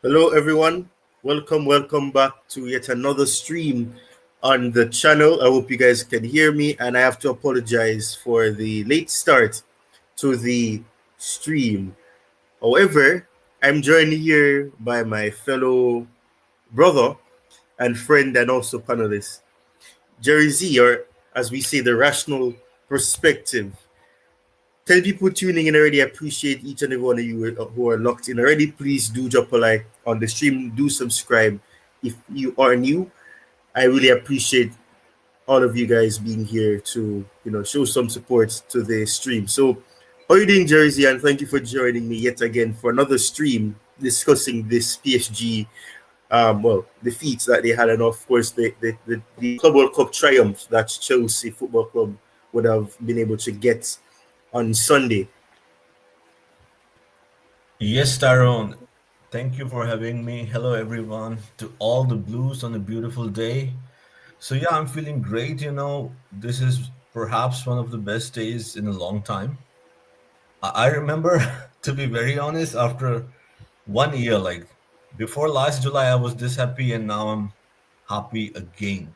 Hello, everyone. Welcome back to yet another stream on the channel. I hope you guys can hear me, and I have to apologize for the late start to the stream. However, I'm joined here by my fellow brother and friend, and also panelist, Jerry Z, or as we say, the rational perspective. 10 people tuning in already. I appreciate each and every one of you who are locked in already. Please do drop a like on the stream. Do subscribe if you are new. I really appreciate all of you guys being here to show some support to the stream. So, how are you doing, Jersey? And thank you for joining me yet again for another stream discussing this PSG defeats that they had, and of course the Club World Cup triumph that Chelsea Football Club would have been able to get on Sunday. Yes, Tyrone. Thank you for having me. Hello, everyone, to all the Blues on a beautiful day. So, yeah, I'm feeling great. This is perhaps one of the best days in a long time. I remember, to be very honest, after 1 year, like before last July, I was this happy, and now I'm happy again.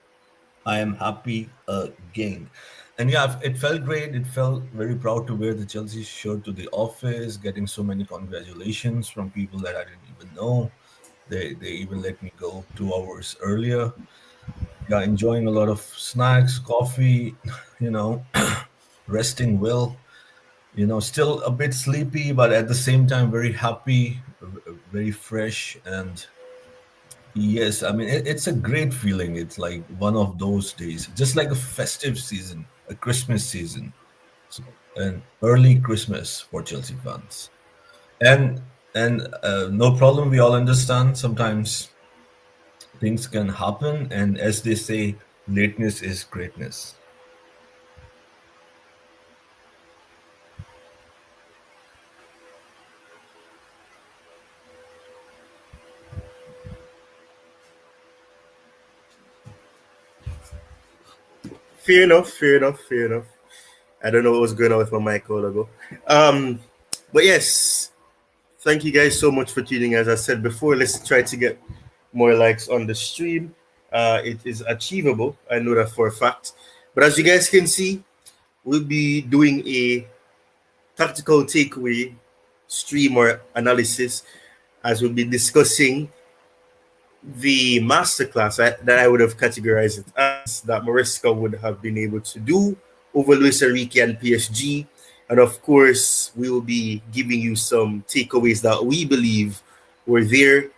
I am happy again. And yeah, it felt great. It felt very proud to wear the Chelsea shirt to the office, getting so many congratulations from people that I didn't even know. They even let me go 2 hours earlier. Yeah, enjoying a lot of snacks, coffee, you know, resting well. Still a bit sleepy, but at the same time very happy, very fresh, and yes, I mean, it's a great feeling. It's like one of those days, just like a festive season, a Christmas season, so, an early Christmas for Chelsea fans. And no problem. We all understand sometimes things can happen, and as they say, lateness is greatness. Fair enough, fair enough, fair enough. I don't know what was going on with my mic a while ago. But yes, thank you guys so much for tuning. As I said before, let's try to get more likes on the stream. It is achievable. I know that for a fact. But as you guys can see, we'll be doing a tactical takeaway stream or analysis as we'll be discussing the masterclass that I would have categorized it as that Maresca would have been able to do over Luis Enrique and PSG. And of course, we will be giving you some takeaways that we believe were there.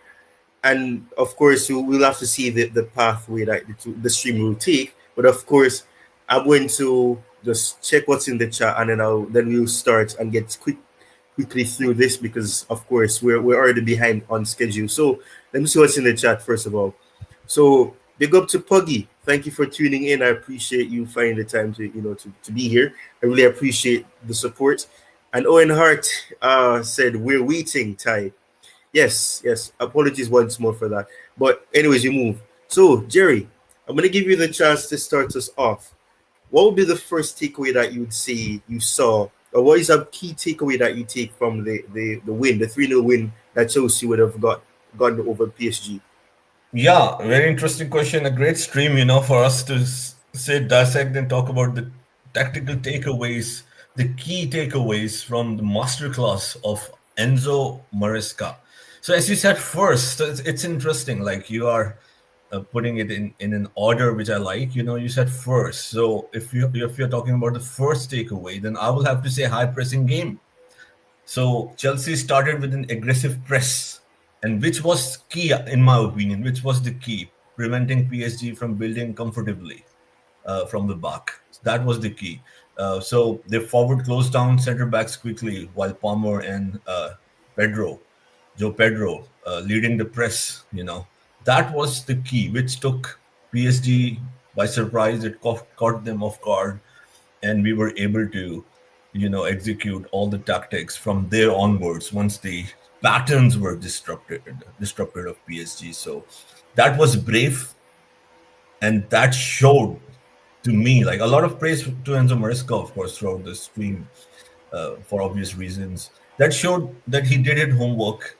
And of course, we'll have to see the pathway that the stream will take. But of course, I'm going to just check what's in the chat, and then we'll start and get quickly through this because of course we're already behind on schedule. So let me see what's in the chat first of all. So big up to Puggy. Thank you for tuning in. I appreciate you finding the time to be here. I really appreciate the support. And Owen Hart said we're waiting, Ty. Yes. Apologies once more for that. But anyways, you move. So Jerry, I'm gonna give you the chance to start us off. What would be the first takeaway that you would say you saw, or what is a key takeaway that you take from the win, the 3-0 win that Chelsea would have gotten over PSG? Yeah, very interesting question. A great stream, for us to say, dissect, and talk about the tactical takeaways, the key takeaways from the masterclass of Enzo Maresca. So, as you said first, so it's interesting. Like you are putting it in an order which I like. You said first. So, if you're talking about the first takeaway, then I will have to say high pressing game. So Chelsea started with an aggressive press, and which was key, in my opinion, which was the key, preventing PSG from building comfortably from the back. That was the key. So they forward closed down center backs quickly, while Palmer and Pedro, Joe Pedro, leading the press. That was the key, which took PSG by surprise. It caught them off guard, and we were able to execute all the tactics from there onwards once the patterns were disrupted of PSG. So that was brave, and that showed to me, like, a lot of praise to Enzo Maresca, of course, throughout the stream, for obvious reasons. That showed that he did his homework,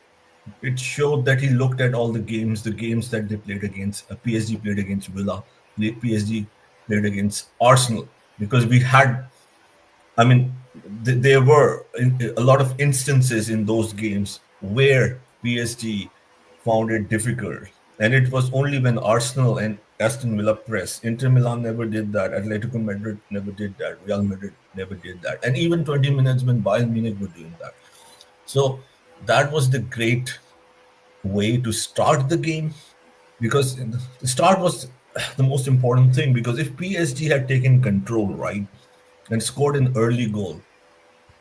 it showed that he looked at all the games that they played against. PSG played against Villa, PSG played against Arsenal, because we had, I mean, there were a lot of instances in those games where PSG found it difficult. And it was only when Arsenal and Aston Villa press. Inter Milan never did that. Atletico Madrid never did that. Real Madrid never did that. And even 20 minutes when Bayern Munich were doing that. So that was the great way to start the game, because the start was the most important thing. Because if PSG had taken control, right, and scored an early goal,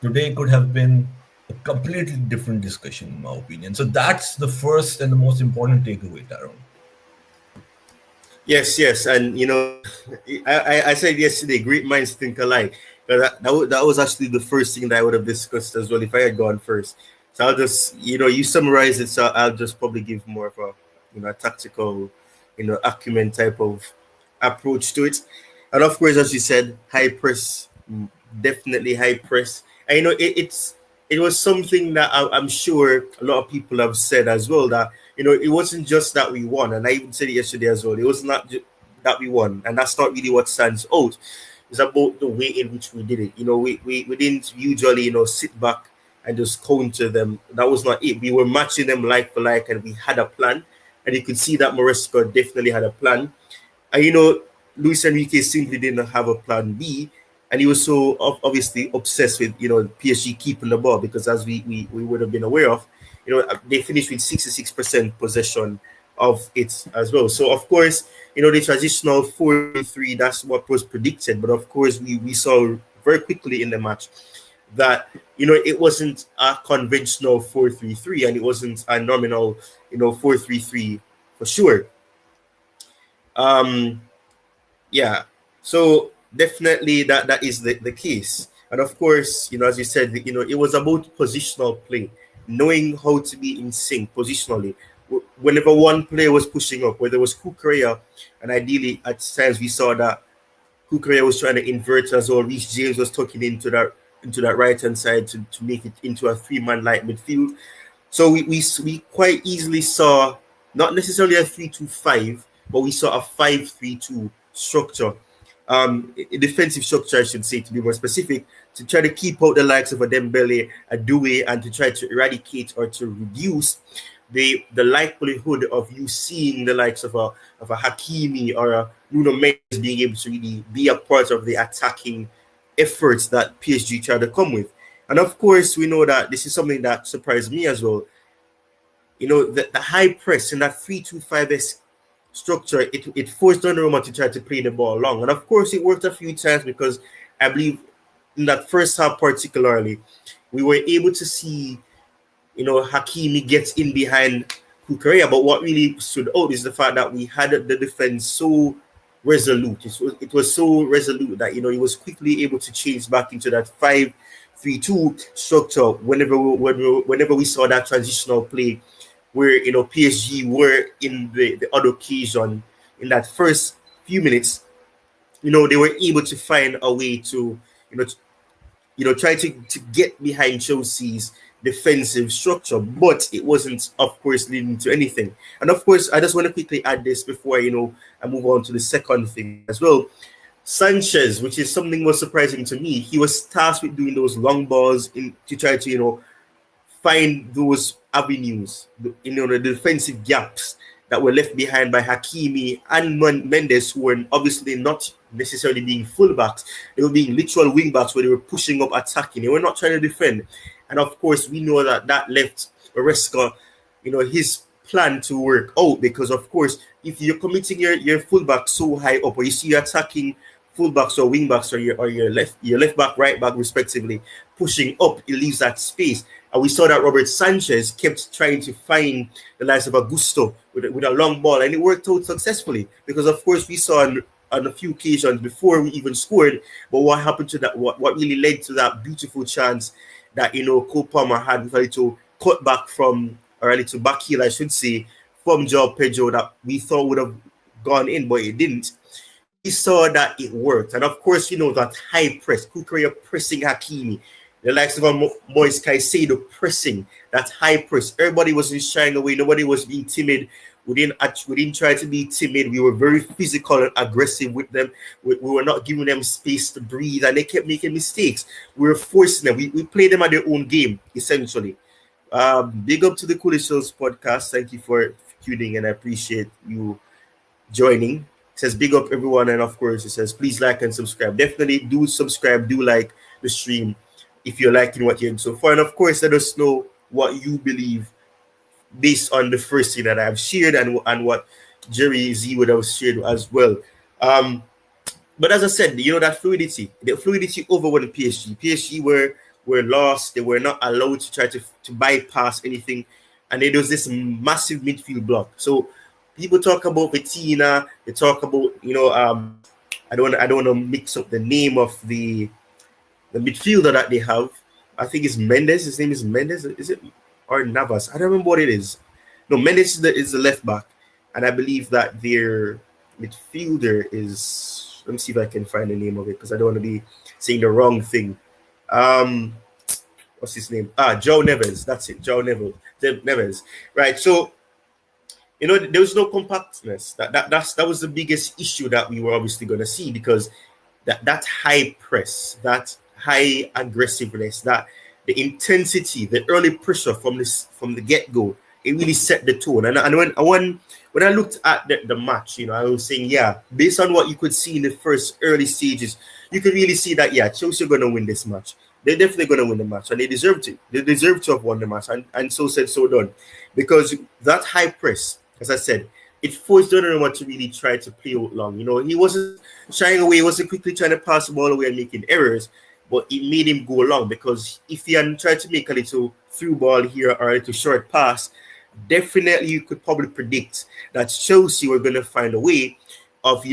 today could have been a completely different discussion, in my opinion. So that's the first and the most important takeaway, Taron. Yes, yes, and I said yesterday, great minds think alike. That was actually the first thing that I would have discussed as well if I had gone first. So I'll just, you summarize it. So I'll just probably give more of a, a tactical, acumen type of approach to it. And of course, as you said, high press, definitely high press. And it was something that I'm sure a lot of people have said as well, that it wasn't just that we won, and I even said it yesterday as well. It was not that we won, and that's not really what stands out. It's about the way in which we did it. We didn't usually sit back and just counter them. That was not it. We were matching them like for like, and we had a plan. And you could see that Maresca definitely had a plan. And Luis Enrique simply didn't have a plan B, and he was so obviously obsessed with PSG keeping the ball, because as we would have been aware of, they finished with 66% possession of it as well. So of course, the traditional 4-3, that's what was predicted, but of course we saw very quickly in the match that it wasn't a conventional 4-3-3, and it wasn't a nominal 4-3-3 for sure. Yeah, so definitely that is the case. And of course, as you said, it was about positional play, knowing how to be in sync positionally. Whenever one player was pushing up, whether it was Kukurea, and ideally at times we saw that Kukurea was trying to invert as well. Reece James was tucking into that right hand side to make it into a 3-man light midfield. So we quite easily saw not necessarily a 3-2-5, but we saw a 5-3-2 structure, a defensive structure, I should say, to be more specific, to try to keep out the likes of a Dembele, a Doué, and to try to eradicate or to reduce the likelihood of you seeing the likes of a Hakimi or a Nuno Mendes being able to really be a part of the attacking efforts that PSG tried to come with. And of course, we know that this is something that surprised me as well. The high press in that 3-2-5 structure, it forced Donnarumma to try to play the ball long. And of course, it worked a few times, because I believe in that first half particularly, we were able to see, Hakimi gets in behind Kukurea. But what really stood out is the fact that we had the defense so resolute. It was so resolute that, he was quickly able to change back into that 5-3-2 structure whenever we saw that transitional play where PSG were in the odd occasion in that first few minutes. They were able to find a way to try to get behind Chelsea's defensive structure, but it wasn't, of course, leading to anything. And of course, I just want to quickly add this before I move on to the second thing as well. Sanchez, which is something was surprising to me, he was tasked with doing those long balls to try to find those avenues, the defensive gaps that were left behind by Hakimi and Mendes, who were obviously not necessarily being fullbacks. They were being literal wingbacks where they were pushing up, attacking. They were not trying to defend. And of course, we know that left Maresca, his plan to work out, because of course, if you're committing your fullback so high up, or you see you attacking fullbacks or wingbacks, or your left back, right back, respectively, pushing up, it leaves that space. And we saw that Robert Sanchez kept trying to find the likes of Augusto with a long ball, and it worked out successfully, because of course we saw on a few occasions before we even scored. But what happened to that? What really led to that beautiful chance that Cole Palmer had with a little cut back from, or a little back heel, I should say, from Joao Pedro, that we thought would have gone in, but it didn't. We saw that it worked. And of course, that high press, Kukurea pressing Hakimi, The likes of Moise Caicedo pressing, that high press. Everybody wasn't shying away. Nobody was being timid. We didn't try to be timid. We were very physical and aggressive with them. We were not giving them space to breathe, and they kept making mistakes. We were forcing them. We played them at their own game, essentially. Big up to the Coolish Shows podcast. Thank you for tuning in. I appreciate you joining. It says big up everyone, and of course it says please like and subscribe. Definitely do subscribe, do like the stream if you're liking what you're hearing so far. And of course, let us know what you believe based on the first thing that I've shared and what Jerry Z would have shared as well. But as I said, that the fluidity overwhelmed PSG. PSG were lost. They were not allowed to try to bypass anything, and there was this massive midfield block. So people talk about Vitina. They talk about I don't want to mix up the name of the midfielder that they have. I think it's Mendes. His name is Mendes. Is it or Navas? I don't remember what it is. No, Mendes is the left back, and I believe that their midfielder is. Let me see if I can find the name of it because I don't want to be saying the wrong thing. What's his name? Joao Neves. That's it. Joao Neves. Right. So there was no compactness. That was the biggest issue that we were obviously going to see because that high press, that high aggressiveness, that the intensity, the early pressure from the get-go, it really set the tone. And when I looked at the match, I was saying, based on what you could see in the first early stages, you could really see that Chelsea are going to win this match. They're definitely going to win the match, and they deserve to. They deserve to have won the match, and so said, so done, because that high press, as I said, it forced Donnarumma to really try to play out long. He wasn't shying away, he wasn't quickly trying to pass the ball away and making errors, but it made him go long because if he had tried to make a little through ball here or a little short pass, definitely you could probably predict that Chelsea were going to find a way of,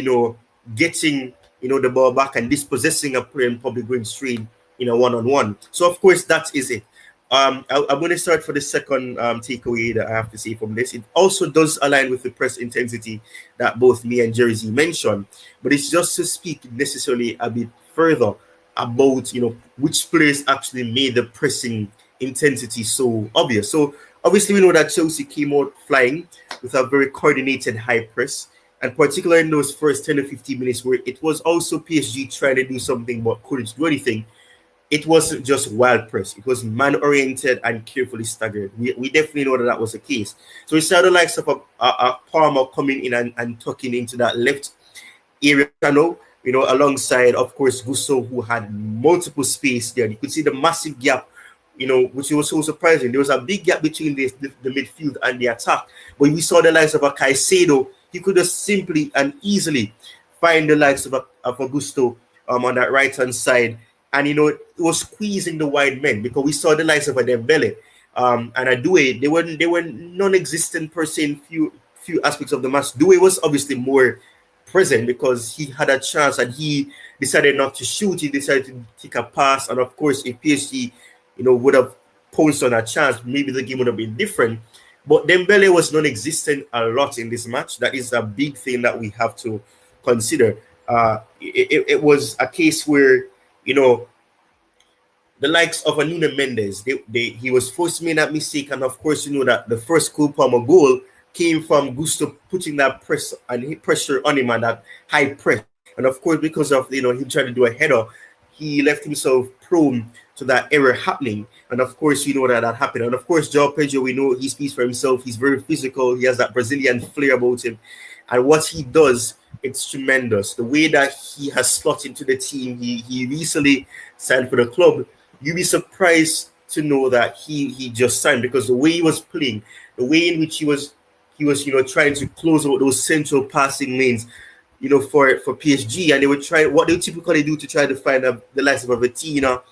getting, the ball back and dispossessing a player and probably going straight, one-on-one. So, of course, that is it. I'm going to start for the second takeaway that I have to say from this. It also does align with the press intensity that both me and Jersey mentioned, but it's just to speak necessarily a bit further about, which players actually made the pressing intensity so obvious. So, obviously, we know that Chelsea came out flying with a very coordinated high press, and particularly in those first 10 to 15 minutes where it was also PSG trying to do something but couldn't do anything. It wasn't just wild press. It was man-oriented and carefully staggered. We definitely know that was the case. So we saw the likes of a Palmer coming in and tucking into that left area channel, alongside, of course, Gusto, who had multiple space there. You could see the massive gap, which was so surprising. There was a big gap between the midfield and the attack. But we saw the likes of a Caicedo. He could just simply and easily find the likes of Augusto on that right-hand side. And, it was squeezing the wide men because we saw the likes of a Dembele and a Doué. They were non-existent per se in few aspects of the match. Doué was obviously more present because he had a chance and he decided not to shoot. He decided to take a pass. And, of course, if PSG, would have pounced on a chance, maybe the game would have been different. But Dembele was non-existent a lot in this match. That is a big thing that we have to consider. It was a case where, the likes of a Nuno Mendes, he was forced to make that mistake. And of course, that the first Cole Palmer goal came from Gusto putting that pressure on him and that high press. And of course, because of, him trying to do a header, he left himself prone to that error happening. And of course, that happened. And of course, Joao Pedro, we know he speaks for himself. He's very physical. He has that Brazilian flair about him. And what he does, it's tremendous. The way that he has slotted into the team, he recently signed for the club. You'd be surprised to know that he just signed because the way he was playing, the way in which he was trying to close out those central passing lanes, for PSG, and they would try what they typically do to try to find the likes of a Vitina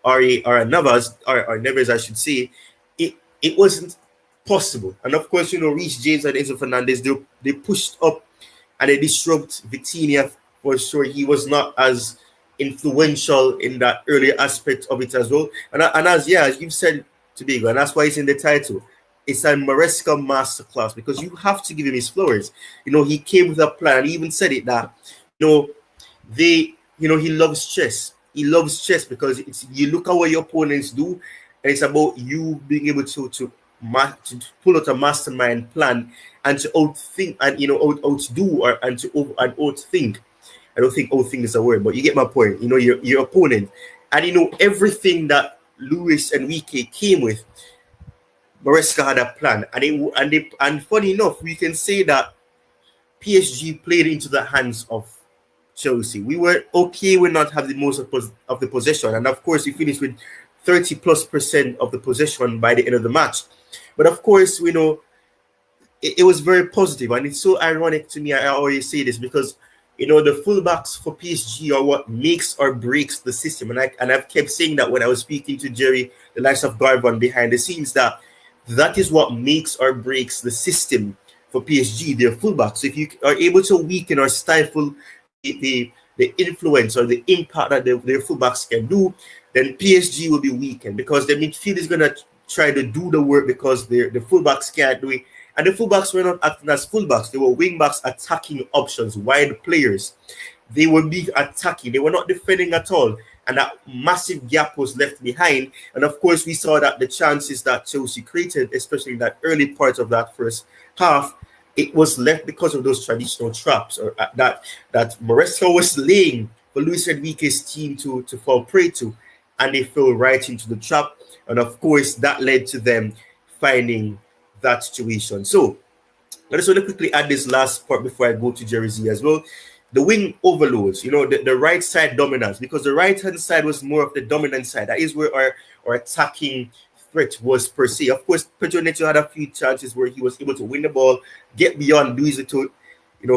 or a Navas or Neves, I should say. It wasn't possible. And of course, Reece James and Enzo Fernandez, they pushed up and they disrupt Vitinha for sure. He was not as influential in that early aspect of it as well. And as you've said, Tobago, and that's why it's in the title. It's a Maresca masterclass because you have to give him his flowers. He came with a plan. He even said it that, he loves chess. he loves chess because it's you look at what your opponents do, and it's about you being able to pull out a mastermind plan and to outthink and outdo or and to over and outthink. I don't think outthink is a word, but you get my point. You know your opponent, and everything that Luis and Enrique came with. Maresca had a plan, and funny enough, we can say that PSG played into the hands of Chelsea. We were okay with not having the most of the possession, and of course, we finished with 30+% of the possession by the end of the match. But of course, we know it was very positive, and it's so ironic to me. I always say this because the fullbacks for PSG are what makes or breaks the system, and I've kept saying that when I was speaking to Jerry, the likes of Garvan behind the scenes, that is what makes or breaks the system for PSG. Their fullbacks. So if you are able to weaken or stifle the influence or the impact that their fullbacks can do, then PSG will be weakened because the midfield is going to try to do the work because the fullbacks can't do it. And the fullbacks were not acting as fullbacks. They were wingbacks attacking options, wide players. They were being attacking. They were not defending at all. And that massive gap was left behind. And of course, we saw that the chances that Chelsea created, especially in that early part of that first half, it was left because of those traditional traps or that Maresca was laying for Luis Enrique's team to fall prey to. And they fell right into the trap. And of course, that led to them finding that situation. So, I just want to quickly add this last part before I go to Jerry Z as well. The wing overloads, the right side dominance, because the right-hand side was more of the dominant side. That is where our attacking threat was per se. Of course, Pedro had a few chances where he was able to win the ball, get beyond Luis to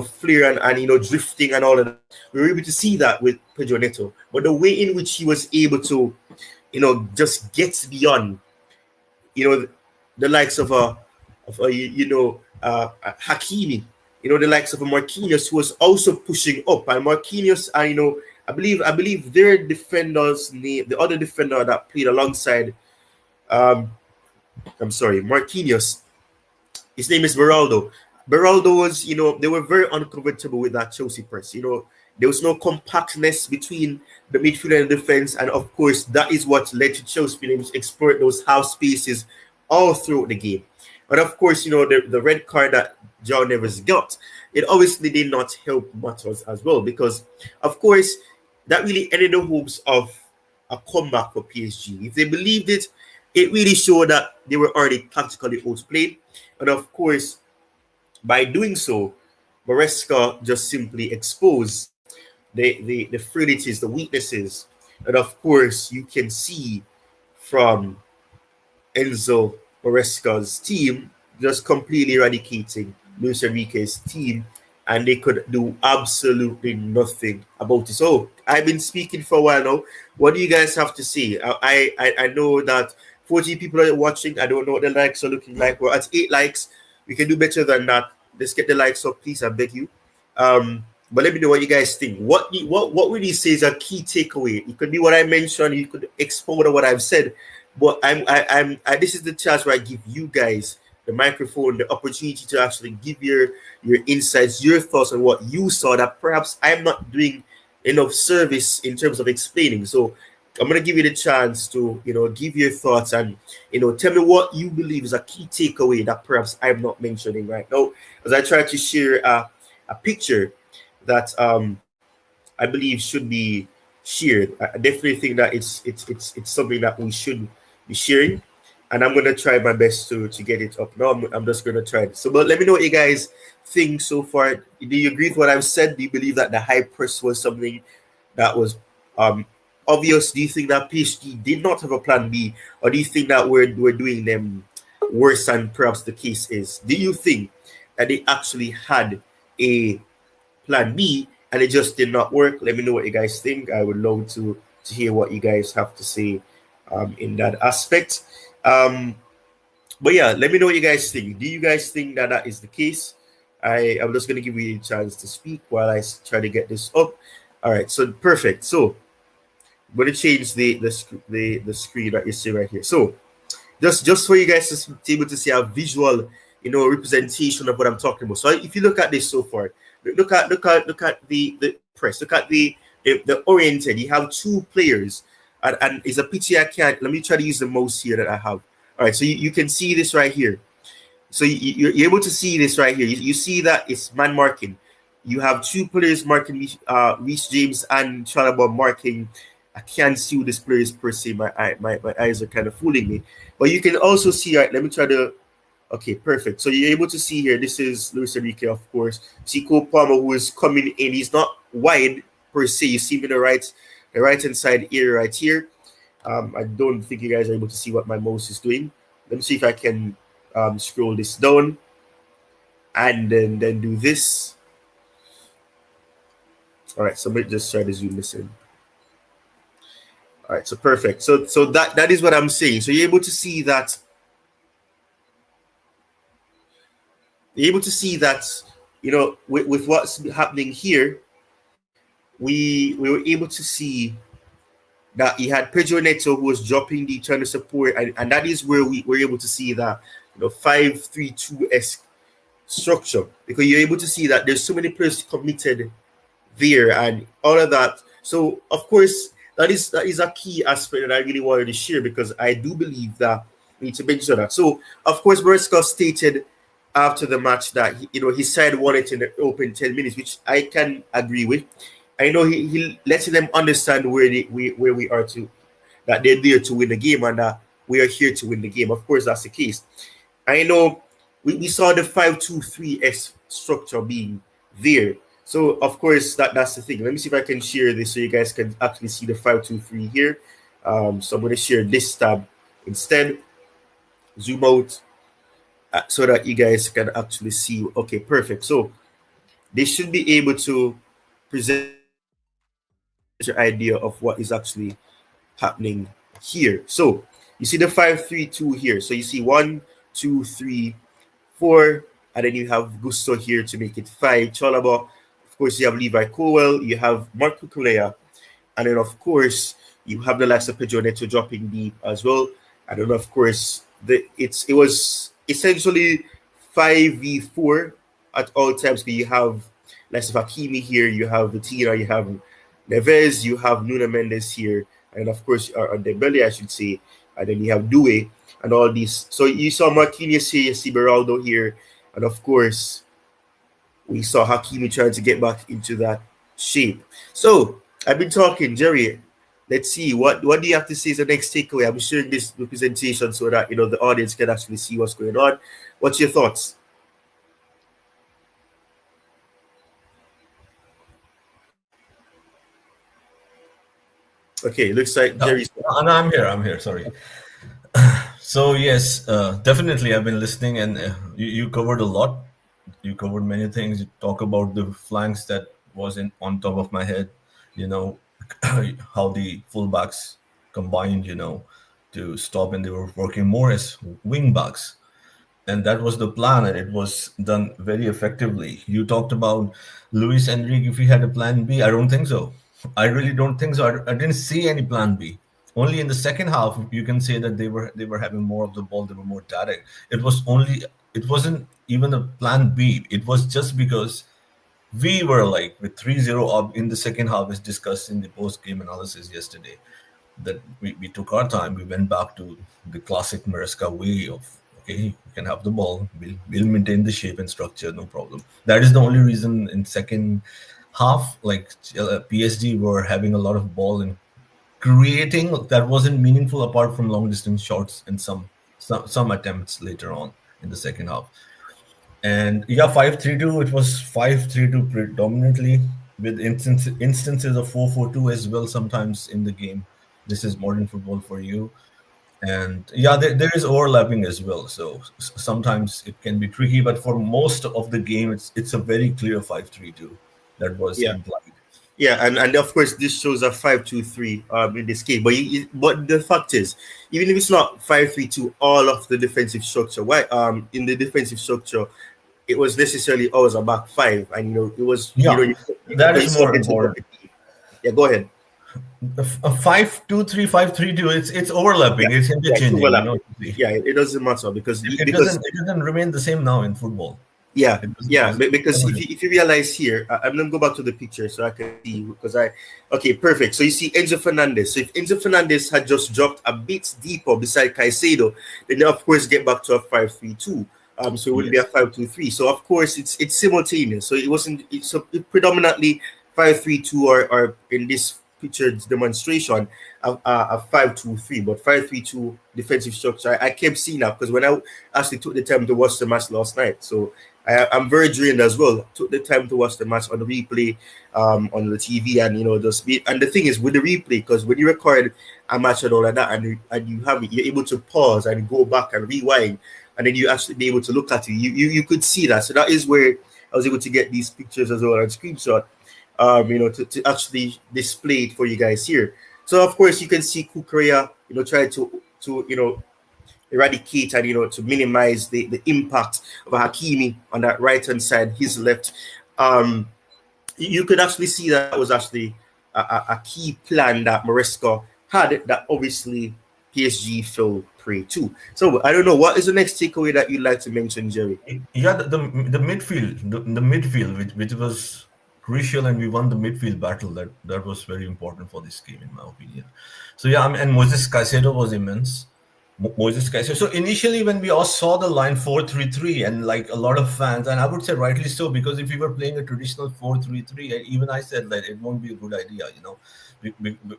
flair and drifting and all of that. We were able to see that with Pedro Neto. But the way in which he was able to, just get beyond, the likes of Hakimi, the likes of a Marquinhos, who was also pushing up. And Marquinhos, I believe their defender's name, the other defender that played alongside, Marquinhos, his name is Beraldo. Beraldo was, they were very uncomfortable with that Chelsea press. There was no compactness between the midfield and the defense. And of course, that is what led to Chelsea being able to exploit those half spaces all throughout the game. But of course, the red card that Joao Neves got, it obviously did not help matters as well, because of course that really ended the hopes of a comeback for PSG. If they believed it, it really showed that they were already tactically outplayed. And of course, by doing so, Maresca just simply exposed the frailties, the weaknesses. And of course, you can see from Enzo Maresca's team just completely eradicating Luis Enrique's team, and they could do absolutely nothing about it. So I've been speaking for a while now. What do you guys have to say? I know that 40 people are watching. I don't know what the likes are looking like. We're at 8 likes. We can do better than that. Let's get the likes up, please. I beg you. But let me know what you guys think. What would you say is a key takeaway? It could be what I mentioned. You could expound on what I've said. But this is the chance where I give you guys the microphone, the opportunity to actually give your insights, your thoughts on what you saw that perhaps I'm not doing enough service in terms of explaining. So I'm going to give you the chance to, give your thoughts and, tell me what you believe is a key takeaway that perhaps I'm not mentioning right now, as I try to share a picture that I believe should be shared. I definitely think that it's something that we should be sharing, and I'm going to try my best to get it up. Now I'm just going to try it. So, but let me know what you guys think so far. Do you agree with what I've said? Do you believe that the high press was something that was obvious? Do you think that PSG did not have a plan B, or do you think that we're doing them worse than perhaps the case is? Do you think that they actually had a plan B and it just did not work? Let me know what you guys think. I would love to hear what you guys have to say in that aspect. But yeah, let me know what you guys think. Do you guys think that that is the case? I'm just going to give you a chance to speak while I try to get this up. All right, so perfect. So I'm going to change the screen that you see right here. So just for you guys to be able to see a visual, representation of what I'm talking about. So if you look at this so far, look at the press. Look at the if the oriented, you have two players, and it's a picture I can't. Let me try to use the mouse here that I have. All right, so you can see this right here. So you're able to see this right here. You see that it's man marking. You have two players marking Reece James and Chalobah marking. I can't see who this player is per se. My eyes are kind of fooling me. But you can also see, right, let me try to, okay, perfect. So you're able to see here, this is Luis Enrique, of course. See Cole Palmer, who is coming in. He's not wide per se. You see him in the right-hand side area right here. I don't think you guys are able to see what my mouse is doing. Let me see if I can scroll this down and then do this. All right, so let me just try to zoom this in. All right, so perfect. So that is what I'm saying. So you're able to see that. You're able to see that, you know, with what's happening here, we were able to see that he had Pedro Neto who was dropping the trying to support, and that is where we were able to see that, you know, 5-3-2-esque structure, because you're able to see that there's so many players committed there and all of that. So of course that is a key aspect that I really wanted to share, because I do believe that we need to mention that. So of course Marescas stated after the match that his side won it in the open 10 minutes, which I can agree with. I know he letting them understand where we are to, that they're there to win the game and that we are here to win the game. Of course, that's the case. I know we saw the 5-2-3-S structure being there. So, of course, that's the thing. Let me see if I can share this so you guys can actually see the 5-2-3 here. So I'm going to share this tab instead. Zoom out so that you guys can actually see. Okay, perfect. So they should be able to present your idea of what is actually happening here. So you see the 5-3-2 here. So you see 1, 2, 3, 4, and then you have Gusto here to make it 5. Chalobah, of course, you have Levi Cowell, you have Marco Culea, and then of course you have the likes of Pedro Neto dropping deep as well. And then of course it was essentially 5v4 at all times. But you have likes of Hakimi here, you have Vitina, you have Neves, you have Nuno Mendes here, and of course on Dembele, I should say, and then you have Doué and all these. So you saw Marquinhos here, you see Beraldo here, and of course we saw Hakimi trying to get back into that shape. So I've been talking, Jerry. Let's see what do you have to say as the next takeaway. I'm sharing this representation so that the audience can actually see what's going on. What's your thoughts? Okay, looks like Jerry's. No, I'm here. Sorry. So yes, definitely I've been listening, and you covered a lot. You covered many things. You talk about the flanks that was on top of my head. How the fullbacks combined, to stop, and they were working more as wing backs. And that was the plan, and it was done very effectively. You talked about Luis Enrique. If he had a plan B, I don't think so. I really don't think so. I didn't see any plan B. Only in the second half you can say that they were having more of the ball. They were more direct. It wasn't even a plan B. It was just because we were like with 3-0 up in the second half, as discussed in the post-game analysis yesterday, that we took our time. We went back to the classic Maresca way of, okay, you can have the ball. We'll maintain the shape and structure, no problem. That is the only reason in second half, like PSG were having a lot of ball and creating that wasn't meaningful apart from long distance shots and some attempts later on in the second half. And 5-3-2, it was 5-3-2 predominantly, with instances of 4-4-2 as well sometimes in the game. This is modern football for you. And there is overlapping as well. So sometimes it can be tricky, but for most of the game, it's a very clear 5-3-2 that was implied. Yeah, and of course this shows a 5-2-3 in this case. But the fact is, even if it's not 5-3-2, all of the defensive structure, in the defensive structure, it was necessarily always a back five, and it was that is more important. Yeah, go ahead. A 5-2-3, 5-3-2. It's overlapping. It's interchanging. Yeah, it doesn't matter because it doesn't remain the same now in football. Yeah, It yeah, was because unreal. if you realize here, I'm gonna go back to the picture so I can see because okay, perfect. So you see Enzo Fernandez. So if Enzo Fernandez had just dropped a bit deeper beside Caicedo, then they of course get back to a 5-3-2. So it wouldn't be a Yes. 5-2-3. So of course it's simultaneous. So it wasn't. It's predominantly 5-3-2 or in this pictured demonstration a 5-2-3, but 5-3-2 defensive structure. I kept seeing that because when I actually took the time to watch the match last night, so I'm very drained as well. Took the time to watch the match on the replay, on the TV, and just be. And the thing is with the replay, because when you record a match and all of that, and you have it, you're able to pause and go back and rewind, and then you actually be able to look at it. You could see that. So that is where I was able to get these pictures as well and screenshot, to actually display it for you guys here. So of course you can see Kukurea, try to eradicate and to minimize the impact of Hakimi on that right hand side, his left. Um, you could actually see that was actually a key plan that Maresca had that obviously PSG fell prey to. So I don't know what is the next takeaway that you'd like to mention, Jerry. Yeah, the midfield, the midfield, which was crucial, and we won the midfield battle. That was very important for this game, in my opinion. So yeah, I mean, and Moses Caicedo was immense. Moses Caicedo. So initially, when we all saw the line 4-3-3, and like a lot of fans, and I would say rightly so, because if we were playing a traditional 4-3-3, even I said that it won't be a good idea,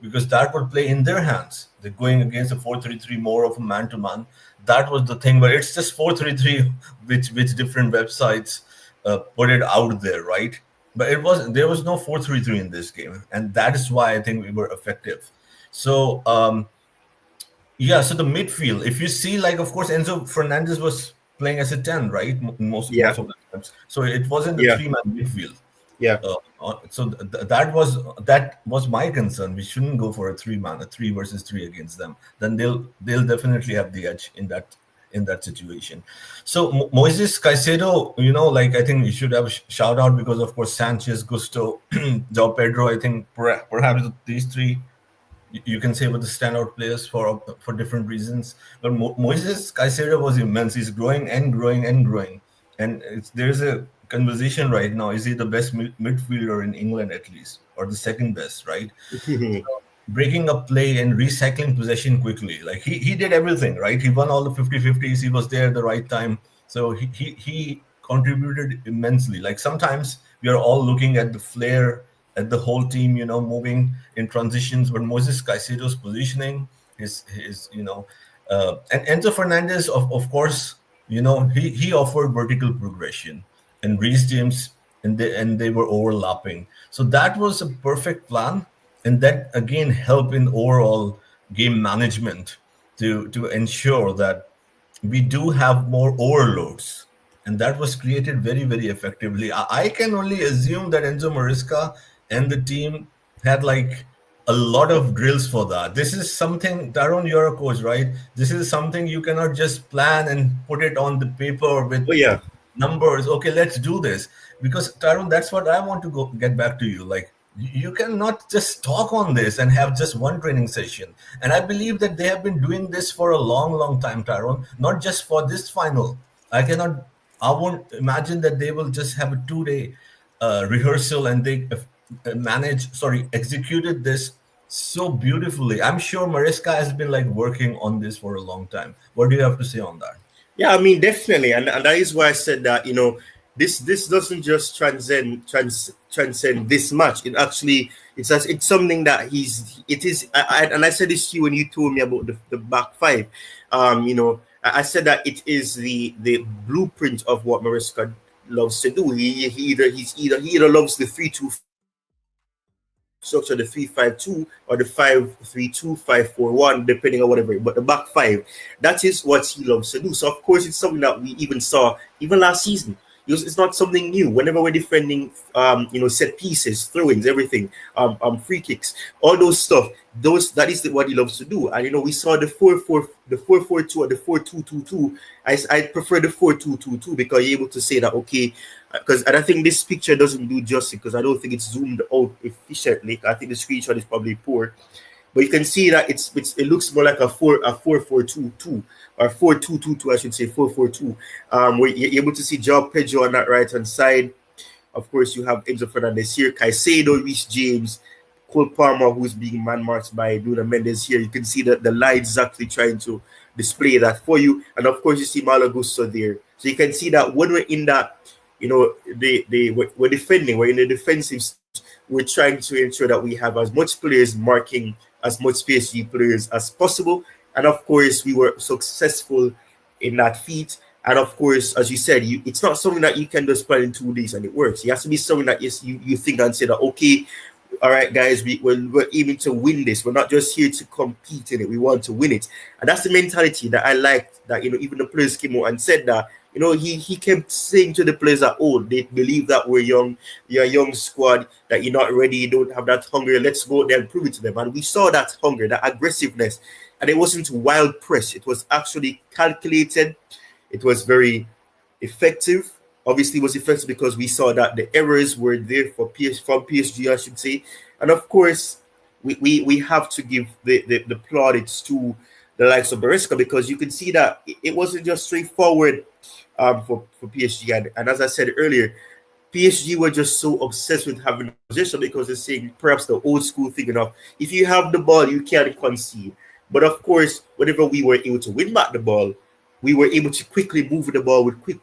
because that would play in their hands. They're going against a 4-3-3, more of a man-to-man. That was the thing, but it's just 4-3-3, which different websites put it out there, right? But there was no 4-3-3 in this game, and that is why I think we were effective. So yeah, so the midfield, if you see, like, of course, Enzo Fernandez was playing as a 10, right? Most Yeah, of the times. So it wasn't a yeah, three-man midfield. yeah. So that was my concern. We shouldn't go for a three-man, a 3 versus 3 against them. Then they'll definitely have the edge in that situation. So Moises Caicedo, like, I think we should have a shout out because, of course, Sanchez, Gusto, Joao Pedro. I think perhaps these three you can say were the standout players for different reasons. But Moises Caicedo was immense. He's growing and growing and growing. And there's a conversation right now. Is he the best midfielder in England, at least, or the second best, right? So breaking up play and recycling possession quickly. Like he did everything, right? He won all the 50-50s. He was there at the right time. So he contributed immensely. Like sometimes we are all looking at the flair, at the whole team, moving in transitions, but Moses Caicedo's positioning, his and Enzo Fernandez, of course, he offered vertical progression, and Reece James, and they were overlapping. So that was a perfect plan, and that again helped in overall game management to ensure that we do have more overloads, and that was created very, very effectively. I can only assume that Enzo Maresca and the team had like a lot of drills for that. This is something, Taron, you're a coach, right? This is something you cannot just plan and put it on the paper with Oh yeah, numbers. Okay, let's do this. Because Taron, that's what I want to get back to you. Like, you cannot just talk on this and have just one training session. And I believe that they have been doing this for a long, long time, Taron, not just for this final. I won't imagine that they will just have a 2 day rehearsal, and they executed this so beautifully. I'm sure Maresca has been like working on this for a long time. What do you have to say on that? yeah. I mean, definitely, and that is why I said that this doesn't just transcend this match. It actually it's something that it is. And I said this to you when you told me about the back five. I said that it is the blueprint of what Maresca loves to do. He either loves the 3-2 structure, the 3-5-2, or the 5-3-2, 5-4-1, depending on whatever. But the back five, that is what he loves to do. So of course, it's something that we even saw even last season. It's not something new. Whenever we're defending, set pieces, throw-ins, everything, free kicks, all those stuff. That is what he loves to do. And we saw the 4-4-2 or the 4-2-2-2. I prefer the 4-2-2-2 because you're able to say that, okay, and I think this picture doesn't do justice because I don't think it's zoomed out efficiently. I think the screenshot is probably poor. but you can see that it looks more like a 4-4-2-2 or 4-2-2-2, I should say 4-4-2. Where you're able to see Joao Pedro on that right hand side. Of course, you have Enzo Fernandez here, Caicedo, Reece James, Cole Palmer, who's being man marked by Nuno Mendes here. You can see that the lights actually trying to display that for you. And of course, you see Malagusto there. So you can see that when we're in that, we're defending, we're in the defensive stage, we're trying to ensure that we have as much players marking as much PSG players as possible. And of course, we were successful in that feat. And of course, as you said, it's not something that you can just plan in 2 days and it works. It has to be something that you think and say that, okay, all right, guys, we're aiming to win this. We're not just here to compete in it. We want to win it. And that's the mentality that I liked, that, even the players came out and said that, he kept saying to the players that, oh, they believe that we're young, you're a young squad, that you're not ready, you don't have that hunger. Let's go there and prove it to them. And we saw that hunger, that aggressiveness. And it wasn't wild press. It was actually calculated. It was very effective. Obviously, it was effective because we saw that the errors were there from PSG, I should say. And of course, we have to give the plaudits to the likes of Maresca, because you can see that it wasn't just straightforward for PSG. And as I said earlier, PSG were just so obsessed with having the possession, because they're saying perhaps the old school thing of, if you have the ball, you can't concede. But of course, whenever we were able to win back the ball, we were able to quickly move the ball with quick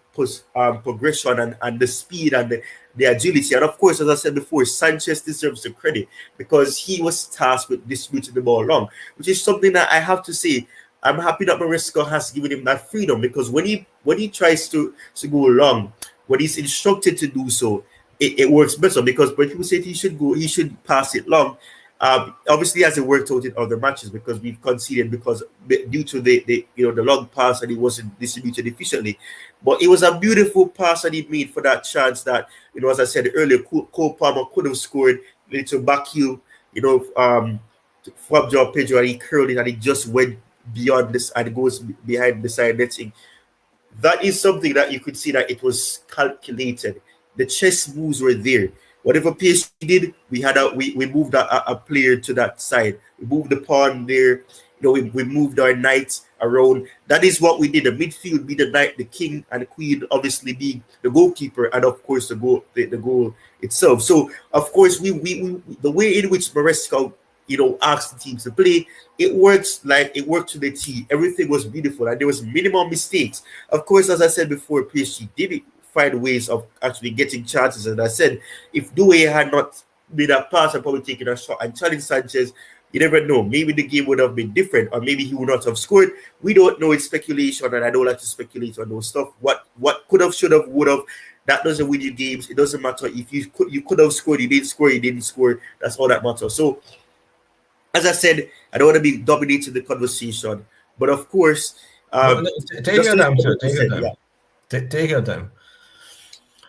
progression and the speed and the agility. And of course, as I said before, Sanchez deserves the credit, because he was tasked with distributing the ball long, which is something that I have to say, I'm happy that Maresca has given him that freedom, because when he tries to go long, when he's instructed to do so, it works better, because when people say he should pass it long. Obviously, as it worked out in other matches, because we've conceded because due to the long pass, and it wasn't distributed efficiently. But it was a beautiful pass that he made for that chance that, as I said earlier, Cole Palmer could have scored, little back heel, from Joao Pedro, and he curled it, and it just went beyond this and it goes behind the side netting. That is something that you could see that it was calculated. The chess moves were there. Whatever PSG did, we moved a player to that side. We moved the pawn there. We moved our knight around. That is what we did. The midfield be the knight, the king, and the queen, obviously being the goalkeeper, and of course the goal itself. So of course we the way in which Maresca asked the teams to play, it worked to the T. Everything was beautiful, and there was minimal mistakes. Of course, as I said before, PSG did find ways of actually getting chances. And I said, if Doué had not made a pass and probably taken a shot and challenged Sanchez, you never know. Maybe the game would have been different, or maybe he would not have scored. We don't know. It's speculation, and I don't like to speculate on those stuff. What could have, should have, would have. That doesn't win you games. It doesn't matter if you could have scored, you didn't score, you didn't score. That's all that matters. So, as I said, I don't want to be dominating the conversation, but of course, take your time, sir. Take your time. Yeah. Take your time.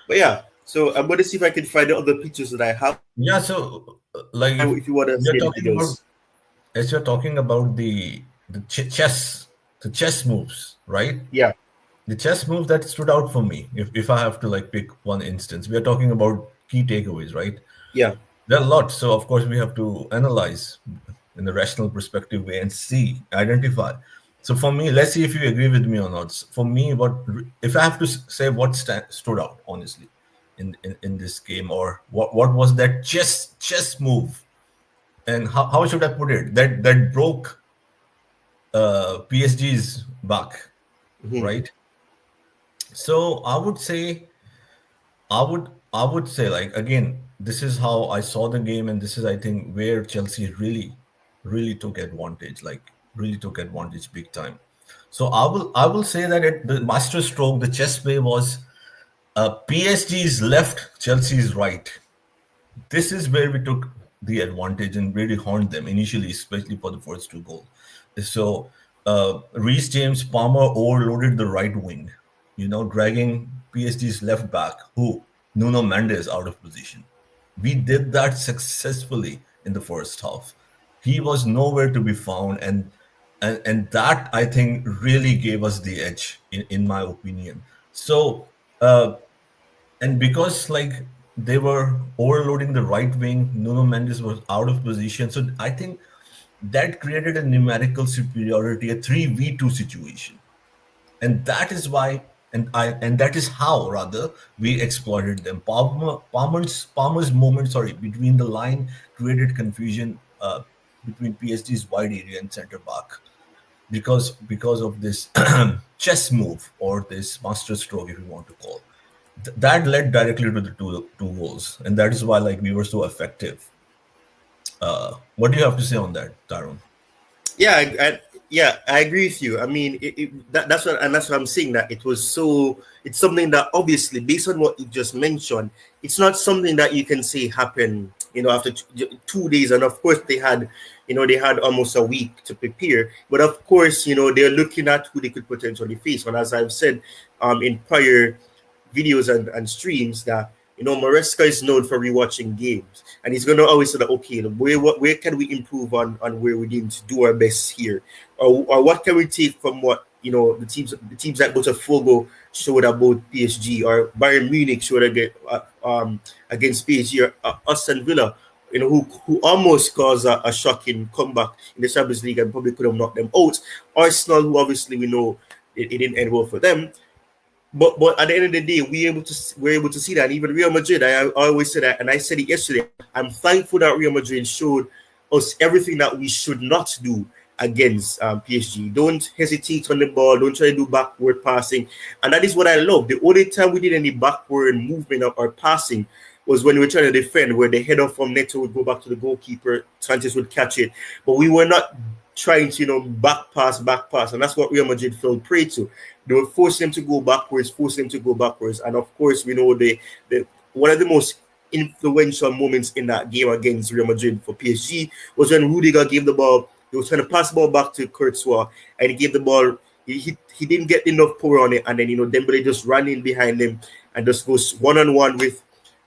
But yeah, so I'm going to see if I can find the other pictures that I have. Yeah, so like if you want to say anything else. As you're talking about the chess moves, right? Yeah. The chess move that stood out for me, if I have to pick one instance, we are talking about key takeaways, right? Yeah. There are a lot, so of course we have to analyze in a rational perspective way and identify. So for me, let's see if you agree with me or not. For me, if I have to say what stood out, honestly, in this game, or what was that chess move, and how should I put it, that broke PSG's back, right? So I would say, again, this is how I saw the game, and this is, I think, where Chelsea really took advantage, big time. So I will say that the master stroke, the chess play was PSG's left, Chelsea's right. This is where we took the advantage and really honed them initially, especially for the first 2 goals. So Reece James, Palmer overloaded the right wing, dragging PSG's left back, Nuno Mendes, out of position. We did that successfully in the first half. He was nowhere to be found, and that, I think, really gave us the edge, in my opinion. So, and because they were overloading the right wing, Nuno Mendes was out of position. So I think that created a numerical superiority, a 3v2 situation. And that is why, and that is how rather we exploited them. Palmer's movement, sorry, between the line created confusion between PSG's wide area and centre back because of this chess move or this master stroke, if you want to call. That led directly to the two goals, and that is why like we were so effective. What do you have to say on that, Tyrone? Yeah, I agree with you. I mean, that's what I'm saying. That it was so. It's something that obviously, based on what you just mentioned, it's not something that you can say happened. After 2 days, and of course they had almost a week to prepare. But of course, they're looking at who they could potentially face. And as I've said, in prior videos and streams, that Maresca is known for rewatching games, and he's gonna always say that, okay, where can we improve on where we need to do our best here, or what can we take from what the teams like Botafogo showed about PSG, or Bayern Munich showed against PSG, or Aston Villa, who almost caused a shocking comeback in the Champions League and probably could have knocked them out. Arsenal, who obviously we know it didn't end well for them. But at the end of the day, we're able to see that. And even Real Madrid, I always say that, and I said it yesterday. I'm thankful that Real Madrid showed us everything that we should not do against PSG. Don't hesitate on the ball. Don't try to do backward passing, and that is what I love. The only time we did any backward movement or passing was when we were trying to defend, where the header from Neto would go back to the goalkeeper, Sanchez would catch it, but we were not trying to back pass, and that's what Real Madrid fell prey to. They were forcing them to go backwards, and of course we know the one of the most influential moments in that game against Real Madrid for PSG was when Rudiger gave the ball. He was trying to pass the ball back to Courtois, and he gave the ball. He didn't get enough power on it, and then Dembele just ran in behind him and just goes one-on-one with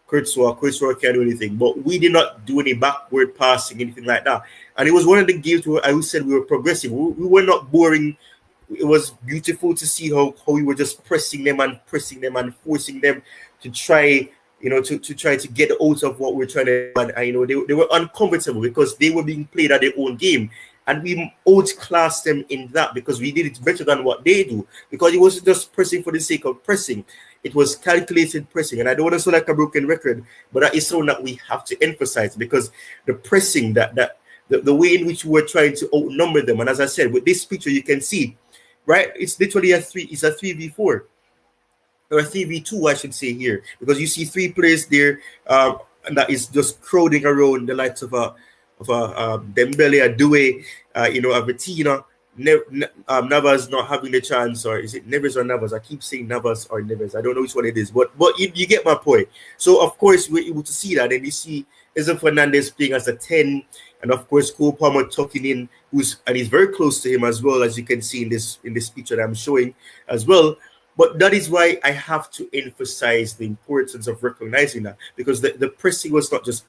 Courtois. Courtois can't do anything, but we did not do any backward passing, anything like that. And it was one of the games where I said we were progressing. We were not boring. It was beautiful to see how we were just pressing them and forcing them to try, to try to get out of what we're trying to do. And they were uncomfortable because they were being played at their own game. And we outclassed them in that because we did it better than what they do. Because it wasn't just pressing for the sake of pressing. It was calculated pressing. And I don't want to sound like a broken record, but that is something that we have to emphasize, because the pressing, the way in which we're trying to outnumber them. And as I said, with this picture, you can see, right? It's literally it's a 3v4 or a 3v2, I should say here, because you see three players there, and that is just crowding around the likes of a Dembele, a Doué, a Vitina. Navas not having the chance, or is it Neves or Navas? I keep saying Navas or Neves. I don't know which one it is, but you get my point. So of course we're able to see that, and you see Enzo Fernandez playing as a 10, and of course Cole Palmer tucking in, and he's very close to him as well, as you can see in this picture that I'm showing as well. But that is why I have to emphasize the importance of recognizing that, because the pressing was not just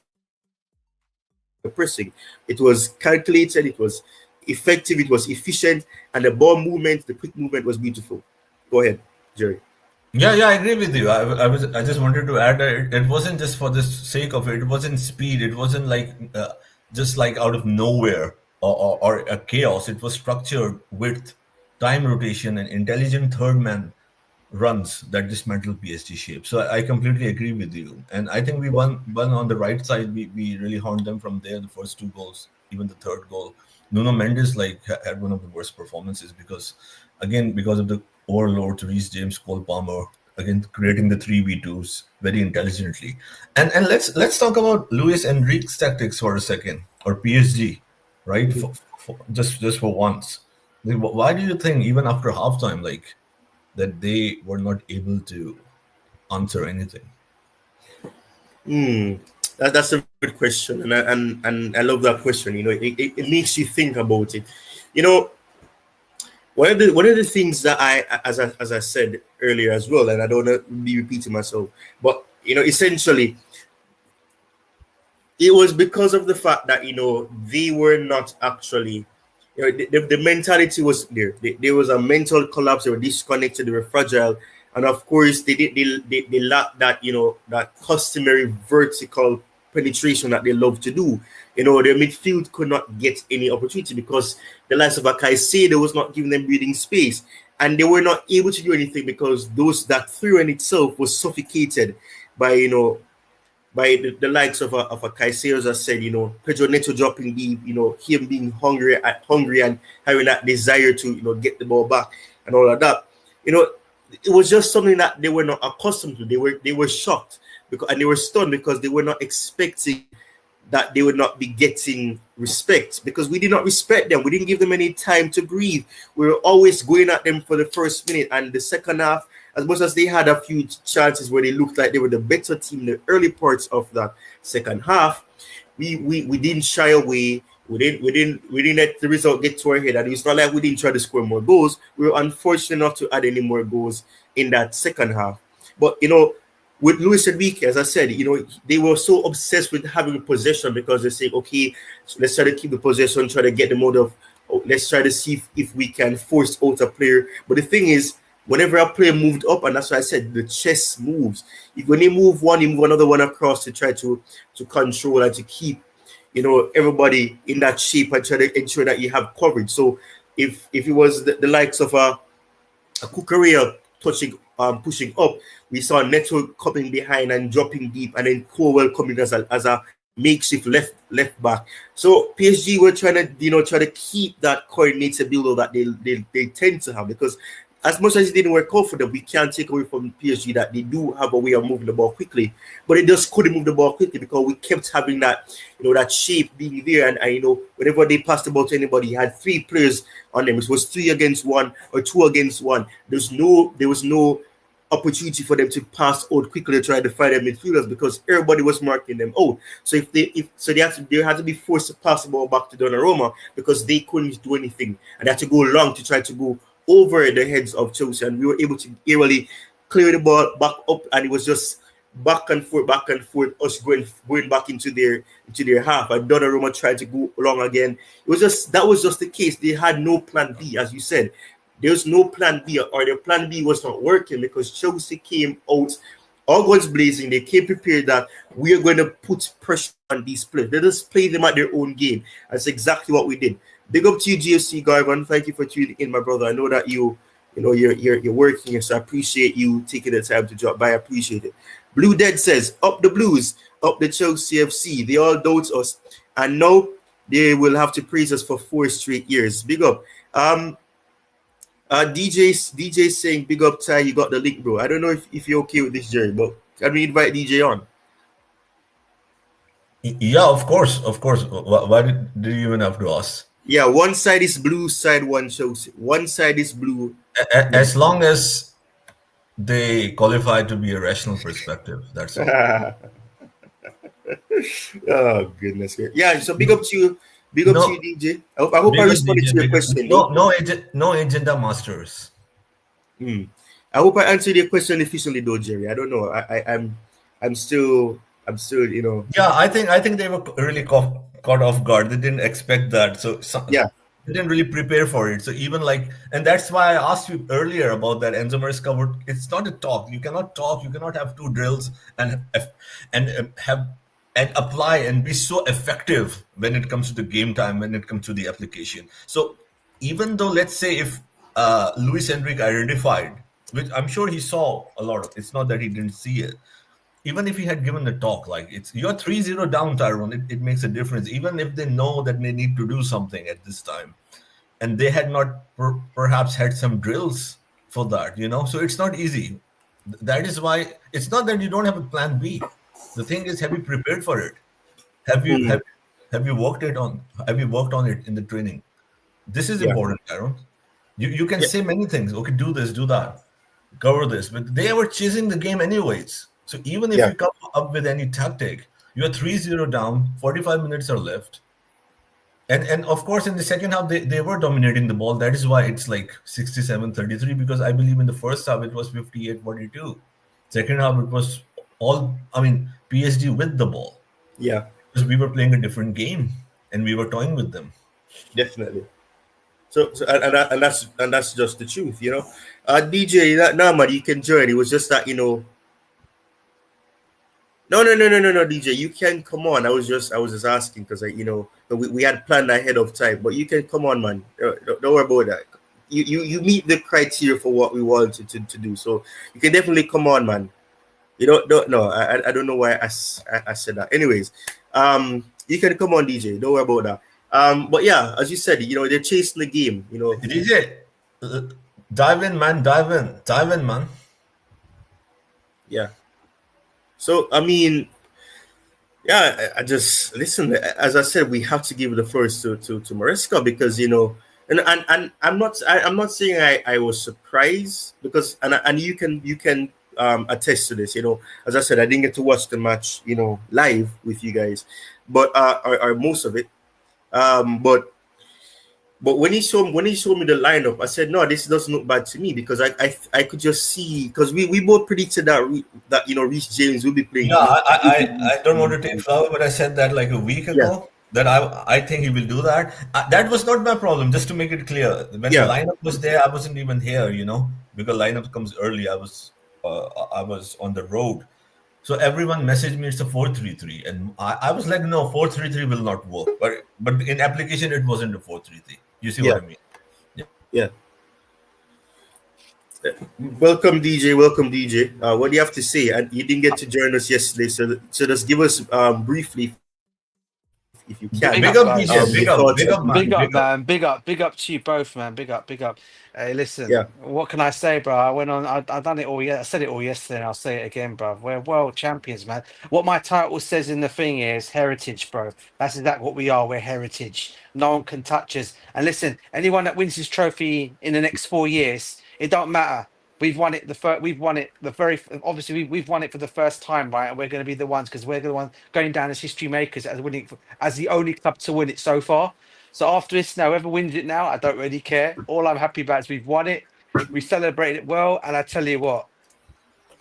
the pressing; it was calculated, it was effective, it was efficient, and the ball movement, the quick movement was beautiful. Go ahead, Jerry. Yeah, I agree with you. I just wanted to add that it wasn't just for the sake of it. It wasn't speed. It wasn't like just like out of nowhere or a chaos. It was structured with time rotation and intelligent third man runs that dismantle PSG shape. So I completely agree with you. And I think we won on the right side. We really harmed them from there. The first two goals, even the third goal. Nuno Mendes had one of the worst performances because of the overload to Reece James, Cole Palmer, again creating the 3v2s very intelligently. And let's talk about Luis Enrique's tactics for a second, or PSG, right? Just for once. Why do you think even after halftime, that they were not able to answer anything? That's a good question, and I love that question. It makes you think about it. One of the things that as I said earlier as well, and I don't want to be repeating myself, but essentially, it was because of the fact that they were not actually, the mentality was there. There was a mental collapse. They were disconnected. They were fragile, and of course, they lacked that that customary vertical penetration that they love to do. Their midfield could not get any opportunity because the likes of Caicedo was not giving them breathing space, and they were not able to do anything because that through in itself was suffocated by by the likes of a Caicedo, as I said, Pedro Neto dropping deep, him being hungry and having that desire to get the ball back and all of that. It was just something that they were not accustomed to. They were shocked and they were stunned because they were not expecting that they would not be getting respect, because we did not respect them. We didn't give them any time to breathe. We were always going at them for the first minute, and the second half, as much as they had a few chances where they looked like they were the better team in the early parts of that second half, we didn't shy away. We didn't let the result get to our head, and it's not like we didn't try to score more goals. We were unfortunate not to add any more goals in that second half. But with Luis Enrique, as I said, they were so obsessed with having possession because they say, okay, so let's try to keep the possession, try to get them out of, let's try to see if we can force out a player. But the thing is, whenever a player moved up, and that's why I said the chess moves. When they move one, you move another one across to try to control and to keep, everybody in that shape and try to ensure that you have coverage. So if it was the likes of a Cucurella pushing up, we saw Neto coming behind and dropping deep, and then Cowell coming as a makeshift left back. So PSG were trying to keep that coordinated build that they tend to have, because as much as it didn't work out for them, we can't take away from PSG that they do have a way of moving the ball quickly, but it just couldn't move the ball quickly because we kept having that that shape being there, and whenever they passed the ball to anybody, you had three players on them. It was 3 against 1 or 2 against 1. There was no opportunity for them to pass out quickly to try to find their midfielders because everybody was marking them out. So they had to be forced to pass the ball back to Donnarumma because they couldn't do anything, and they had to go long to try to go over the heads of Chelsea, and we were able to really clear the ball back up, and it was just back and forth, us going back into their half, and Donnarumma tried to go along again. That was just the case. They had no plan B, as you said. There's no plan B, or their plan B was not working because Chelsea came out all guns blazing. They came prepared that we are going to put pressure on these players. Let us play them at their own game. That's exactly what we did. Big up to you, GFC Garvan. Thank you for tuning in, my brother. I know that you're working here, so I appreciate you taking the time to drop by. I appreciate it. Blue Dead says, up the Blues, up the Chelsea FC. They all doubt us, and now they will have to praise us for 4 straight years. Big up. DJ saying, big up, Ty. You got the link, bro. I don't know if you're okay with this, Jerry, but can we invite DJ on? Yeah, of course. Why do you even have to ask? Yeah, one side is blue, side one Chelsea. One side is blue. As long as they qualify to be a rational perspective, that's all. Oh, goodness. Yeah, so big up to you. Big up to you, DJ. I hope I responded to your question. No agenda masters. I hope I answered your question efficiently, though, Jerry. I don't know. I'm still, Yeah, I think they were really caught off guard. They didn't expect that, so yeah, they didn't really prepare for it. So even and that's why I asked you earlier about that Enzo Maresca. It's not a talk. You cannot talk. You cannot have 2 drills and apply and be so effective when it comes to the game time, when it comes to the application. So even though, let's say, if Luis Enrique identified, which I'm sure he saw a lot of, it's not that he didn't see it. Even if he had given the talk, you're 3-0 down, Tyrone, it makes a difference. Even if they know that they need to do something at this time, and they had not perhaps had some drills for that, so it's not easy. That is why it's not that you don't have a plan B. The thing is, have you prepared for it? Have you worked on it in the training? This is important, Tyrone. You can say many things. Okay, do this, do that, cover this, but they were chasing the game anyways. So even if you come up with any tactic, you're 3-0 down, 45 minutes are left. And of course, in the second half, they were dominating the ball. That is why it's like 67-33, because I believe in the first half, it was 58-42. Second half, it was PSG with the ball. Yeah. Because we were playing a different game and we were toying with them. Definitely. So that's just the truth, DJ, man, you can join. It was just that, No, DJ. You can come on. I was just asking because we had planned ahead of time. But you can come on, man. Don't worry about that. You meet the criteria for what we wanted to do. So you can definitely come on, man. You don't no. I don't know why I said that. Anyways, you can come on, DJ. Don't worry about that. But yeah, as you said, they're chasing the game. DJ, dive in, man. Dive in, man. Yeah. So I mean, yeah, I just listen. As I said, we have to give the first to Maresca because and I'm not saying I was surprised because and you can attest to this. As I said, I didn't get to watch the match live with you guys, but or most of it. But when he showed me the lineup, I said, no, this doesn't look bad to me because I could just see because we both predicted that Reece James will be playing. Yeah, I don't want to take flower, but I said that like a week ago that I think he will do that. That was not my problem. Just to make it clear, when the lineup was there, I wasn't even here, because lineup comes early. I was on the road. So everyone messaged me it's a 4-3-3, and I was like, no, 4-3-3 will not work. But in application, it wasn't a 4-3-3. You see what I mean? Yeah. Welcome, DJ. Welcome, DJ. What do you have to say? And you didn't get to join us yesterday, so just give us briefly, if you can. Big up, DJ. Big up, big up to you both, man. Big up. Hey, listen. What can I say, bro? I went on. I done it all. I said it all yesterday, and I'll say it again, bro. We're world champions, man. What my title says in the thing is heritage, bro. That's exactly what we are. We're heritage. No one can touch us. And listen, anyone that wins this trophy in the next 4 years, it don't matter. We've won it. We've won it. Obviously we've won it for the first time, right? And we're going to be the ones because we're the ones going down as history makers as the only club to win it so far. So after this, now whoever wins it now, I don't really care. All I'm happy about is we've won it. We celebrated it well, and I tell you what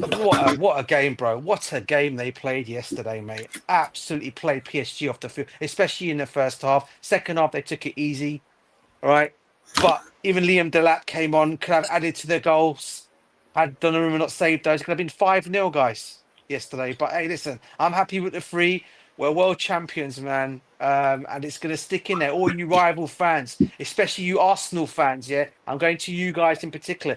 a game, bro! What a game they played yesterday, mate. Absolutely played PSG off the field, especially in the first half. Second half, they took it easy, all right. But even Liam Delap came on, could have added to the goals. Had Donnarumma not saved those, could have been 5-0, guys, yesterday. But hey, listen, I'm happy with the 3. We're world champions, man. And it's going to stick in there. All you rival fans, especially you Arsenal fans, yeah? I'm going to you guys in particular.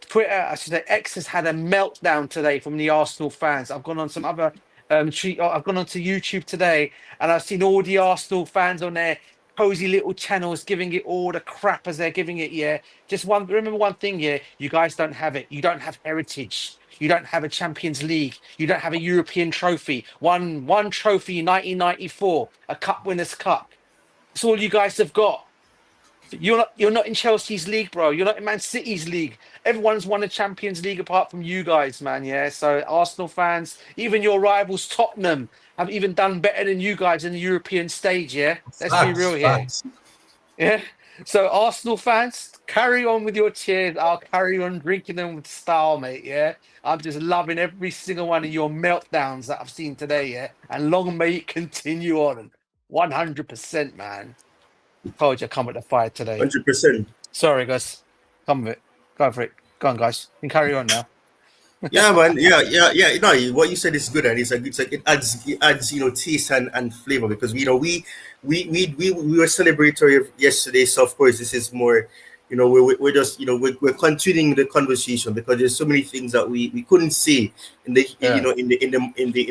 Twitter, I should say, X has had a meltdown today from the Arsenal fans. I've gone on some other I've gone onto YouTube today, and I've seen all the Arsenal fans on there cozy little channels giving it all the crap as they're giving it. Remember one thing, you guys don't have it. You don't have heritage. You don't have a Champions League. You don't have a European trophy. One trophy in 1994, a Cup Winners' Cup. That's all you guys have got. You're not in Chelsea's league, bro. You're not in Man City's league. Everyone's won a Champions League apart from you guys, man. Yeah. So Arsenal fans, even your rivals Tottenham, have even done better than you guys in the European stage. Yeah. Let's be real here. Yeah. So Arsenal fans, carry on with your cheers. I'll carry on drinking them with style, mate. Yeah. I'm just loving every single one of your meltdowns that I've seen today. Yeah. And long may it continue on. 100%, man. Told you, come with the fire today. 100%. Sorry, guys. Come with it. Go for it. Go on, guys. You can carry on now. Yeah, man. Yeah. No, what you said is good, and it's like it adds taste and flavor because we were celebratory yesterday, so of course this is more. We're just we're continuing the conversation because there's so many things that we couldn't see in the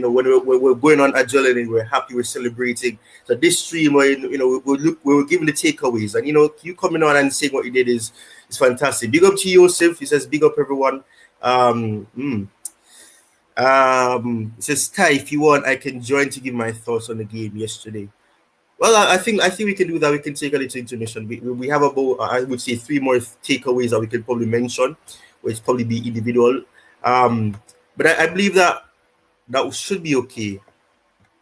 when we're going on adrenaline, we're happy, we're celebrating. So this stream, we were giving the takeaways, and you coming on and saying what you did is fantastic. Big up to Yosef. He says big up everyone. It says Ty, if you want, I can join to give my thoughts on the game yesterday. Well, I think we can do that. We can take a little intermission. We have about, I would say, 3 more takeaways that we can probably mention, which probably be individual. But I believe that should be okay,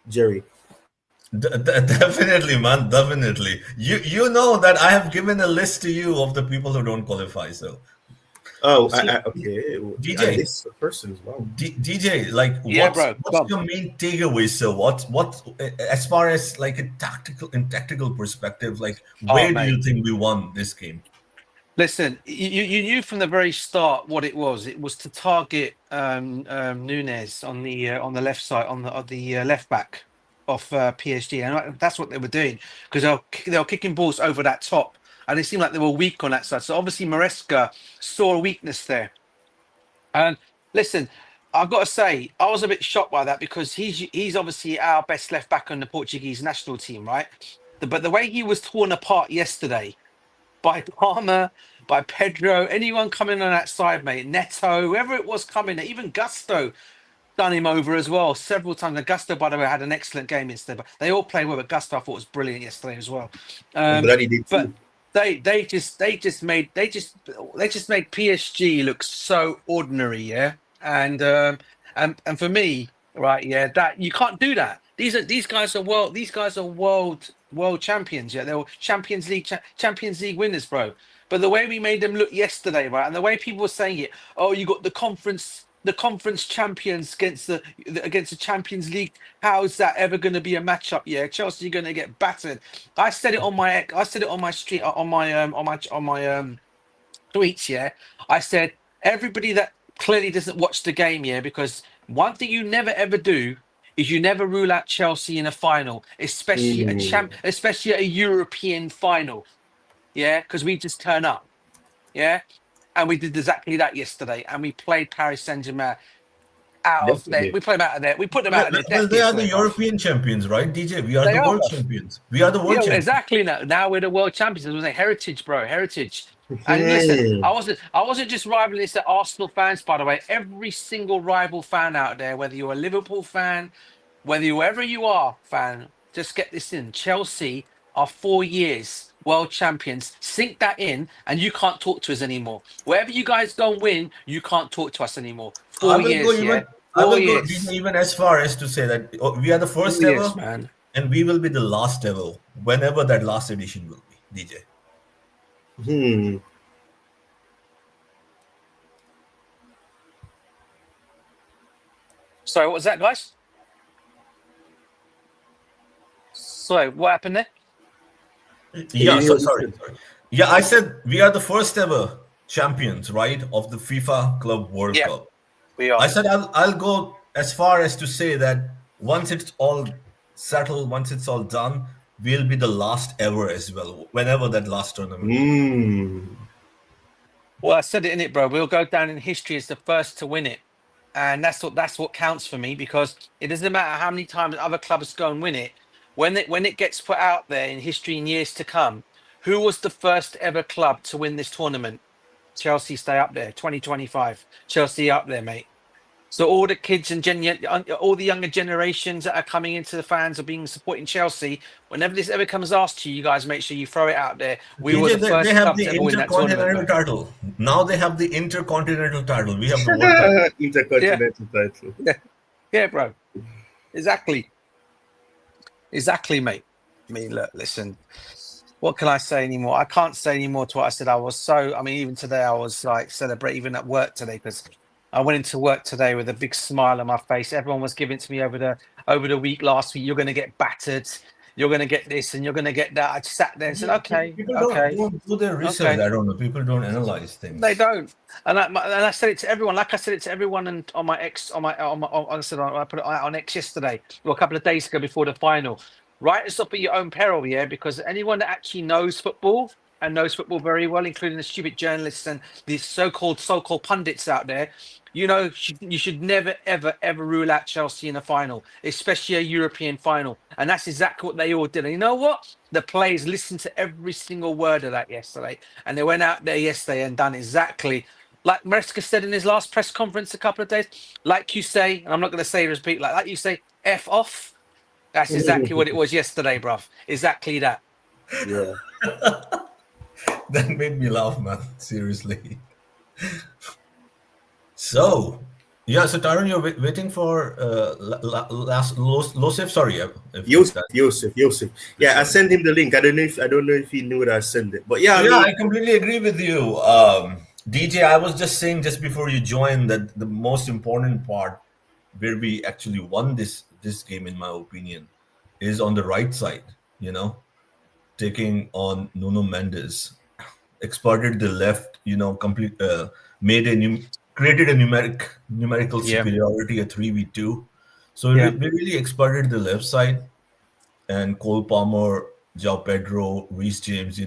Jerry. Definitely, man. Definitely. You know that I have given a list to you of the people who don't qualify. So. Oh, okay. DJ, this person as well. DJ, like, what's your main takeaway? So, what, as far as like a tactical perspective, like, where do you think we won this game? Listen, you knew from the very start what it was. It was to target Nunes on the left side, on the left back of PSG, and that's what they were doing because they were kicking balls over that top, and it seemed like they were weak on that side. So obviously Maresca saw a weakness there. And listen, I've got to say, I was a bit shocked by that because he's obviously our best left back on the Portuguese national team, right? But the way he was torn apart yesterday by Palmer, by Pedro, anyone coming on that side, mate, Neto, whoever it was coming, even Gusto done him over as well several times. And Gusto, by the way, had an excellent game yesterday. But they all played well, but Gusto I thought was brilliant yesterday as well. I'm glad he did But too. they just made PSG look so ordinary, yeah. And for me, right, yeah, that you can't do that. These guys are world champions, yeah. They were Champions League winners, bro. But the way we made them look yesterday, right, and the way people were saying it, oh, you got the conference champions against the Champions League. How's that ever going to be a matchup? Yeah, Chelsea are going to get battered. I said it on my street on my tweets. Yeah, I said everybody that clearly doesn't watch the game. Yeah, because one thing you never ever do is you never rule out Chelsea in a final, especially especially a European final. Yeah, because we just turn up. Yeah, and we did exactly that yesterday, and we played Paris Saint-Germain out of there. Definitely. We put them out of there. We put them out of their Well, depth they are the yesterday, bro. European champions, right, DJ? We are They the are, world bro. champions. We are the world Yeah, champions. exactly. Now we're the world champions. It was a heritage, bro. Heritage. And listen, I wasn't just rivaling this at Arsenal fans, by the way. Every single rival fan out there, whether you're a Liverpool fan, whoever you are, fan, just get this in. Chelsea are 4 years world champions. Sink that in, and you can't talk to us anymore. Wherever you guys go and win, you can't talk to us anymore. 4 years, yeah. I 4 will go years. even as far as to say that we are the first 4 ever, years, man. and we will be the last ever, whenever that last edition will be, DJ. Sorry, what was that, guys? Sorry, what happened there? Yeah, sorry. Yeah, I said we are the first ever champions, right, of the FIFA Club World Cup. We are. I said I'll go as far as to say that once it's all settled, once it's all done, we'll be the last ever as well, whenever that last tournament. Well, I said it in it, bro. We'll go down in history as the first to win it. And that's what counts for me, because it doesn't matter how many times other clubs go and win it. When it gets put out there in history in years to come, who was the first ever club to win this tournament? Chelsea stay up there. 2025. Chelsea up there, mate. So all the kids and all the younger generations that are coming into the fans of being supporting Chelsea, whenever this ever comes asked to you guys, make sure you throw it out there. We were the first club to ever win that tournament. Title. Now they have the Intercontinental title. We have the World title. Intercontinental title. Yeah, bro. Exactly, mate. I mean, look, listen. What can I say anymore? I can't say anymore to what I said. Even today I was like celebrating even at work today, because I went into work today with a big smile on my face. Everyone was giving to me over the week last week. You're going to get battered. You're going to get this and you're going to get that. I just sat there and said, okay. People don't do their research. Okay. I don't know. People don't analyze things. They don't. And I said it to everyone. Like I said it to everyone, and on my X, I put it on X yesterday, or a couple of days ago before the final. Write this up at your own peril, yeah, because anyone that actually knows football and knows football very well, including the stupid journalists and these so-called pundits out there, you know, you should never, ever, ever rule out Chelsea in a final, especially a European final. And that's exactly what they all did. And you know what? The players listened to every single word of that yesterday. And they went out there yesterday and done exactly like Maresca said in his last press conference a couple of days. Like you say, and I'm not going to say repeat, like you say, F off. That's exactly what it was yesterday, bruv. Exactly that. Yeah. That made me laugh, man. Seriously. So Tyrone, you're waiting for Losef. Sorry, Yusuf. Yeah, I sent him the link. I don't know if he knew that I sent it, but yeah. I completely agree with you, DJ. I was just saying just before you joined that the most important part where we actually won this game, in my opinion, is on the right side. You know, taking on Nuno Mendes. exploited the left, made created a numerical Yeah. superiority at 3v2. So Yeah. we really exploited the left side, and Cole Palmer, Joao Pedro, Reece James,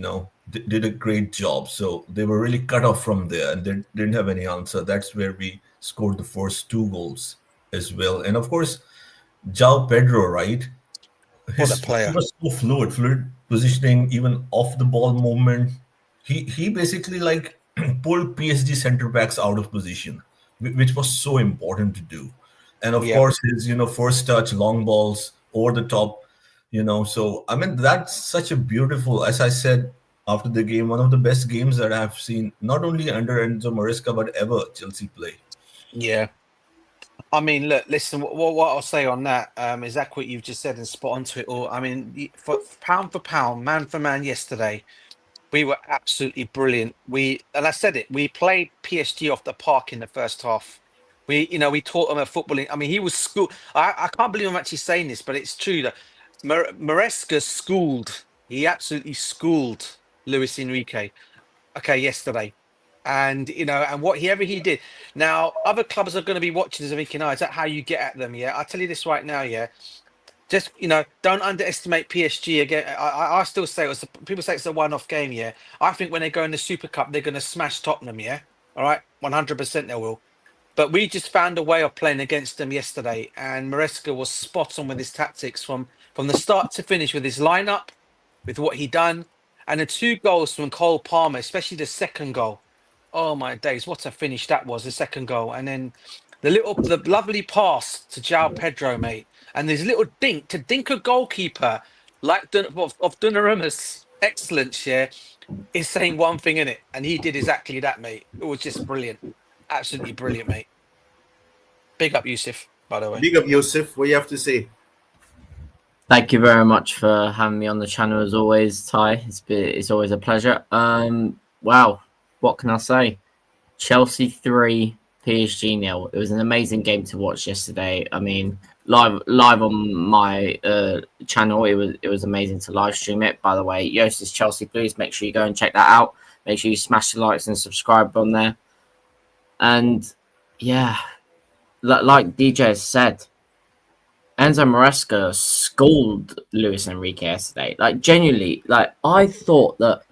did a great job. So they were really cut off from there, and they didn't have any answer. That's where we scored the first 2 goals as well. And of course, Joao Pedro, right? What a He player. was so fluid positioning, even off the ball movement. He basically like pulled PSG center backs out of position, which was so important to do. And of Yeah. course, his first touch, long balls over the top, So I mean, that's such a beautiful, as I said after the game, one of the best games that I've seen, not only under Enzo Maresca but ever Chelsea play. Yeah. I mean, look, listen. What I'll say on that is that what you've just said and spot onto it all. I mean, for pound, man for man, yesterday we were absolutely brilliant. And I said it. We played PSG off the park in the first half. We taught them a footballing. I mean, he was school. I can't believe I'm actually saying this, but it's true that Maresca schooled. He absolutely schooled Luis Enrique. Okay, yesterday. And and whatever he did. Now, other clubs are going to be watching this and thinking, "Oh, is that how you get at them?" Yeah, I tell you this right now. Yeah, just don't underestimate PSG again. I still say people say it's a one-off game. Yeah, I think when they go in the Super Cup, they're going to smash Tottenham. Yeah, all right, 100% they will. But we just found a way of playing against them yesterday, and Maresca was spot on with his tactics from the start to finish with his lineup, with what he done, and the 2 goals from Cole Palmer, especially the second goal. Oh my days, what a finish that was, the second goal. And then the lovely pass to Joao Pedro, mate. And this little dink to dink a goalkeeper like of Donnarumma's excellence, yeah, is saying one thing in it. And he did exactly that, mate. It was just brilliant. Absolutely brilliant, mate. Big up Yusuf, by the way. Big up Yusuf. What do you have to say? Thank you very much for having me on the channel as always, Ty. It's always a pleasure. Wow, what can I say? Chelsea 3, PSG 0. It was an amazing game to watch yesterday. I mean, live on my channel, it was amazing to live stream it. By the way, Yosis Chelsea, please make sure you go and check that out. Make sure you smash the likes and subscribe on there. And yeah, like DJ said, Enzo Maresca schooled Luis Enrique yesterday. Like, genuinely, like, I thought that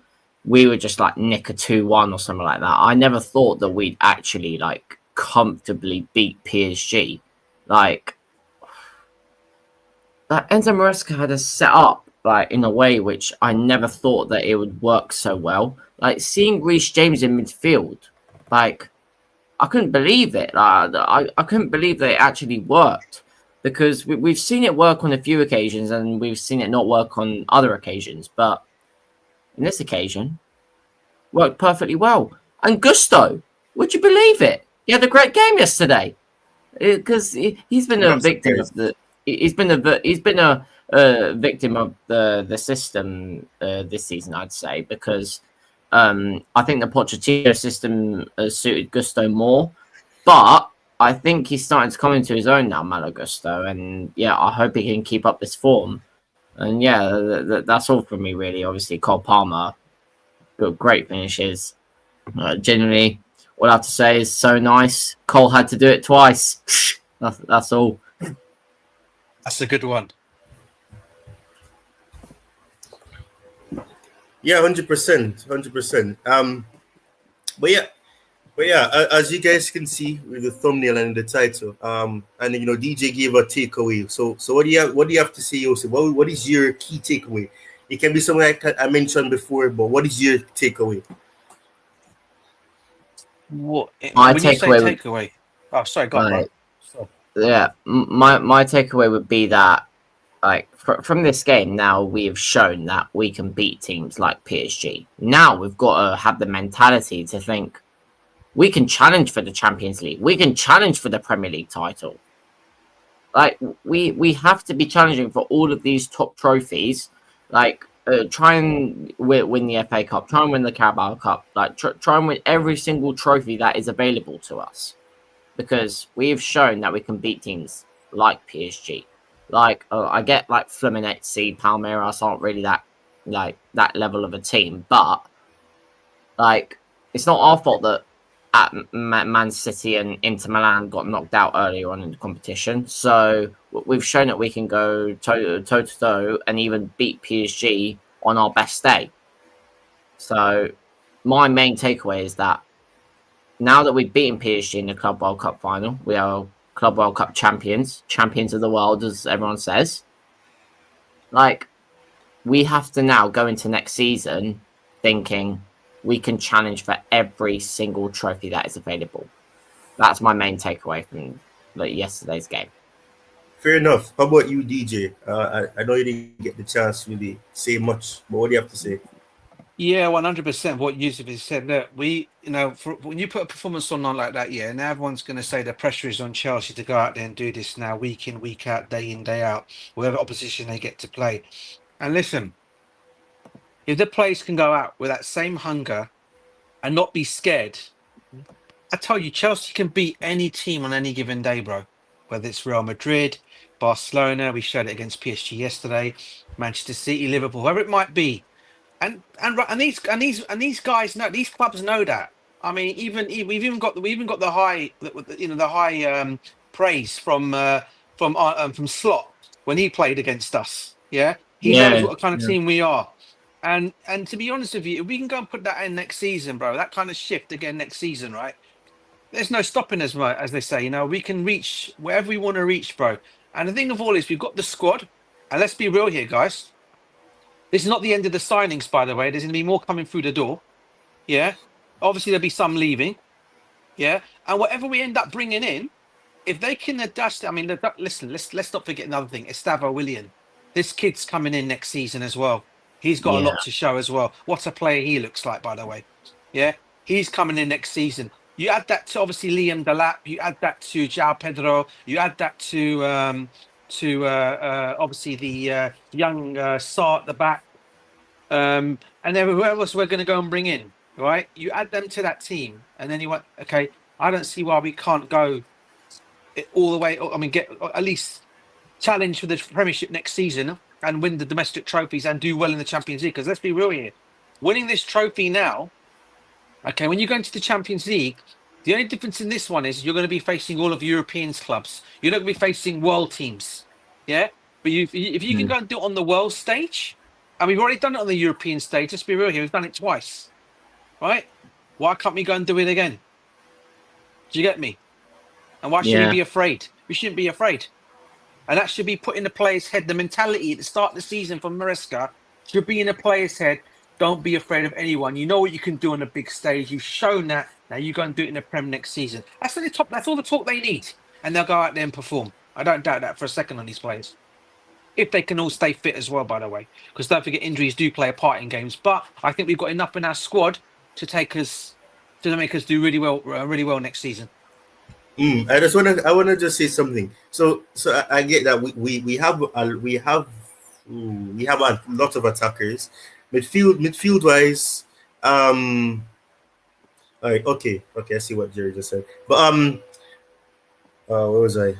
we would just, like, nick a 2-1 or something like that. I never thought that we'd actually, like, comfortably beat PSG. Like Enzo Maresca had us set up, like, in a way which I never thought that it would work so well. Like, seeing Reece James in midfield, like, I couldn't believe it. I couldn't believe that it actually worked. Because we've seen it work on a few occasions and we've seen it not work on other occasions. But in this occasion, worked perfectly well. And Gusto, would you believe it? He had a great game yesterday. Because he's been a victim of the... He's been a victim of the system this season, I'd say. Because I think the Pochettino system suited Gusto more. But I think he's starting to come into his own now, Malo Gusto, and yeah, I hope he can keep up this form. And yeah, that's all from me, really. Obviously, Cole Palmer, great finishes. Generally, all I have to say is so nice. Cole had to do it twice. That's all. That's a good one. Yeah, 100%, 100%. But yeah, as you guys can see with the thumbnail and the title, and DJ gave a takeaway. So what do you have to say, Joseph? What is your key takeaway? It can be something like I mentioned before, but what is your takeaway? What My when you say takeaway takeaway? Oh, sorry, go on, bro. So, Yeah, my takeaway would be that, like, from this game, now we have shown that we can beat teams like PSG. Now we've got to have the mentality to think, we can challenge for the Champions League. We can challenge for the Premier League title. Like, we have to be challenging for all of these top trophies. Like, try and win the FA Cup. Try and win the Carabao Cup. Like, try and win every single trophy that is available to us. Because we've shown that we can beat teams like PSG. Like, I get, like, Fluminense, Palmeiras aren't really that level of a team. But Like, it's not our fault that at Man City and Inter Milan got knocked out earlier on in the competition. So we've shown that we can go toe to toe and even beat PSG on our best day. So my main takeaway is that now that we've beaten PSG in the Club World Cup final, we are Club World Cup champions of the world, as everyone says. Like, we have to now go into next season thinking we can challenge for every single trophy that is available. That's my main takeaway from yesterday's game. Fair enough. How about you, DJ? I know you didn't get the chance to really say much, but what do you have to say? Yeah, 100%. What Yusuf has said. Look, when you put a performance on like that, yeah, now everyone's going to say the pressure is on Chelsea to go out there and do this now, week in, week out, day in, day out, whatever opposition they get to play. And listen, if the players can go out with that same hunger and not be scared, I tell you, Chelsea can beat any team on any given day, bro. Whether it's Real Madrid, Barcelona, we showed it against PSG yesterday, Manchester City, Liverpool, whoever it might be. And these guys know, these clubs know that. I mean, we've even got the high, the high praise from Slot when he played against us. Yeah, he knows what kind of team we are. And to be honest with you, if we can go and put that in next season, bro, that kind of shift again next season, right? There's no stopping us, as they say. You know, we can reach wherever we want to reach, bro. And the thing of all is, we've got the squad. And let's be real here, guys. This is not the end of the signings, by the way. There's going to be more coming through the door. Yeah. Obviously, there'll be some leaving. Yeah. And whatever we end up bringing in, if they can adjust, I mean, listen, let's not forget another thing. Estavo Willian. This kid's coming in next season as well. He's got a lot to show as well. What a player he looks like, by the way. Yeah. He's coming in next season. You add that to obviously Liam Delap. You add that to Joao Pedro. You add that to obviously the young Sarr at the back, and then whoever else we're going to go and bring in, right? You add them to that team, and then you went, okay, I don't see why we can't go all the way. I mean, get at least challenge for the Premiership next season and win the domestic trophies and do well in the Champions League. Because let's be real here, winning this trophy now, okay, when you go into the Champions League, the only difference in this one is you're going to be facing all of European clubs. You're not going to be facing world teams. Yeah? But if you can go and do it on the world stage, and we've already done it on the European stage, let's be real here, we've done it twice. Right? Why can't we go and do it again? Do you get me? And why should we be afraid? We shouldn't be afraid. And that should be put in the player's head. The mentality at the start of the season from Maresca should be in the player's head. Don't be afraid of anyone. You know what you can do on a big stage. You've shown that. Now you go and do it in the Prem next season. That's all the talk they need. And they'll go out there and perform. I don't doubt that for a second on these players. If they can all stay fit as well, by the way. Because don't forget, injuries do play a part in games. But I think we've got enough in our squad to make us do really well next season. I want to just say something. So I get that we have a lot of attackers. Midfield wise, all right, okay, I see what Jerry just said. But what was I?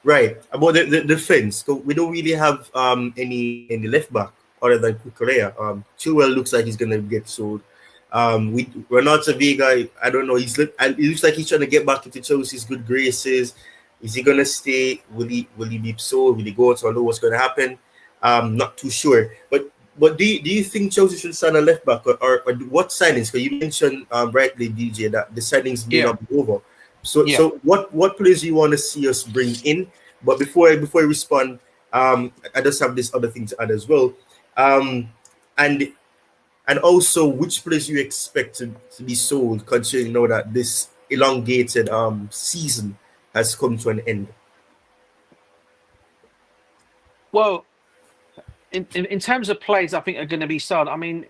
Right, about the defense. So we don't really have any left back other than Kukurea. Chilwell looks like he's gonna get sold. Renato Vega, I don't know. It looks like he's trying to get back into Chelsea's good graces. Is he gonna stay? Will he be sold? Will he go? So I know what's gonna happen. Not too sure, but do you think Chelsea should sign a left back or what signings? Because you mentioned rightly, DJ, that the signings may not be over. So what players do you want to see us bring in? But before I respond, I just have this other thing to add as well, and also which players you expect to be sold, considering that this elongated season has come to an end. Well, in terms of players, I think are going to be sold. I mean,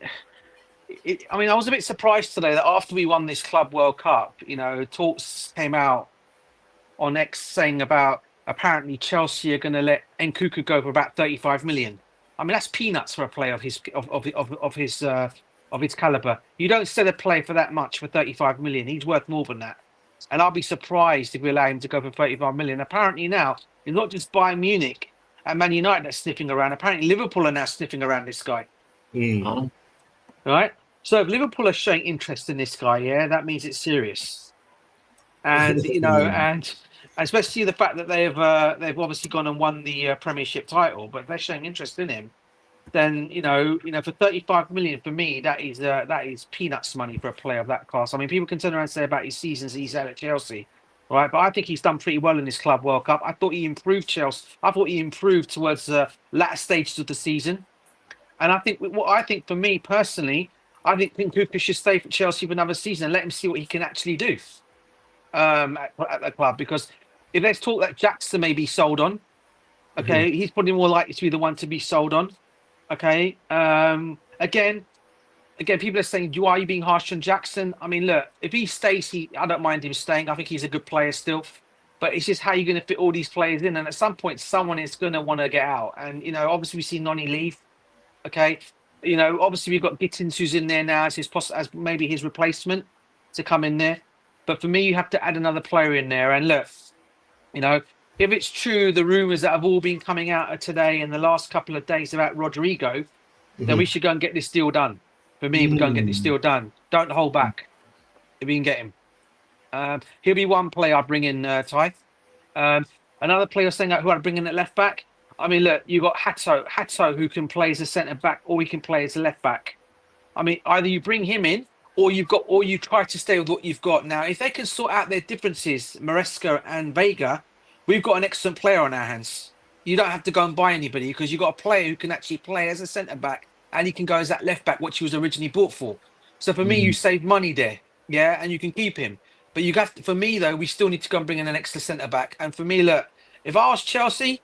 I was a bit surprised today that after we won this Club World Cup, talks came out on X saying about apparently Chelsea are going to let Nkunku go for about 35 million. I mean, that's peanuts for a player of his caliber. You don't sell a player for that much for 35 million. He's worth more than that. And I'll be surprised if we allow him to go for 35 million. Apparently now, it's not just Bayern Munich and Man United that's sniffing around. Apparently Liverpool are now sniffing around this guy. All right? So if Liverpool are showing interest in this guy, yeah, that means it's serious. And and especially the fact that they've obviously gone and won the Premiership title, but they're showing interest in him. Then for 35 million, for me that is peanuts money for a player of that class. I mean, people can turn around and say about his seasons he's had at Chelsea, right? But I think he's done pretty well in this Club World Cup. I thought he improved Chelsea. I thought he improved towards the latter stages of the season. And I think for me personally, I think Cooper should stay for Chelsea for another season and let him see what he can actually do at the club. Because if there's talk that Jackson may be sold on, okay, he's probably more likely to be the one to be sold on. Okay. Again, people are saying, "Are you being harsh on Jackson?" I mean, look, if he stays, I don't mind him staying. I think he's a good player still, but it's just how you're going to fit all these players in. And at some point, someone is going to want to get out. And obviously, we see Noni leave. Okay, obviously we've got Gittins who's in there now as maybe his replacement to come in there. But for me, you have to add another player in there. And look, if it's true, the rumours that have all been coming out today in the last couple of days about Rodrigo, then we should go and get this deal done. For me, we go and get this deal done. Don't hold back if you can get him. He'll be one player I'd bring in, Ty. Another player saying who I'd bring in at left back. I mean, look, you got Hato, who can play as a centre back, or he can play as a left back. I mean, either you bring him in, or you try to stay with what you've got. Now, if they can sort out their differences, Maresca and Vega, we've got an excellent player on our hands. You don't have to go and buy anybody because you've got a player who can actually play as a centre back and he can go as that left back, which he was originally bought for. So for me, you save money there, yeah, and you can keep him. But for me though, we still need to go and bring in an extra centre back. And for me, look, if I was Chelsea.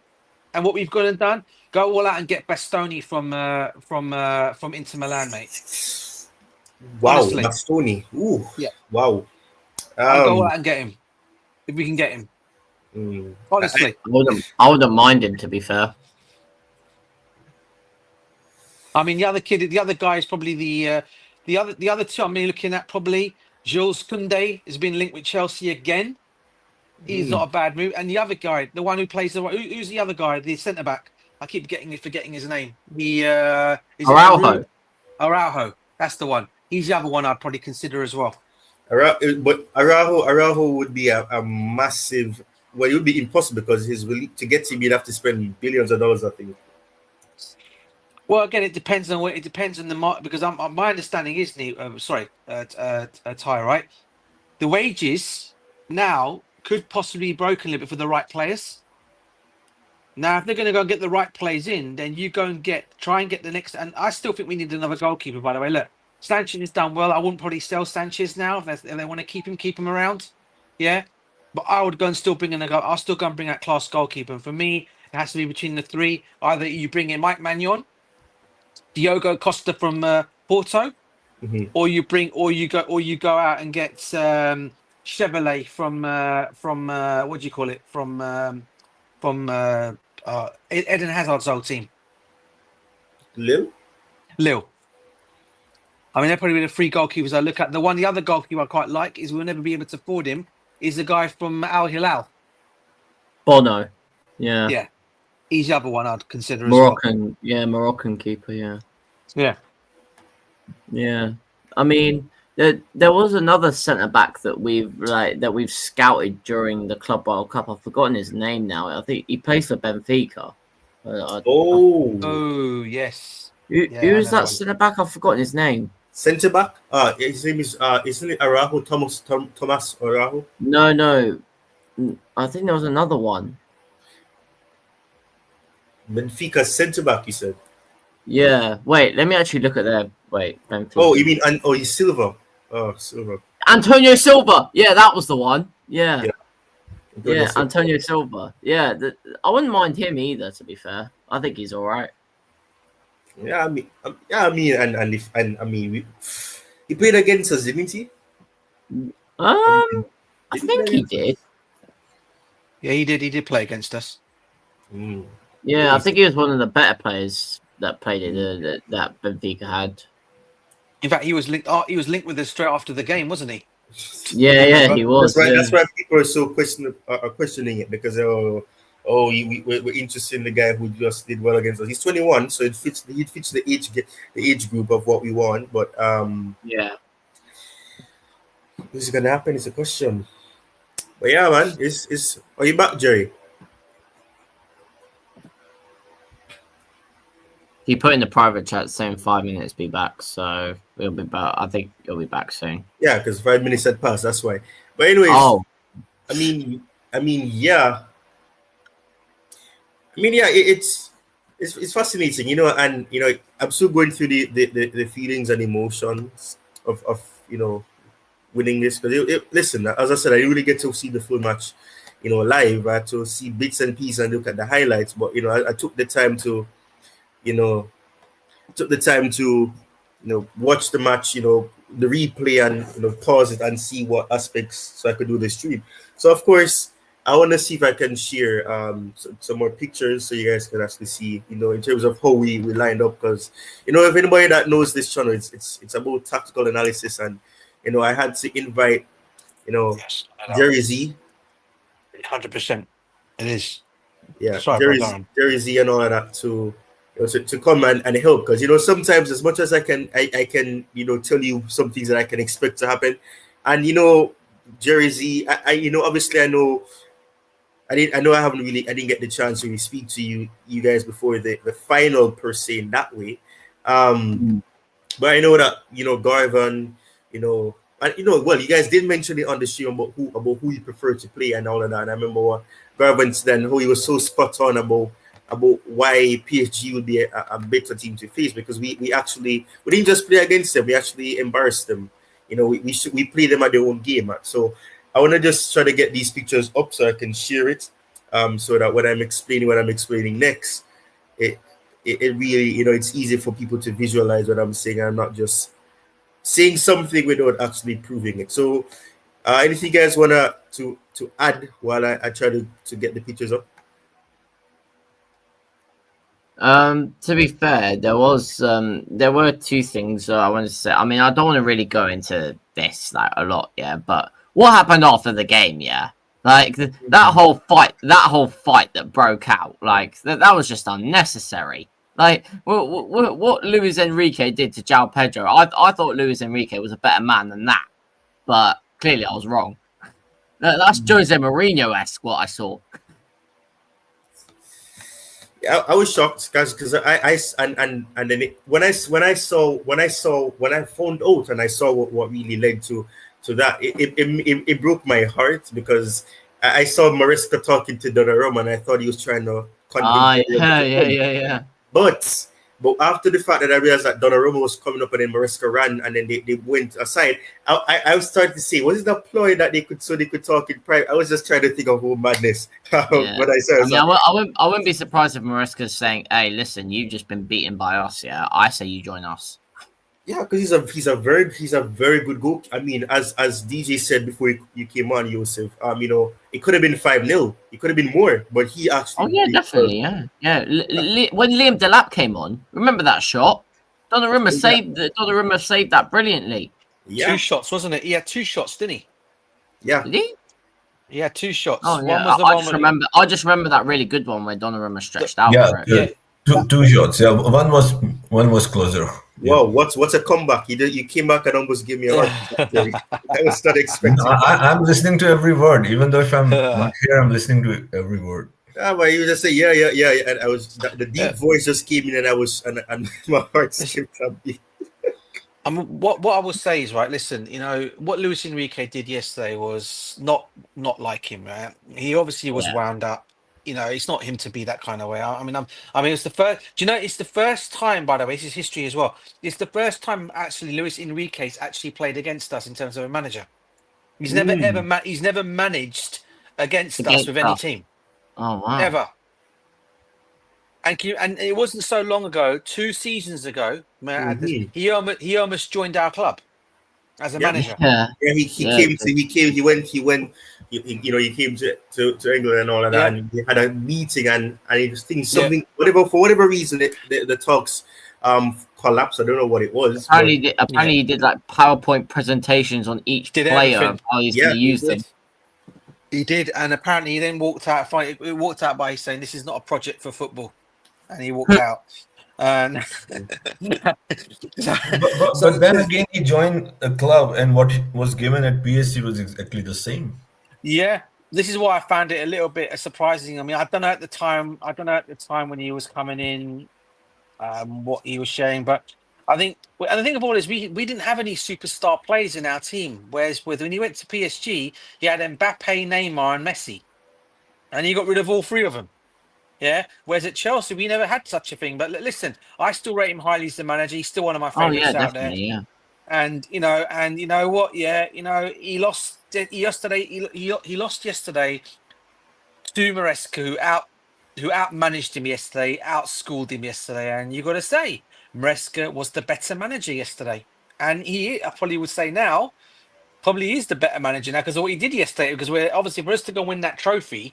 And what we've gone and done, go all out and get Bastoni from Inter Milan, mate. Wow, Honestly. Bastoni. Ooh, yeah. Wow. I'll go out and get him if we can get him. Honestly, I wouldn't mind him, to be fair. I mean, the other guy is probably the other two. I'm looking at probably Jules Koundé has been linked with Chelsea again. He's not a bad move. And the other guy, the one who plays who's the other guy, the centre back? I keep forgetting his name. Araujo. Araujo, that's the one. He's the other one I'd probably consider as well. But Araujo would be a massive. Well, it would be impossible because to get him, you'd have to spend billions of dollars, I think. Well, again, it depends on the market because my understanding is Ty, right? The wages now could possibly be broken a little bit for the right players. Now, if they're going to go and get the right players in, then you go and try and get the next. And I still think we need another goalkeeper, by the way. Look, Sanchez has done well. I wouldn't probably sell Sanchez now if they want to keep him around. Yeah. But I would go and still bring in I'll still go and bring that class goalkeeper. And for me, it has to be between the three. Either you bring in Mike Maignan, Diogo Costa from Porto, or you go out and get Chevrolet from what do you call it? From Eden Hazard's old team. Lille. I mean, they're probably the three goalkeepers I look at. The other goalkeeper I quite like is we'll never be able to afford him. Is the guy from Al Hilal. Bono. Yeah. Yeah. He's the other one I'd consider Moroccan, as well. Yeah, Moroccan keeper, yeah. Yeah. Yeah. I mean, there was another centre back that we've scouted during the Club World Cup. I've forgotten his name now. I think he plays for Benfica. Oh yes. Who's that centre back? I've forgotten his name. Centre back? His name is isn't it Araujo? Thomas Araujo? No. I think there was another one. Benfica centre back, you said. Yeah. Wait, let me actually look at their Benfica. Oh, you mean he's Silva. Oh, Silva. Antonio Silva. Yeah, that was the one. Yeah. Yeah, Antonio Silva. Yeah, I wouldn't mind him either. To be fair, I think he's all right. Yeah, he played against us, didn't he? I think he did. Yeah, he did. He did play against us. Yeah, I think he was one of the better players that played it that Benfica had. In fact, he was linked. He was linked with us straight after the game, wasn't he? Yeah, he was. That's why people are so questioning it because oh, we're interested in the guy who just did well against us. He's 21, so it fits the age group of what we want. But Yeah. this is gonna happen. It's a question. But yeah, man, it's. Are you back, Jerry? He put in the private chat saying 5 minutes be back, so we'll be back. I think he'll be back soon. Yeah, because 5 minutes had passed. That's why. But anyways, I mean, yeah. It's fascinating, and I'm still going through the feelings and emotions of winning this. Because listen, as I said, I really get to see the full match, live. I had to see bits and pieces and look at the highlights. But I took the time to watch the match, the replay, and pause it and see what aspects so I could do the stream. So of course, I want to see if I can share some more pictures so you guys can actually see, in terms of how we lined up. Because if anybody that knows this channel, it's about tactical analysis, and I had to invite Yes, Jerry Z. 100%. It is. Yeah, Sorry, Jerry Z and all of that to come and help, because sometimes, as much as I can tell you some things that I can expect to happen, and Jerry Z, I obviously I know I didn't get the chance to really speak to you guys before the final per se in that way, but I know that Garvan, well, you guys did mention it on the stream about who you prefer to play and all of that, and I remember Garvan then how he was so spot on about why PSG would be a better team to face, because we didn't just play against them, we actually embarrassed them. We play them at their own game. So I want to just try to get these pictures up so I can share it, so that when I'm explaining next, it really, it's easy for people to visualize what I'm saying. I'm not just saying something without actually proving it. So anything you guys want to add while I try to get the pictures up? To be fair, there were two things I wanted to say. I mean, I don't want to really go into this a lot, yeah. But what happened after the game, yeah? That whole fight that broke out, that was just unnecessary. What Luis Enrique did to Joao Pedro, I thought Luis Enrique was a better man than that, but clearly I was wrong. That's Jose Mourinho-esque what I saw. I was shocked, guys, because then when I found out and I saw what really led to that, it broke my heart, because I saw Maresca talking to Donnarumma and I thought he was trying to convince yeah. But after the fact that I realized that Donnarumma was coming up and then Maresca ran and then they went aside, I was starting to say, was it a ploy that they could talk in private? I was just trying to think of whole madness. When I said, I wouldn't be surprised if Maresca's saying, "Hey, listen, you've just been beaten by us. Yeah, I say you join us." Yeah, because he's a very good goal. I mean, as DJ said before you came on, Joseph, it could have been 5-0. It could have been more, but he actually. Oh yeah, definitely, yeah. When Liam Delap came on, remember that shot? Donnarumma saved that brilliantly. Yeah. 2 shots, wasn't it? He had 2 shots, didn't he? Yeah. Did he? He had 2 shots. Oh yeah. I just remember that really good one where Donnarumma stretched out. Yeah. Two shots. Yeah, one was closer. Yeah. Wow, what's a comeback? You came back and almost gave me a heart. I was not expecting. I'm listening to every word, even though if I'm not here, I'm listening to every word. But you just say yeah, and I was the deep voice just came in, and my heart skipped a beat. What I will say is, right, listen, what Luis Enrique did yesterday was not like him, right? He obviously was wound up. It's not him to be that kind of way. I mean, it's the first. Do you know? It's the first time, by the way. This is history as well. It's the first time actually Luis Enrique's actually played against us in terms of a manager. He's never managed against us with any team. Oh wow! Ever. And it wasn't so long ago, 2 seasons ago, he almost joined our club as a manager. Yeah, he came to England and all of that, and he had a meeting and he was thinking something, for whatever reason the talks collapsed. I don't know what it was. Apparently he did PowerPoint presentations on each player of how he's going to use them. He did, and apparently he then walked out. He walked out by saying, "This is not a project for football," and he walked out. And But then again, he joined a club, and what was given at PSG was exactly the same. yeah, this is why I found it a little bit surprising. I mean, I don't know at the time. I don't know at the time when he was coming in, what he was sharing, but I think, and the thing of all is, we didn't have any superstar players in our team. Whereas when he went to PSG, he had Mbappe, Neymar, and Messi, and he got rid of all three of them. Yeah. Whereas at Chelsea, we never had such a thing. But listen, I still rate him highly as the manager. He's still one of my favourites out there. Yeah. And you know what? Yeah, he lost yesterday. He lost yesterday to Maresca, who outmanaged him yesterday, outschooled him yesterday. And you got to say, Maresca was the better manager yesterday. And I probably would say now, probably is the better manager now because of what he did yesterday. Because we're obviously for us to go win that trophy.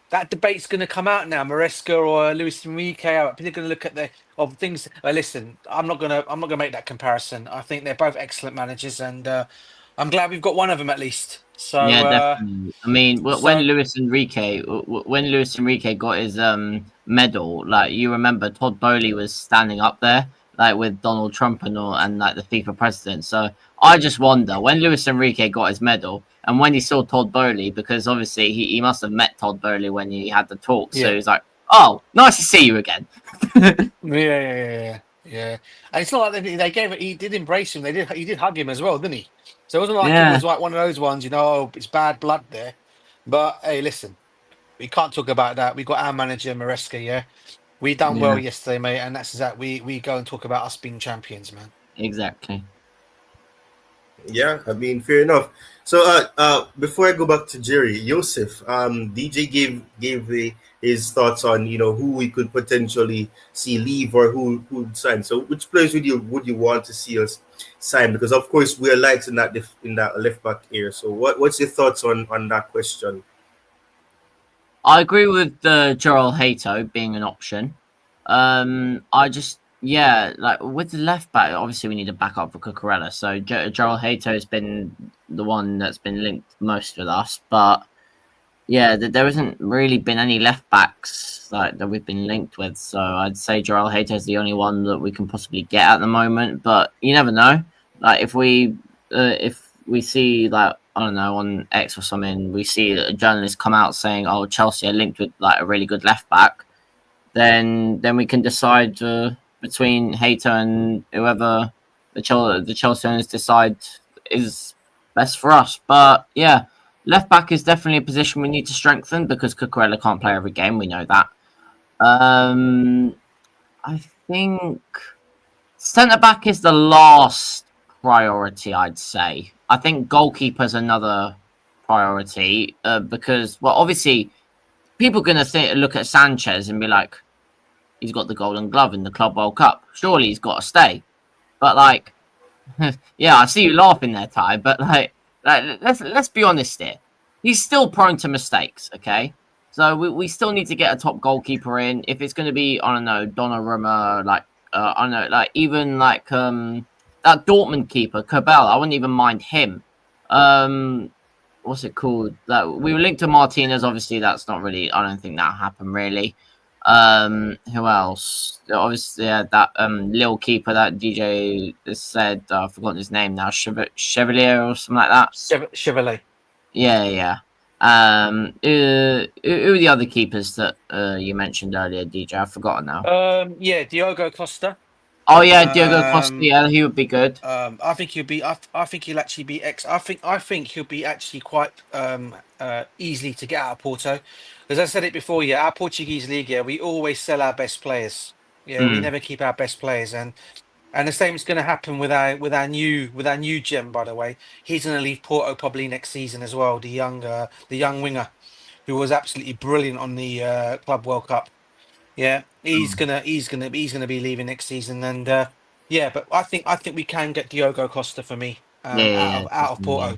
That debate's going to come out now. Maresca or Luis Enrique. People are going to look at things. Listen, I'm not going to make that comparison. I think they're both excellent managers, and I'm glad we've got one of them at least. So yeah, definitely. I mean, when Luis Enrique got his medal, like you remember, Todd Bowley was standing up there, like with Donald Trump and like the FIFA president. So I just wonder when Luis Enrique got his medal. And when he saw Todd Bowley, because obviously he must have met Todd Bowley when he had the talk, so he was like, "Oh, nice to see you again." Yeah. And it's not like they gave it. He did embrace him. He did hug him as well, didn't he? So it wasn't like it was like one of those ones, it's bad blood there. But hey, listen, we can't talk about that. We got our manager Maresca. Yeah, we done well yesterday, mate, and that's exactly we go and talk about us being champions, man. Exactly. Yeah, I mean, fair enough. So, before I go back to Jerry, Joseph, DJ gave his thoughts on who we could potentially see leave or who would sign. So, which players would you want to see us sign? Because of course we are light in that left back area. So, what's your thoughts on that question? I agree with Joao Hato being an option. Like with the left back, obviously we need a backup for Cucurella. So Joao Hato has been the one that's been linked most with us. But yeah, there hasn't really been any left backs like that we've been linked with. So I'd say Joao Hato is the only one that we can possibly get at the moment. But you never know. Like if we see like I don't know on X or something, we see a journalist come out saying, "Oh, Chelsea are linked with like a really good left back," then we can decide. Between Hater and whoever the Chelsea owners decide is best for us. But yeah, left back is definitely a position we need to strengthen because Cucurella can't play every game. We know that. I think centre back is the last priority, I'd say. I think goalkeeper's another priority because, well, obviously, people are going to look at Sanchez and be like, he's got the Golden Glove in the Club World Cup. Surely he's got to stay. But like, yeah, I see you laughing there, Ty. But like let's be honest here. He's still prone to mistakes. Okay, so we still need to get a top goalkeeper in. If it's going to be, I don't know, Donnarumma, like I don't know, like even like that Dortmund keeper, Cabell. I wouldn't even mind him. What's it called? Like we were linked to Martinez. Obviously, that's not really. I don't think that happened really. Who else? Obviously, that little keeper that DJ said. I've forgotten his name now. Chevalier or something like that. Chevalier. Yeah. Who are the other keepers that you mentioned earlier, DJ? I've forgotten now. Diogo Costa. Oh yeah, Diogo Costa. Yeah, he would be good. I think he'll be. I think he'll actually be. I think he'll be actually quite easily to get out of Porto. As I said it before, our Portuguese league, we always sell our best players. We never keep our best players, and the same is going to happen with our new gem. By the way, he's going to leave Porto probably next season as well. The young winger, who was absolutely brilliant on the Club World Cup. Yeah, he's gonna be leaving next season, and but I think we can get Diogo Costa for me out of Porto.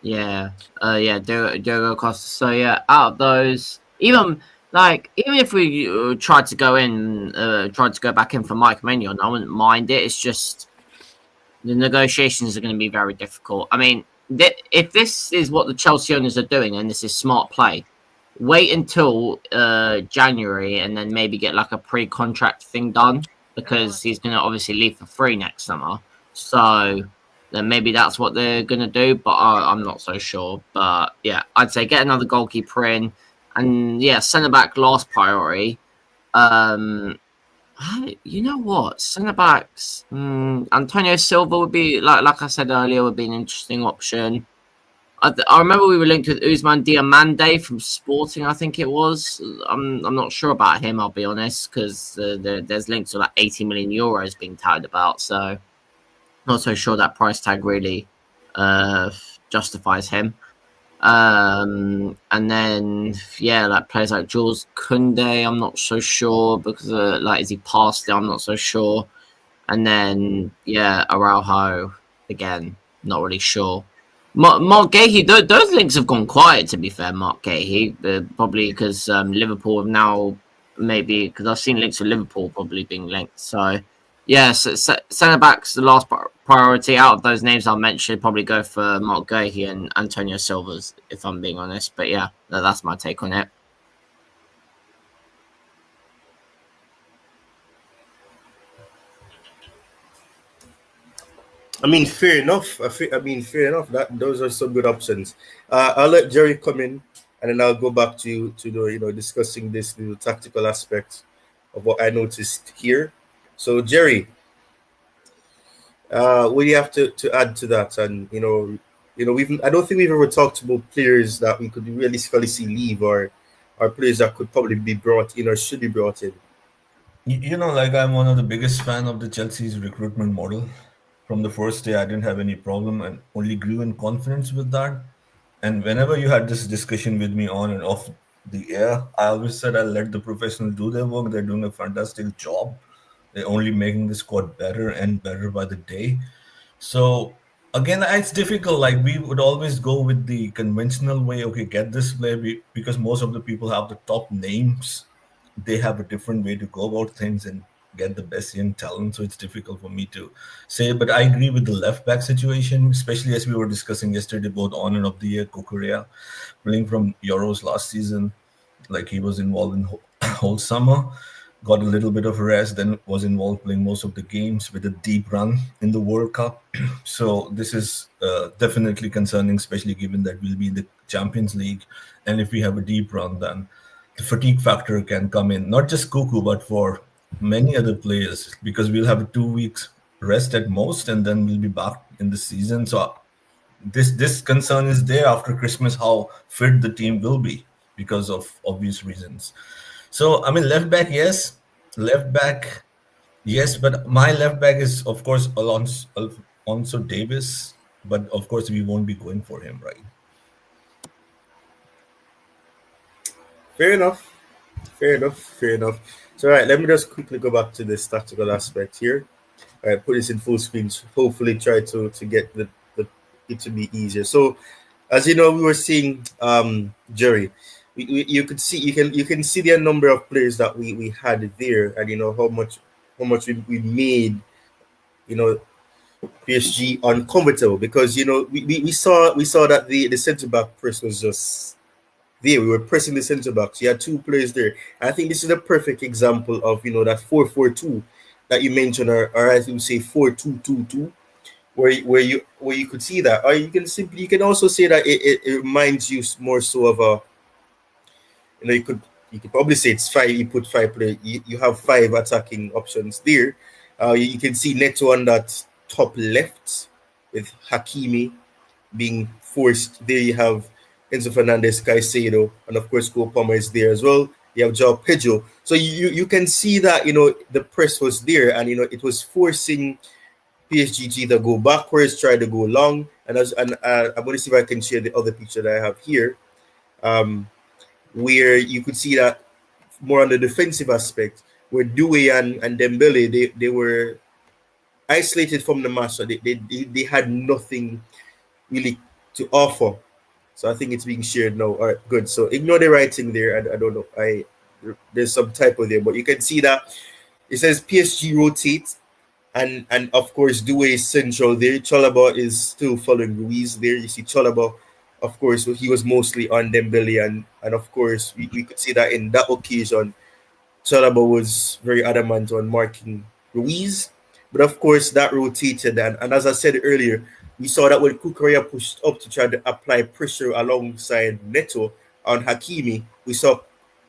Diogo Costa. So yeah, out of those, even if we tried to go back in for Mike Maignan, I wouldn't mind it. It's just the negotiations are going to be very difficult. I mean, if this is what the Chelsea owners are doing and this is smart play, wait until January and then maybe get like a pre-contract thing done, because he's going to obviously leave for free next summer. So then maybe that's what they're going to do, but I'm not so sure. But yeah, I'd say get another goalkeeper in, and yeah, centre back last priority. You know what? Centre backs. Antonio Silva would be like I said earlier, would be an interesting option. I remember we were linked with Usman Diamande from Sporting, I think it was. I'm not sure about him, I'll be honest, because there's links to like 80 million euros being tied about. So not so sure that price tag really justifies him. And then like players like Jules Koundé, I'm not so sure, because is he past it? I'm not so sure. And then Araujo again, not really sure. Mark Gahey, those links have gone quiet, to be fair. Mark Gahey, probably because Liverpool have now, maybe because I've seen links with Liverpool probably being linked. So centre backs the last priority. Out of those names I mentioned, probably go for Mark Gahey and Antonio Silva, if I'm being honest. But yeah, that's my take on it. I mean, fair enough. Fair enough. Those are some good options. I'll let Jerry come in, and then I'll go back to the discussing this little tactical aspect of what I noticed here. So, Jerry, what do you have to add to that? And I don't think we've ever talked about players that we could realistically see leave, or players that could probably be brought in or should be brought in. I'm one of the biggest fan of the Chelsea's recruitment model. From the first day, I didn't have any problem and only grew in confidence with that. And whenever you had this discussion with me on and off the air, I always said I'll let the professionals do their work. They're doing a fantastic job. They're only making the squad better and better by the day. So again, it's difficult. Like, we would always go with the conventional way. Okay, get this player, because most of the people have the top names. They have a different way to go about things and get the best young talent. So it's difficult for me to say. But I agree with the left back situation, especially as we were discussing yesterday, both on and off the year. Kukurea, playing from Euros last season, like he was involved in whole summer. Got a little bit of rest, then was involved playing most of the games with a deep run in the World Cup. So this is definitely concerning, especially given that we'll be in the Champions League. And if we have a deep run, then the fatigue factor can come in, not just Kuku, but for many other players, because we'll have 2 weeks rest at most, and then we'll be back in the season. So this concern is there after Christmas, how fit the team will be because of obvious reasons. So, I mean, left back, yes. But my left back is, of course, Alonso Davis. But, of course, we won't be going for him, right? Fair enough. So, all right, let me just quickly go back to this tactical aspect here. All right, put this in full screen. Hopefully, try to get it to be easier. So, as you know, we were seeing Jerry. You can see the number of players that we had there, and how much we made PSG uncomfortable, because we saw that the centre back press was just there. We were pressing the centre backs. You had two players there. I think this is a perfect example of that 4-4-2 that you mentioned, or I think say 4-2-2-2, where you could see that, or you can also say that it reminds you more so of a. You could probably say it's 5. You put 5 players. You have 5 attacking options there. You can see Neto on that top left with Hakimi being forced. There you have Enzo Fernandez, Caicedo, and of course Cole Palmer is there as well. You have Joao Pedro. So you can see that the press was there, and it was forcing PSG to either go backwards, try to go long, and I'm going to see if I can share the other picture that I have here. Where you could see that more on the defensive aspect, where Doué and Dembele, they were isolated from the match, so they had nothing really to offer. So I think it's being shared now. All right, good. So ignore the writing there. I don't know. There's some typo there, but you can see that it says PSG rotate, and of course Due is central there. Chalaba is still following Ruiz there. You see Chalaba, of course, he was mostly on Dembele, and of course we could see that in that occasion Chalaba was very adamant on marking Ruiz. But of course, that rotated. And as I said earlier, we saw that when Kukurea pushed up to try to apply pressure alongside Neto on Hakimi, we saw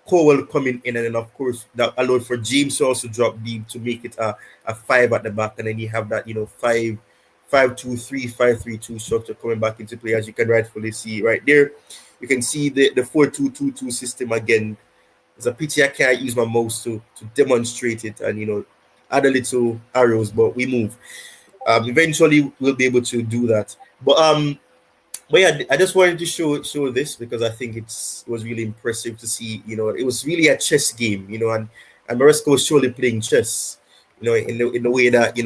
Cowell coming in. And then, of course, that allowed for James to also drop deep to make it a 5 at the back. And then you have that, 5-2-3, 5-3-2 structure coming back into play, as you can rightfully see right there. You can see the 4-2-2-2 system again. It's a pity I can't use my mouse to demonstrate it and add a little arrows, but we move. Eventually we'll be able to do that. But yeah, I just wanted to show this because I think it was really impressive to see. It was really a chess game. And Maresca was surely playing chess. In the way that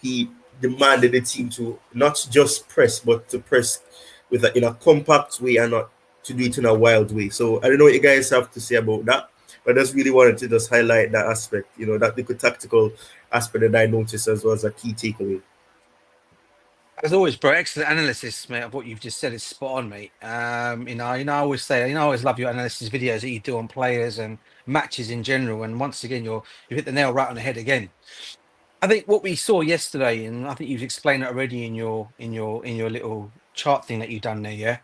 he demanded the team to not just press, but to press in a compact way and not to do it in a wild way. So I don't know what you guys have to say about that, but I just really wanted to just highlight that aspect, that little tactical aspect that I noticed as well as a key takeaway. As always, bro, excellent analysis, mate, of what you've just said is spot on, mate. I always say, I always love your analysis videos that you do on players and matches in general. And once again, you hit the nail right on the head again. I think what we saw yesterday, and I think you've explained it already in your little chart thing that you've done there, yeah.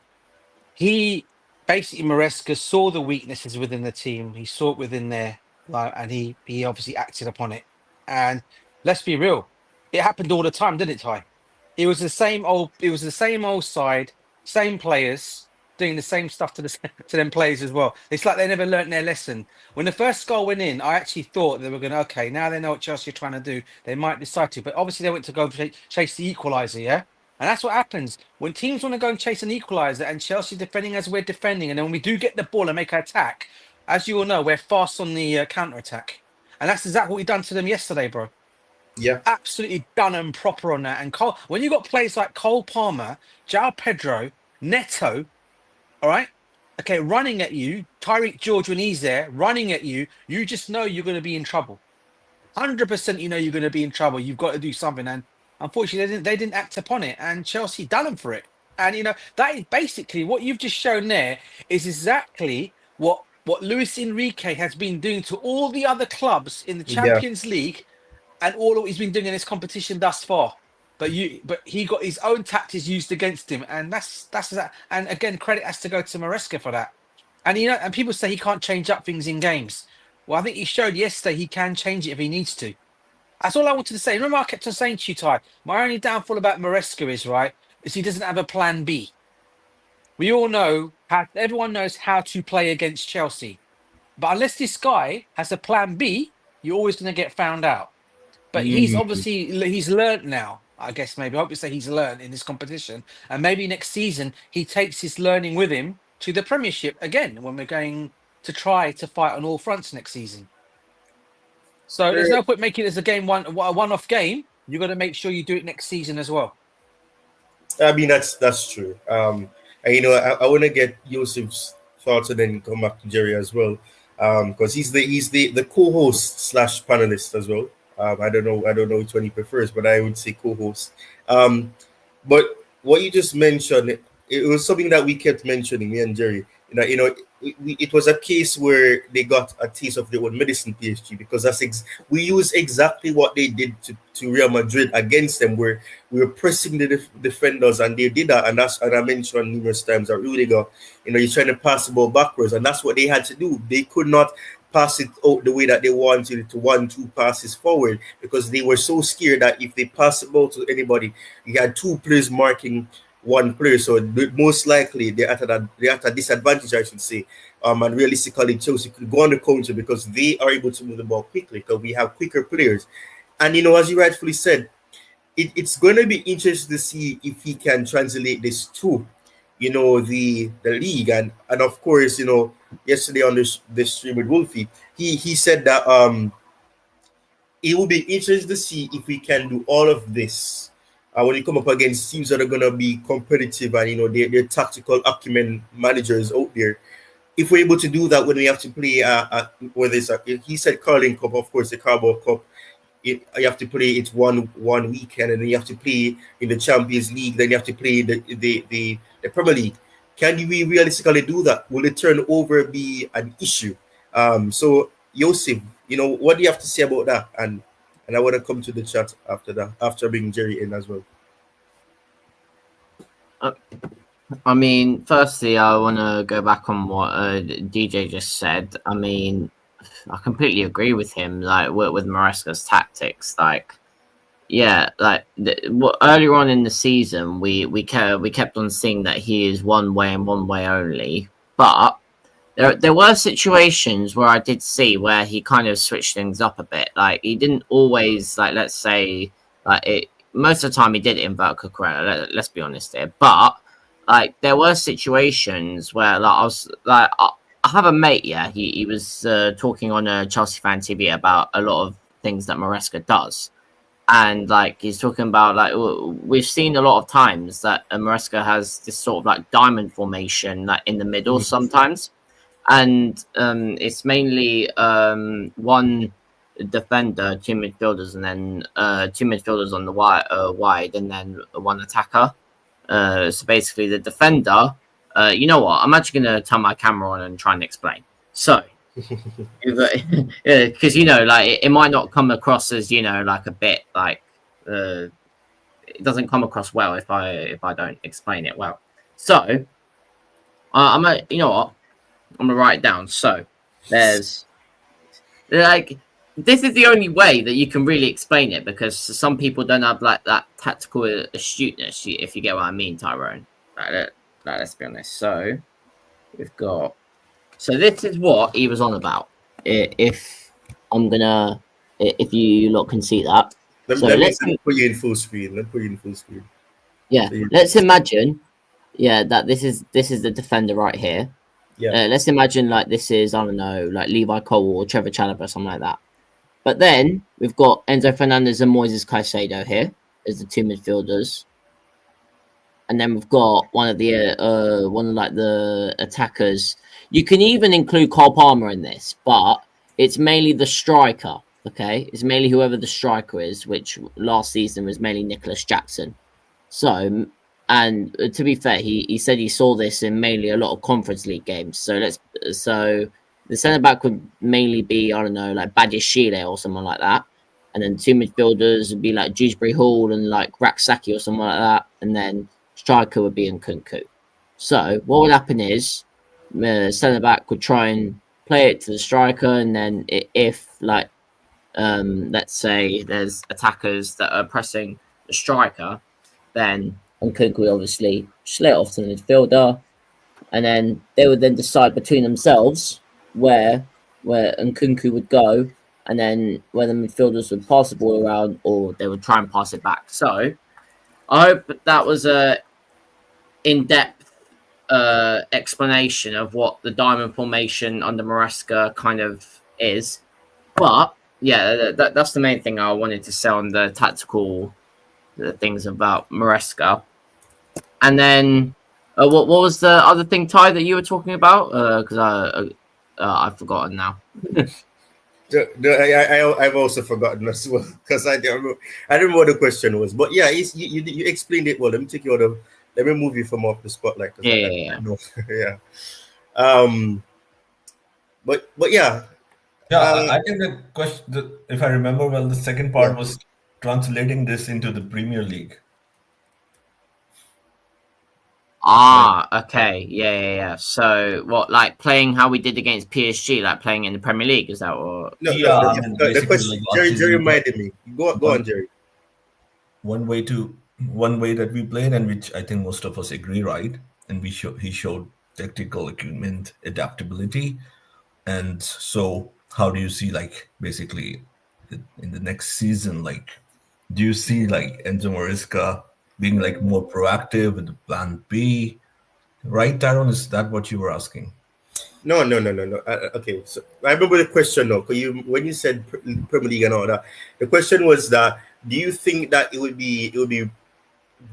He basically Maresca saw the weaknesses within the team. He saw it within there, and he obviously acted upon it. And let's be real, it happened all the time, didn't it, Ty? It was the same old side, same players doing the same stuff to them players as well. It's like they never learnt their lesson. When the first goal went in, I actually thought they were going to, okay, now they know what Chelsea are trying to do. They might decide to, but obviously they went to go chase the equaliser, yeah? And that's what happens when teams want to go and chase an equaliser and Chelsea defending as we're defending. And then when we do get the ball and make an attack, as you all know, we're fast on the counter-attack. And that's exactly what we done to them yesterday, bro. Yeah. Absolutely done and proper on that. And when you got players like Cole Palmer, Joao Pedro, Neto, all right, okay, running at you, Tyreek George when he's there, running at you, you just know you're going to be in trouble. 100% you know you're going to be in trouble. You've got to do something. And unfortunately, they didn't act upon it, and Chelsea done them for it. And that is basically what you've just shown there is exactly what Luis Enrique has been doing to all the other clubs in the Champions League, and all what he's been doing in this competition thus far. But he got his own tactics used against him, and that's that. And again, credit has to go to Maresca for that. And and people say he can't change up things in games. Well, I think he showed yesterday he can change it if he needs to. That's all I wanted to say. Remember, I kept on saying to you, Ty, my only downfall about Maresca is he doesn't have a plan B. We all know everyone knows how to play against Chelsea. But unless this guy has a plan B, you're always going to get found out. But he's learned now, I guess, maybe. I hope you say he's learned in this competition. And maybe next season, he takes his learning with him to the Premiership again, when we're going to try to fight on all fronts next season. So there's no point making it as a one-off game. You got to make sure you do it next season as well. I mean, that's true. And I want to get Yosef's thoughts and then come back to Jerry as well, because he's the co-host / panelist as well. I don't know which one he prefers, but I would say co-host. But what you just mentioned, it was something that we kept mentioning, me and Jerry. It was a case where they got a taste of their own medicine, PSG, because we use exactly what they did to Real Madrid against them, where we were pressing the defenders, and they did that, and I mentioned numerous times that Rudiger, he's trying to pass the ball backwards, and that's what they had to do. They could not pass it out the way that they wanted it to 1-2 passes forward, because they were so scared that if they pass the ball to anybody, you had two players marking one player, so most likely they're at a disadvantage, I should say. And realistically, Chelsea could go on the counter because they are able to move the ball quickly because we have quicker players. And as you rightfully said, it's going to be interesting to see if he can translate this to, the league. And of course, yesterday on the stream with Wolfie, he said that it will be interesting to see if we can do all of this when you come up against teams that are going to be competitive and, they're tactical acumen managers out there. If we're able to do that when we have to play, whether it's he said Carling Cup, of course, the Carabao Cup, you have to play it one weekend, and then you have to play in the Champions League, then you have to play the Premier League. Can we realistically do that? Will the turnover be an issue? So Yosef, what do you have to say about that? And I want to come to the chat after that, after bringing Jerry in as well. I mean, firstly, I want to go back on what DJ just said. I mean, I completely agree with him. Like with Maresca's tactics, earlier on in the season, we kept on seeing that he is one way and one way only. But there were situations where I did see where he kind of switched things up a bit. Like he didn't always let's say most of the time he did invert Cucurella. Let's be honest here, but there were situations where I have a mate. Yeah, he was talking on a Chelsea fan TV about a lot of things that Maresca does, and he's talking about we've seen a lot of times that Maresca has this sort of diamond formation in the middle sometimes, and it's mainly one defender, two midfielders, and then two midfielders on the wide, and then one attacker. So basically, the defender. You know what? I'm actually going to turn my camera on and try and explain. So, because it might not come across as a bit it doesn't come across well if I don't explain it well. So, I'm what? I'm gonna write it down. So, there's this is the only way that you can really explain it, because some people don't have that tactical astuteness, if you get what I mean, Tyrone. Let's be honest. So we've got. So this is what he was on about. If you lot can see that. Let's put you in full screen. Yeah. Let's imagine. Yeah, that this is the defender right here. Yeah. Let's imagine this is, I don't know, Levi Cole or Trevor Chalobah or something like that. But then we've got Enzo Fernandez and Moises Caicedo here as the two midfielders. And then we've got one of the attackers. You can even include Cole Palmer in this, but it's mainly the striker. Okay, it's mainly whoever the striker is, which last season was mainly Nicholas Jackson. So, and to be fair, he said he saw this in mainly a lot of Conference League games. So the centre back would mainly be, I don't know, Badiashile or someone like that. And then two midfielders would be Dewsbury Hall and Raksaki or someone like that. And then striker would be Nkunku. So what would happen is centre back would try and play it to the striker, and then if let's say there's attackers that are pressing the striker, then Nkunku would obviously slay it off to the midfielder, and then they would then decide between themselves where Nkunku would go, and then where the midfielders would pass the ball around, or they would try and pass it back. So I hope that was a in-depth explanation of what the diamond formation under Maresca kind of is. But yeah, that's the main thing I wanted to say on the tactical things about Maresca. And then what was the other thing, Ty, that you were talking about? Because I've forgotten now. I've also forgotten as well, because I don't know what the question was. But yeah, you explained it well. Let me take you out of. Let me move you from off the spotlight. Yeah. Yeah. But yeah. I think the question, if I remember well, the second part was translating this into the Premier League. Okay. Yeah. So what, playing how we did against PSG, playing in the Premier League, is that what? No, the question, Jerry reminded me. Go on, Jerry. One way that we played, and which I think most of us agree, right? And he showed tactical acumen, adaptability. And so how do you see, basically in the next season, do you see Enzo Maresca being more proactive with the plan B? Right, Tyrone? Is that what you were asking? No. Okay, so I remember the question now. When you said Premier League and all that, the question was that do you think that it would be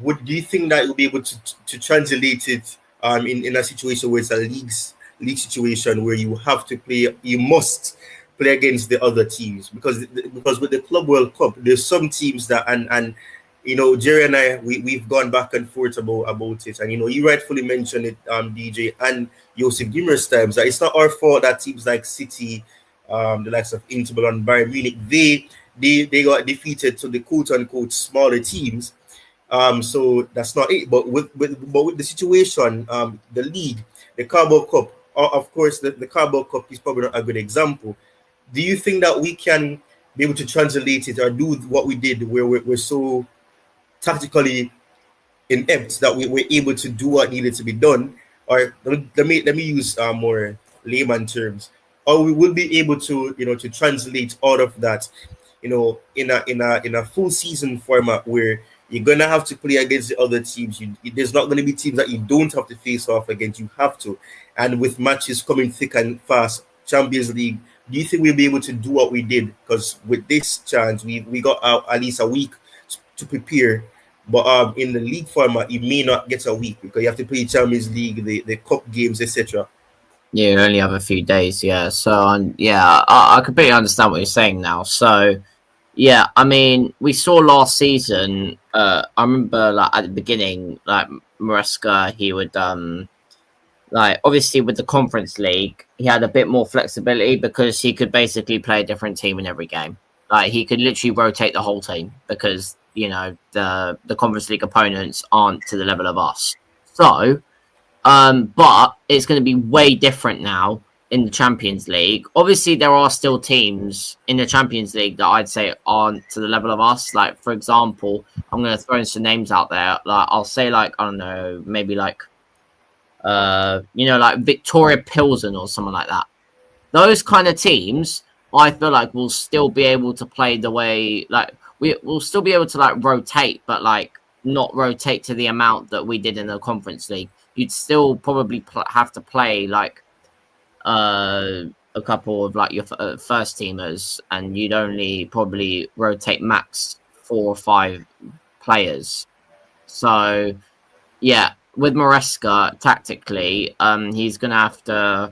do you think that you'll be able to translate it in a situation where it's a league situation where you have to play, you must play against the other teams, because with the Club World Cup, there's some teams that and Jerry and I, we've gone back and forth about it, and you rightfully mentioned it, DJ and Joseph, numerous times, that it's not our fault that teams like City, the likes of Inter Milan, Bayern Munich, they got defeated to the quote unquote smaller teams. So that's not it. But with the situation, the league, the Carabao Cup, of course, the Carabao Cup is probably not a good example. Do you think that we can be able to translate it or do what we did, where we're so tactically inept that we were able to do what needed to be done? Or let me use more layman terms. Or we will be able to to translate all of that, in a full season format where you're gonna have to play against the other teams. There's not gonna be teams that you don't have to face off against. You have to, and with matches coming thick and fast, Champions League. Do you think we'll be able to do what we did? Because with this chance, we got at least a week to prepare. But in the league format, you may not get a week because you have to play Champions League, the cup games, etc. Yeah, you only have a few days. Yeah, so I completely understand what you're saying now. So. Yeah, I mean, we saw last season. I remember, like at the beginning, like Maresca, he would like obviously with the Conference League, he had a bit more flexibility because he could basically play a different team in every game. Like he could literally rotate the whole team because the Conference League opponents aren't to the level of us. So, but it's going to be way different now in the Champions League. Obviously, there are still teams in the Champions League that I'd say aren't to the level of us. Like, for example, I'm going to throw in some names out there. Like, I'll say, like, I don't know, maybe like, like Victoria Pilsen or something like that. Those kind of teams, I feel like will still be able to play the way, like, we'll still be able to, like, rotate, but, like, not rotate to the amount that we did in the Conference League. You'd still probably have to play, like, a couple of like your first teamers, and you'd only probably rotate max 4 or 5 players. So yeah, with Maresca tactically, he's gonna have to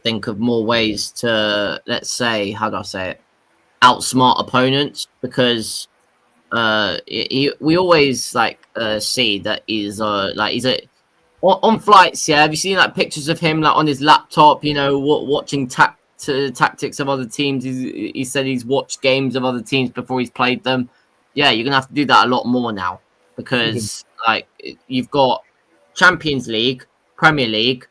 think of more ways to, let's say, how do I say it, outsmart opponents, because we always like see that he's on flights. Yeah, have you seen like pictures of him like on his laptop, watching tactics of other teams? He said he's watched games of other teams before he's played them. Yeah, you're gonna have to do that a lot more now, because like you've got Champions League, Premier League,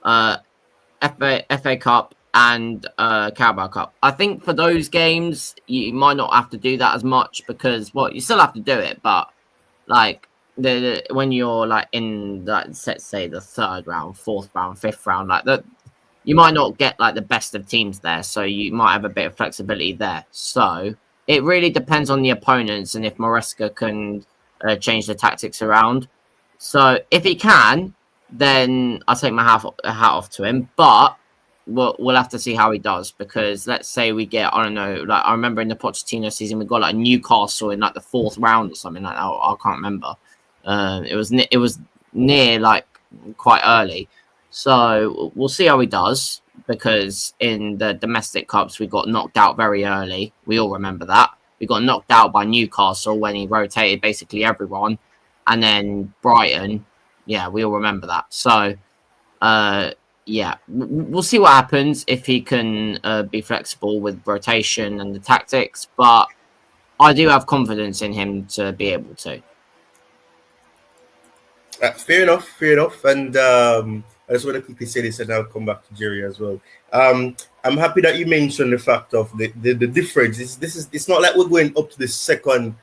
FA Cup, and Carabao Cup. I think for those games you might not have to do that as much, because you still have to do it, but like when you're like in, like, let's say the 3rd round, 4th round, 5th round, like that, you might not get like the best of teams there, so you might have a bit of flexibility there. So it really depends on the opponents and if Maresca can change the tactics around. So if he can, then I'll take my hat off to him, but we'll have to see how he does, because let's say we get, I don't know, like I remember in the Pochettino season we got like Newcastle in like the 4th round or something like that. I can't remember. It was near like quite early, so we'll see how he does, because in the domestic cups we got knocked out very early. We all remember that. We got knocked out by Newcastle when he rotated basically everyone, and then Brighton. Yeah, we all remember that. So yeah, we'll see what happens if he can be flexible with rotation and the tactics, but I do have confidence in him to be able to. Fair enough. And I just want to quickly say this, and I'll come back to Jerry as well. I'm happy that you mentioned the fact of the difference. It's not like we're going up to the 2nd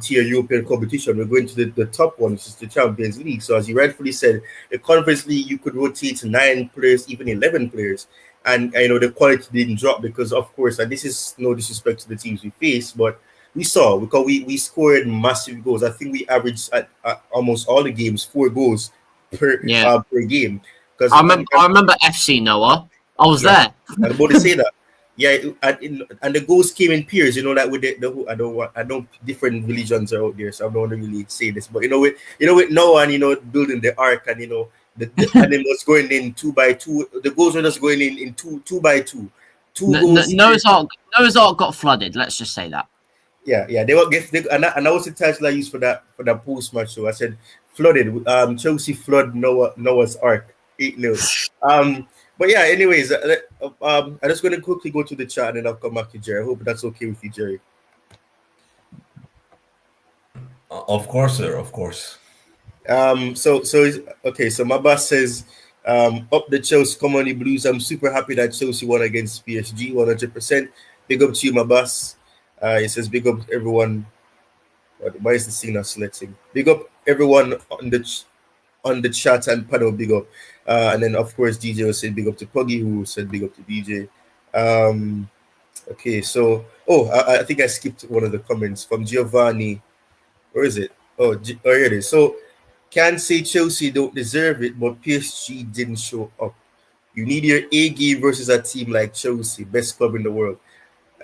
tier European competition. We're going to the top one, which is the Champions League. So as you rightfully said, the Conference League, you could rotate 9 players, even 11 players. And the quality didn't drop because, of course, and this is no disrespect to the teams we face, but we saw, because we scored massive goals. I think we averaged at almost all the games 4 goals per game. Because I remember FC Noah. I was there. I'm about to say that. Yeah, and the goals came in pairs. Like with I don't different religions are out there, so I don't want to really say this. But with Noah and building the ark, and the animals going in 2 by 2. The goals were just going in 2 by 2. 2 goals. Noah's Ark got flooded. Let's just say that. Yeah. They were and that was the title I used for that post match show. I said flooded. Chelsea flood Noah's Ark 8-0. But yeah. Anyways, I'm just going to quickly go to the chat and then I'll come back to Jerry. I hope that's okay with you, Jerry. Of course, sir. Of course. So okay. So my boss says, up the Chelsea Comedy Blues. I'm super happy that Chelsea won against PSG 100%. Big up to you, my boss. It says big up everyone. Why is the scene not selecting? Big up everyone on the chat and panel. Big up, and then of course DJ will say big up to Puggy, who said big up to DJ. Okay, so I think I skipped one of the comments from Giovanni. Where is it? Here it is. So can't say Chelsea don't deserve it, but PSG didn't show up. You need your A game versus a team like Chelsea, best club in the world.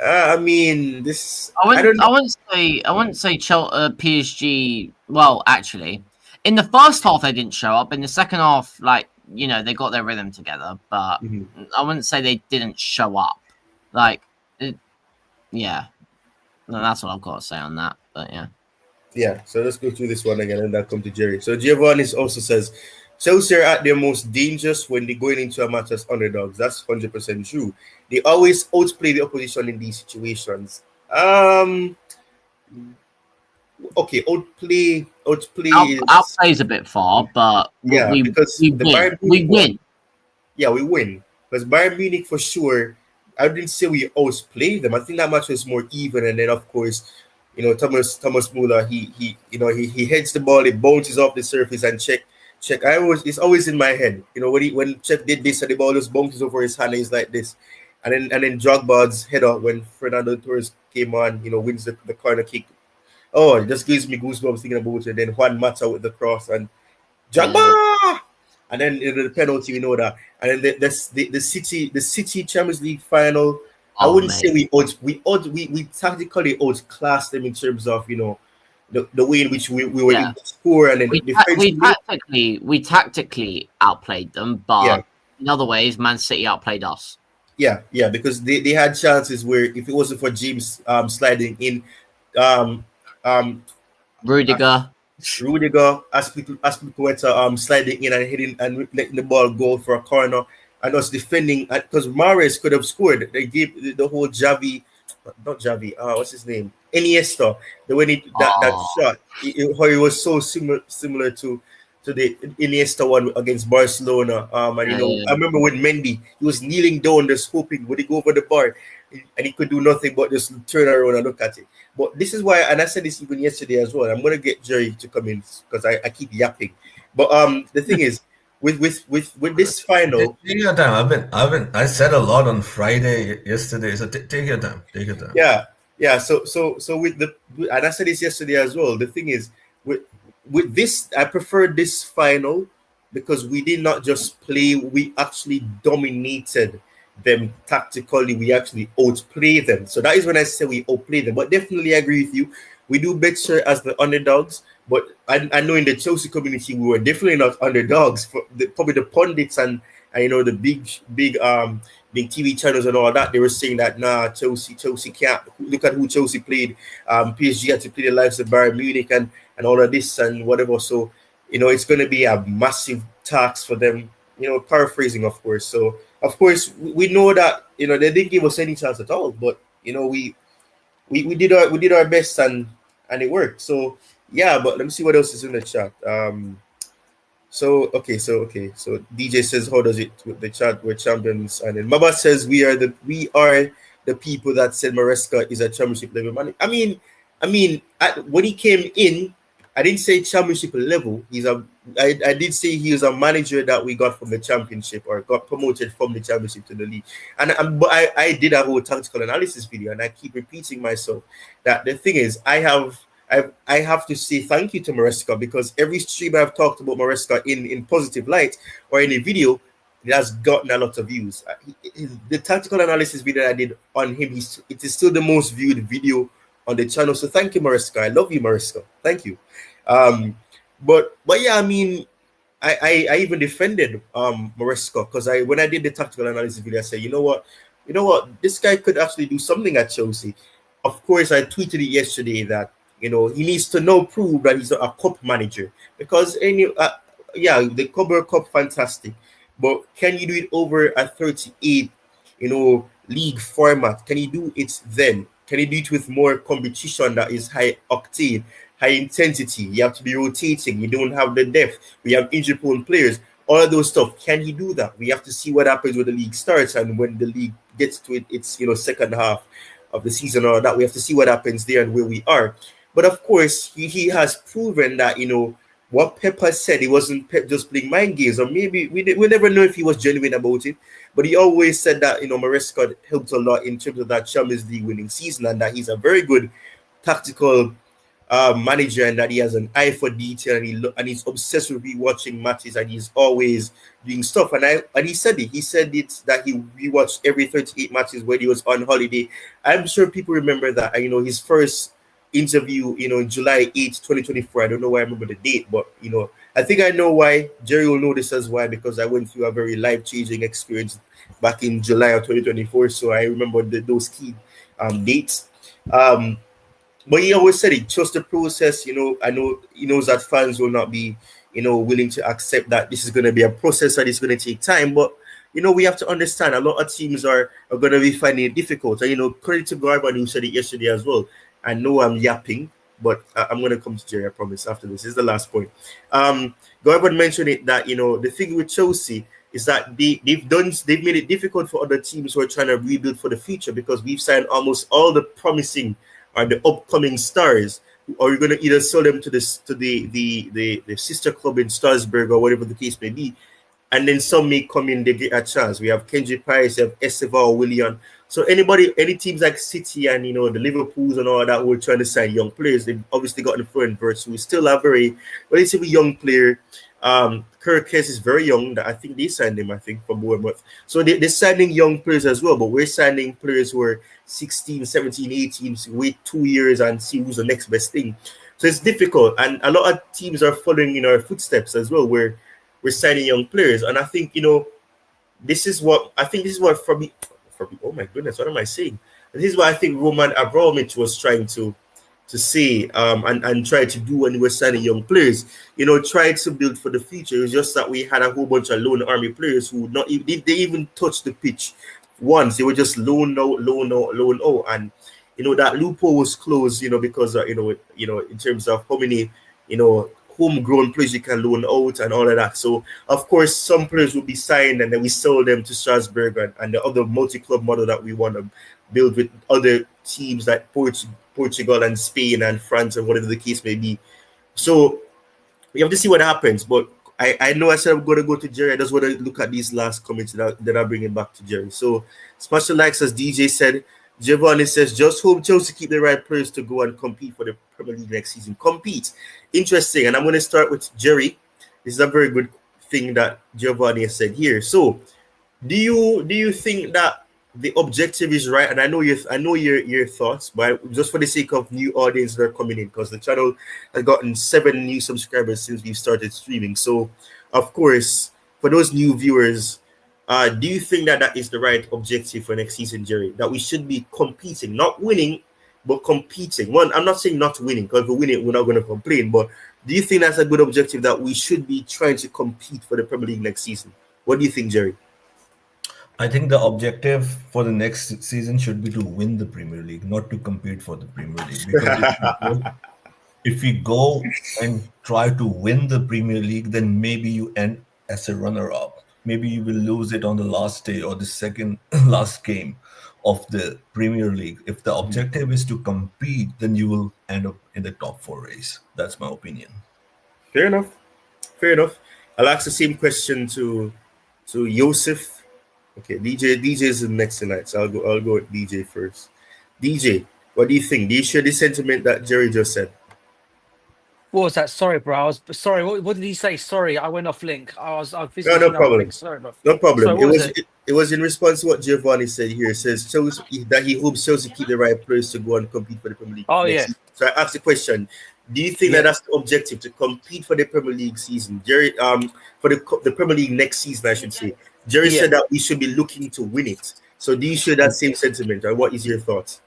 I mean, this. I wouldn't say PSG. Well, actually, in the first half they didn't show up. In the second half, they got their rhythm together. But I wouldn't say they didn't show up. Yeah, that's what I've got to say on that. But yeah. Yeah. So let's go through this one again, and then come to Jerry. So Giovanni also says Chelsea are at their most dangerous when they're going into a match as underdogs. That's 100% true. They always outplay the opposition in these situations. Okay, outplay outplay's a bit far, but yeah, because we win. Yeah, we win. Because Bayern Munich for sure, I didn't say we outplayed them. I think that match was more even, and then of course, Thomas Muller, he heads the ball, it bounces off the surface and check. It's always in my head. When Czech did this and the ball just bounces over his hand, he's like this. And then Drogba's header when Fernando Torres came on, wins the corner kick. Oh, it just gives me goosebumps thinking about it. And then Juan Mata with the cross and Drogba! And then the penalty, we know that. And then the City Champions League final. I wouldn't say we tactically outclassed them in terms of the way in which we were able to score, and then we tactically outplayed them, but in other ways, Man City outplayed us. Yeah, because they had chances where if it wasn't for James sliding in, Rudiger, Aspilicueta sliding in and hitting and letting the ball go for a corner, and us defending because Mares could have scored. They gave the whole not Javi. What's his name? Iniesta. The way that shot, it was so similar to the Iniesta one against Barcelona. I remember when Mendy, he was kneeling down, just hoping would he go over the bar, and he could do nothing but just turn around and look at it. But this is why, and I said this even yesterday as well. I'm gonna get Jerry to come in because I keep yapping. But the thing is, with this final, take your time. I said a lot on Friday yesterday, so take your time. Take your time. Yeah. So with and I said this yesterday as well. The thing is, with this, I prefer this final because we did not just play; we actually dominated them tactically. We actually outplayed them. So that is when I say we outplayed them. But definitely, I agree with you. We do better as the underdogs. But I know in the Chelsea community, we were definitely not underdogs. Probably the pundits and the big TV channels and all that, they were saying that Chelsea can't. Look at who Chelsea played. PSG had to play the likes of Bayern Munich and all of this and whatever. So it's going to be a massive task for them. Paraphrasing, of course. So of course we know that they didn't give us any chance at all. But we did our best and it worked. So. Yeah, but let me see what else is in the chat. So DJ says, how does it with the chat? We're champions, and then Maba says we are the people that said Maresca is a championship level man. I mean, when he came in, I didn't say championship level. I did say he was a manager that we got from the championship or got promoted from the championship to the league. But I did a whole tactical analysis video, and I keep repeating myself that the thing is I have to say thank you to Maresca because every stream I've talked about Maresca in positive light or in a video, it has gotten a lot of views. The tactical analysis video I did on him, it is still the most viewed video on the channel. So thank you, Maresca. I love you, Maresca. Thank you. But yeah, I mean, I even defended Maresca because when I did the tactical analysis video, I said, you know what, you know what, this guy could actually do something at Chelsea. Of course, I tweeted it yesterday that, you know, he needs to now prove that he's not a cup manager, because yeah, the Club Cup, fantastic, but can you do it over a 38, you know, league format? Can you do it then? Can you do it with more competition that is high octane, high intensity? You have to be rotating. You don't have the depth. We have injury-prone players. All of those stuff. Can he do that? We have to see what happens when the league starts and when the league gets to its, you know, second half of the season, or that. We have to see what happens there and where we are. But of course, he has proven that, you know, what Pep has said, he wasn't Pep just playing mind games, or maybe we never know if he was genuine about it. But he always said that, you know, Maresca helped a lot in terms of that Champions League winning season, and that he's a very good tactical manager, and that he has an eye for detail, and he's obsessed with rewatching matches, and he's always doing stuff. And he said it. He said it that he rewatched every 38 matches when he was on holiday. I'm sure people remember that. And, you know, his first interview, you know, July 8th, 2024. I don't know why I remember the date, but, you know, I think I know why. Jerry will know this as why, because I went through a very life-changing experience back in July of 2024. So I remember those key dates. But he always said it, trust the process. You know, I know he knows that fans will not be, you know, willing to accept that this is going to be a process that is going to take time. But, you know, we have to understand a lot of teams are going to be finding it difficult. And, you know, credit to Garban, who said it yesterday as well. I know I'm yapping, but I'm going to come to Jerry, I promise, after this. This is the last point. Garban mentioned it, that, you know, the thing with Chelsea is that they've made it difficult for other teams who are trying to rebuild for the future, because we've signed almost all the promising or the upcoming stars, or you're going to either sell them to the sister club in Strasbourg or whatever the case may be, and then some may come in, they get a chance. We have Kenji Price, we have Estevao, Willian. So any teams like City and, you know, the Liverpools and all that who are trying to sign young players, they've obviously got the Florian Wirtz, who is still a very relatively young player. Kirk Hess is very young. I think they signed him, from Bournemouth. So they're signing young players as well, but we're signing players who are 16, 17, 18, so wait 2 years and see who's the next best thing. So it's difficult, and a lot of teams are following in our footsteps as well, where we're signing young players. And I think, you know, this is what for me, oh my goodness, what am I saying? This is what I think Roman Abramovich was trying to say and try to do when we were signing young players. You know, try to build for the future. It was just that we had a whole bunch of loan army players who not even they even touched the pitch once. They were just loan out, and, you know, that loophole was closed, you know, because you know, in terms of how many, you know, homegrown players you can loan out and all of that. So of course some players will be signed and then we sell them to Strasbourg and the other multi-club model that we want to build with other teams like Portugal and Spain and France and whatever the case may be. So we have to see what happens. But I know I said I'm going to go to Jerry. I just want to look at these last comments that I bring it back to Jerry. So special likes, as DJ said. Giovanni says, just hope Chelsea keep the right players to go and compete for the Premier League next season. Compete. Interesting. And I'm going to start with Jerry. This is a very good thing that Giovanni has said here. So do you think that the objective is right? And I know your thoughts, but just for the sake of new audience that are coming in, because the channel has gotten 7 new subscribers since we started streaming. So of course, for those new viewers, do you think that is the right objective for next season, Jerry? That we should be competing, not winning, but competing. One, I'm not saying not winning, because if we win it, we're not going to complain. But do you think that's a good objective, that we should be trying to compete for the Premier League next season? What do you think, Jerry? I think the objective for the next season should be to win the Premier League, not to compete for the Premier League. Because if we go and try to win the Premier League, then maybe you end as a runner-up. Maybe you will lose it on the last day or the second last game of the Premier League. If the objective is to compete, then you will end up in the top 4 race. That's my opinion. Fair enough. I'll ask the same question to Joseph. Okay, DJ is the next tonight, so I'll go with DJ first. DJ, what do you think? Do you share the sentiment that Jerry just said? What was that? Sorry, bro. I was sorry. What did he say? Sorry, I went off link. I was no problem. Sorry, bro. No problem. Sorry, it was in response to what Giovanni said here. It says that he hopes Chelsea keep the right players to go and compete for the Premier League. Oh, yeah. So I asked the question: do you think that that's the objective, to compete for the Premier League season, Jerry? For the Premier League next season, I should say. Jerry said that we should be looking to win it. So do you share that same sentiment, or what is your thoughts?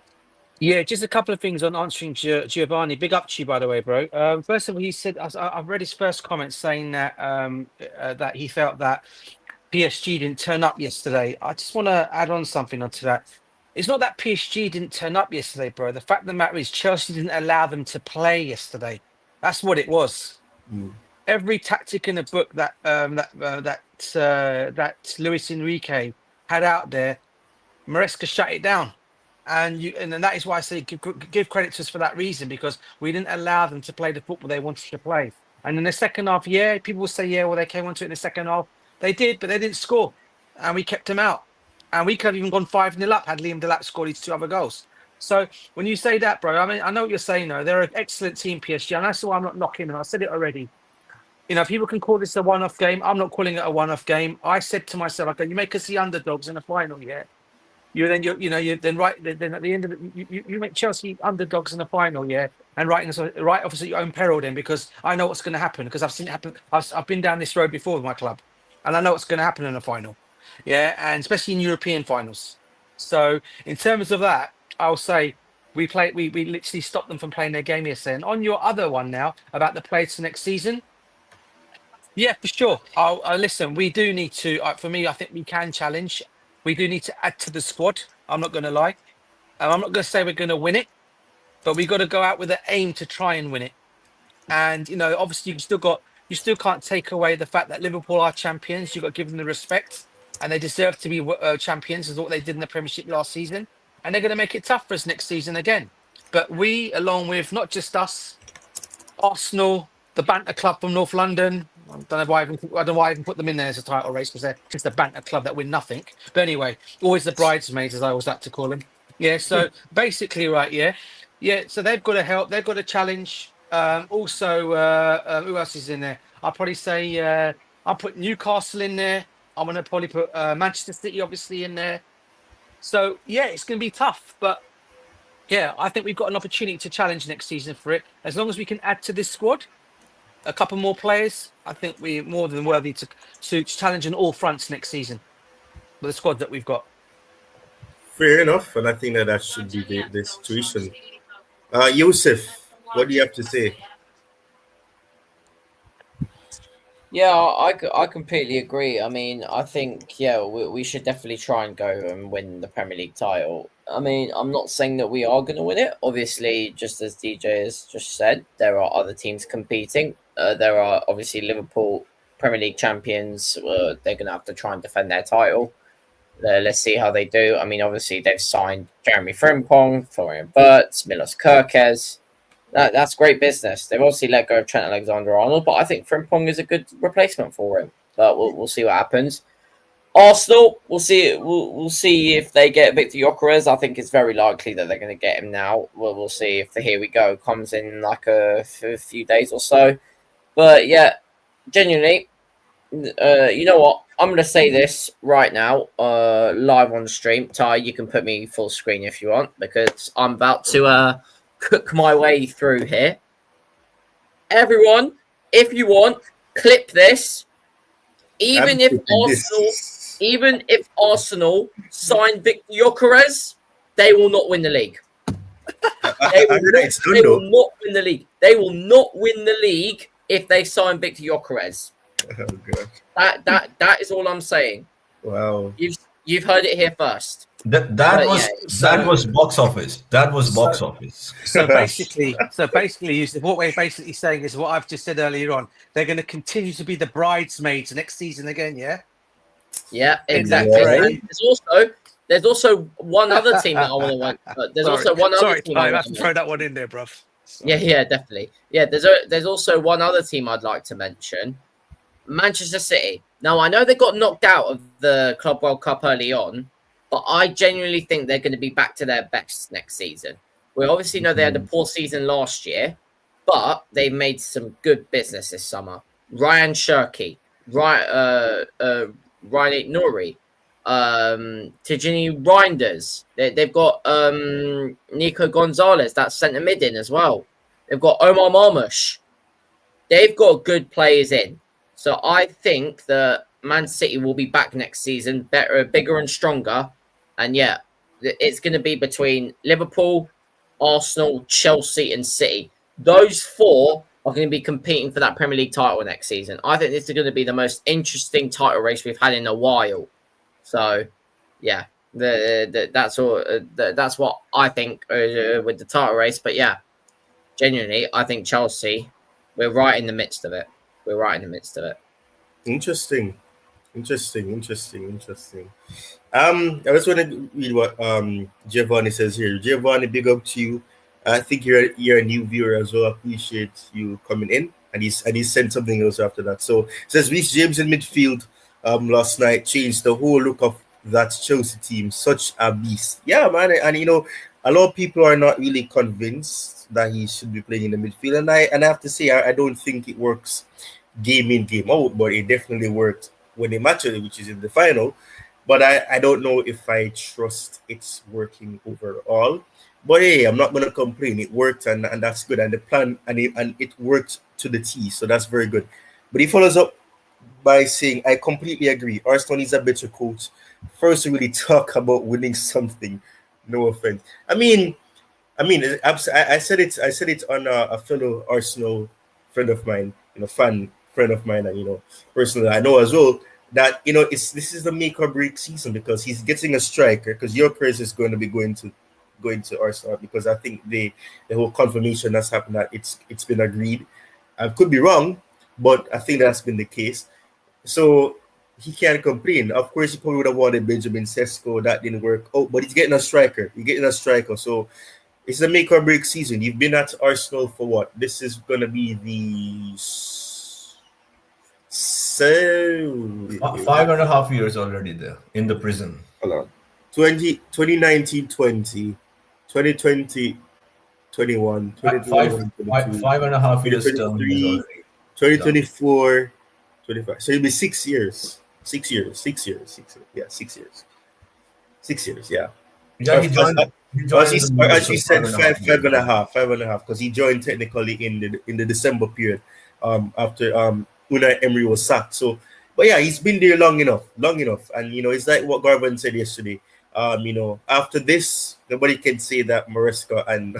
Yeah, just a couple of things on answering Giovanni. Big up to you, by the way, bro. First of all, he said I've read his first comment saying that that he felt that PSG didn't turn up yesterday. I just want to add on something onto that. It's not that PSG didn't turn up yesterday, bro. The fact of the matter is Chelsea didn't allow them to play yesterday. That's what it was. Mm. Every tactic in the book that that Luis Enrique had out there, Maresca shut it down. And then that is why I say give credit to us for that reason, because we didn't allow them to play the football they wanted to play. And in the second half, yeah, people will say, yeah, well, they came onto it in the second half. They did, but they didn't score. And we kept them out. And we could have even gone 5-0 up had Liam Delap scored his 2 other goals. So when you say that, bro, I mean, I know what you're saying, though. They're an excellent team, PSG. And that's why I'm not knocking them. I said it already. You know, people can call this a one-off game. I'm not calling it a one-off game. I said to myself, okay, you make us the underdogs in the final, yeah? You then at the end of it, you make Chelsea underdogs in the final, yeah, and right opposite your own peril then, because I know what's going to happen, because I've seen it happen. I've been down this road before with my club, and I know what's going to happen in the final, yeah, and especially in European finals. So in terms of that, I'll say we literally stopped them from playing their game yesterday. And on your other one now about the players for next season, yeah, for sure. I'll listen. We do need to. For me, I think we can challenge. We do need to add to the squad. I'm not going to lie. I'm not going to say we're going to win it, but we've got to go out with an aim to try and win it. And, you know, obviously you still can't take away the fact that Liverpool are champions. You've got to give them the respect, and they deserve to be champions, is what they did in the Premiership last season. And they're going to make it tough for us next season again. But we, along with not just us, Arsenal, the Banter Club from North London, I don't know why I even put them in there as a title race, because they're just a banter club that win nothing. But anyway, always the bridesmaids, as I always like to call them. Yeah, so basically, right, yeah. So they've got to help. They've got to challenge. Also, who else is in there? I'll probably say I'll put Newcastle in there. I'm going to probably put Manchester City, obviously, in there. So, yeah, it's going to be tough. But, yeah, I think we've got an opportunity to challenge next season for it. As long as we can add to this squad a couple more players, I think we're more than worthy to challenge on all fronts next season with the squad that we've got. Fair enough, and I think that should be the situation. Yusuf, what do you have to say? Yeah, I completely agree. I mean, I think, yeah, we should definitely try and go and win the Premier League title. I mean, I'm not saying that we are going to win it. Obviously, just as DJ has just said, there are other teams competing. There are obviously Liverpool Premier League champions. They're going to have to try and defend their title. Let's see how they do. I mean, obviously, they've signed Jeremy Frimpong, Florian Wirtz, Milos Kerkez. That's great business. They've obviously let go of Trent Alexander-Arnold, but I think Frimpong is a good replacement for him. But we'll see what happens. Arsenal, we'll see. We'll see if they get Victor Gyökeres. I think it's very likely that they're going to get him now. We'll see if the here we go comes in like a few days or so. But yeah, genuinely, you know what? I'm going to say this right now, live on the stream. Ty, you can put me full screen if you want, because I'm about to cook my way through here. Everyone, if you want, clip this. Even if Arsenal sign Victor Gyökeres, they will not win the league. They will not win the league. They will not win the league if they sign Victor Gyökeres. Oh, God. That is all I'm saying. Wow. You've heard it here first. That was box office. That was box office. So basically, Yusuf, what we're basically saying is what I've just said earlier on. They're going to continue to be the bridesmaids next season again, yeah? Yeah, exactly. Yeah. There's also one other team that I want to want. I have to throw that one in there, bruv. Yeah, definitely. Yeah, there's also one other team I'd like to mention. Manchester City. Now, I know they got knocked out of the Club World Cup early on, but I genuinely think they're going to be back to their best next season. We obviously know they had a poor season last year, but they made some good business this summer. Ryan Cherki, Ryan Nouri, Tijani Reinders. They've got Nico Gonzalez, that's centre mid in as well. They've got Omar Marmoush. They've got good players in. So I think that Man City will be back next season, better, bigger and stronger. And yeah, it's going to be between Liverpool, Arsenal, Chelsea, and City. Those four are going to be competing for that Premier League title next season. I think this is going to be the most interesting title race we've had in a while. So, yeah, that's all. That's what I think with the title race. But yeah, genuinely, I think Chelsea, we're right in the midst of it. We're right in the midst of it. Interesting. I just want to read what Giovanni says here. Giovanni, big up to you. I think you're a new viewer as well. I appreciate you coming in. And he sent something else after that. So it says Reece James in midfield last night changed the whole look of that Chelsea team. Such a beast. Yeah, man. And you know, a lot of people are not really convinced that he should be playing in the midfield. And I have to say I don't think it works game in, game out, but it definitely worked when they matched it, which is in the final. But I don't know if I trust it's working overall. But hey, I'm not gonna complain. It worked and that's good. And the plan and it worked to the T, so that's very good. But he follows up by saying, I completely agree. Arsenal needs a better coach. First to really talk about winning something. No offense. I mean, I said it on a fellow Arsenal friend of mine, friend of mine, and personally I know as well that this is the make or break season because he's getting a striker because Gyökeres is going to be going to Arsenal because I think the whole confirmation that's happened that it's been agreed. I could be wrong, but I think that's been the case. So he can't complain. Of course, he probably would have wanted Benjamin Sesko. That didn't work out, but he's getting a striker. So it's a make or break season. You've been at Arsenal for what? This is going to be the 5.5 years already there in the prison. Hold on. 2019, 20, 2020, 21, 5.5 years 2024, 25. So it'll be 6 years. 6 years. Yeah, 6 years. 6 years, yeah. Yeah, he joined. As you said, five and a half, because he joined technically in the December period, after Unai Emery was sacked. So, but yeah, he's been there long enough, and it's like what Garvin said yesterday. After this, nobody can say that Maresca and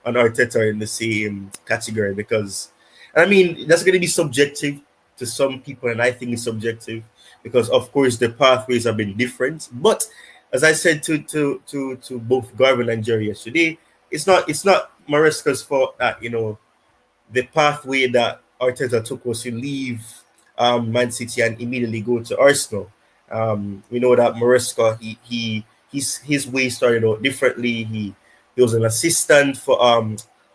Arteta are in the same category because, I mean, that's going to be subjective to some people, and I think it's subjective because, of course, the pathways have been different, but. As I said to both Garvin and Jerry yesterday, it's not Maresca's fault that the pathway that Arteta took was to leave Man City and immediately go to Arsenal. We know that Maresca his way started out differently. He was an assistant for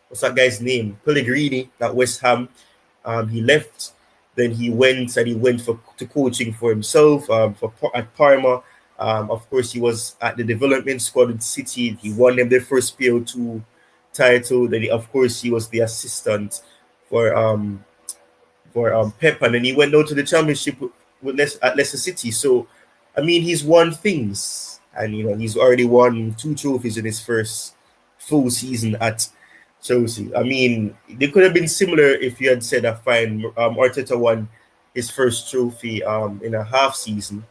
what's that guy's name? Pellegrini at West Ham. He left, then he went to coaching for himself at Parma. Of course, he was at the development squad in City. He won them their first PL2 title. Then, of course, he was the assistant for Pep, and then he went down to the Championship at Leicester City. So, I mean, he's won things, and he's already won 2 trophies in his first full season at Chelsea. I mean, they could have been similar if you had said that fine. Arteta won his first trophy in a half season.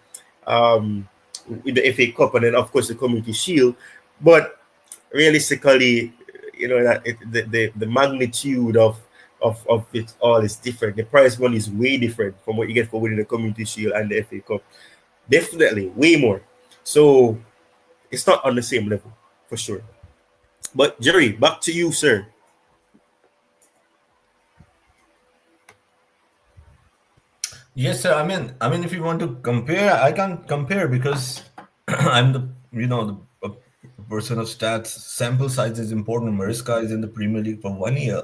With the FA Cup and then of course the Community Shield, but realistically, that the magnitude of it all is different. The prize money is way different from what you get for winning the Community Shield and the FA Cup. Definitely, way more. So it's not on the same level for sure. But Jerry, back to you, sir. Yes, sir. I mean, if you want to compare, I can't compare because I'm the person of stats. Sample size is important. Maresca is in the Premier League for 1 year.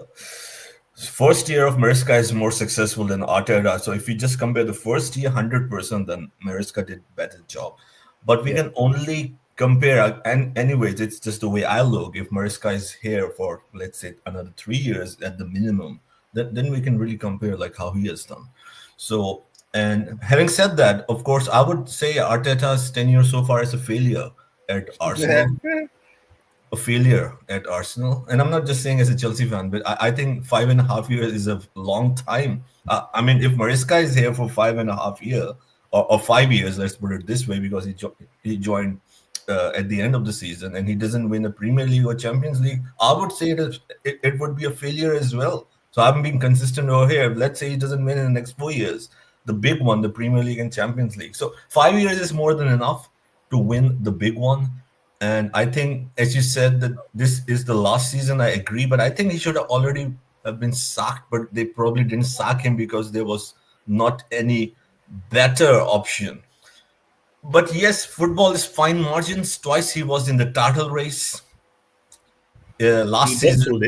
First year of Maresca is more successful than Arteta. So if you just compare the first year, 100%, then Maresca did better job. But we can only compare, and anyways, it's just the way I look. If Maresca is here for, let's say, another 3 years at the minimum, then we can really compare like how he has done. So, and having said that, of course, I would say Arteta's tenure so far is a failure at Arsenal. A failure at Arsenal. And I'm not just saying as a Chelsea fan, but I think 5.5 years is a long time. I mean, if Maresca is here for 5.5 years, or 5 years, let's put it this way, because he joined at the end of the season and he doesn't win a Premier League or Champions League, I would say that it would be a failure as well. So I'm being consistent over here. Let's say he doesn't win in the next 4 years, the big one, the Premier League and Champions League. So 5 years is more than enough to win the big one. And I think, as you said, that this is the last season. I agree, but I think he should have already have been sacked, but they probably didn't sack him because there was not any better option. But yes, football is fine margins. Twice he was in the title race. Last season,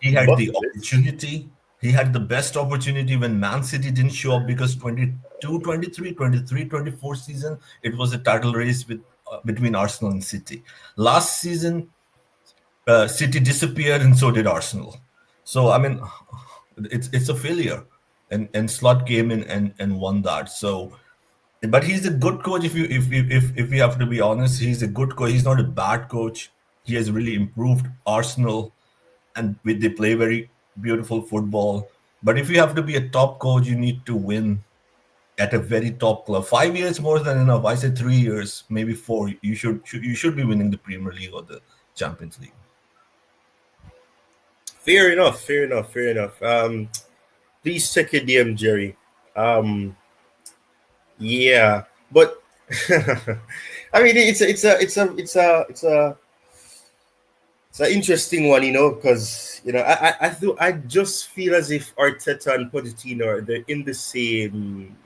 he had the opportunity. He had the best opportunity when Man City didn't show up because 22, 23, 23, 24 season, it was a title race between Arsenal and City. Last season, City disappeared and so did Arsenal. So, I mean, it's a failure. And Slot came in and won that. So, but he's a good coach. If we have to be honest, he's a good coach. He's not a bad coach. He has really improved Arsenal, and they play very beautiful football. But if you have to be a top coach, you need to win at a very top club. 5 years more than enough. I say 3 years, maybe 4. You should be winning the Premier League or the Champions League. Fair enough. Please check your DM, Jerry. Yeah, but I mean, it's an interesting one, because I just feel as if Arteta and Pochettino they're in the same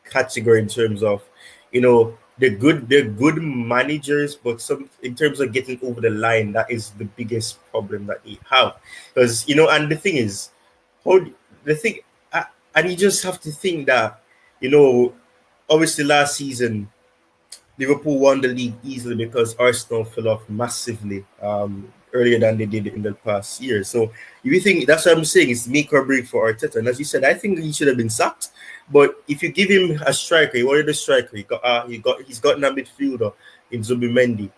category in terms of they're good managers, but in terms of getting over the line, that is the biggest problem that they have. Because and the thing is, and you just have to think that obviously last season Liverpool won the league easily because Arsenal fell off massively earlier than they did in the past year. So if you think, that's what I'm saying, it's make or break for Arteta. And as you said, I think he should have been sacked. But if you give him a striker, he wanted a striker. He's gotten a midfielder in Zubimendi.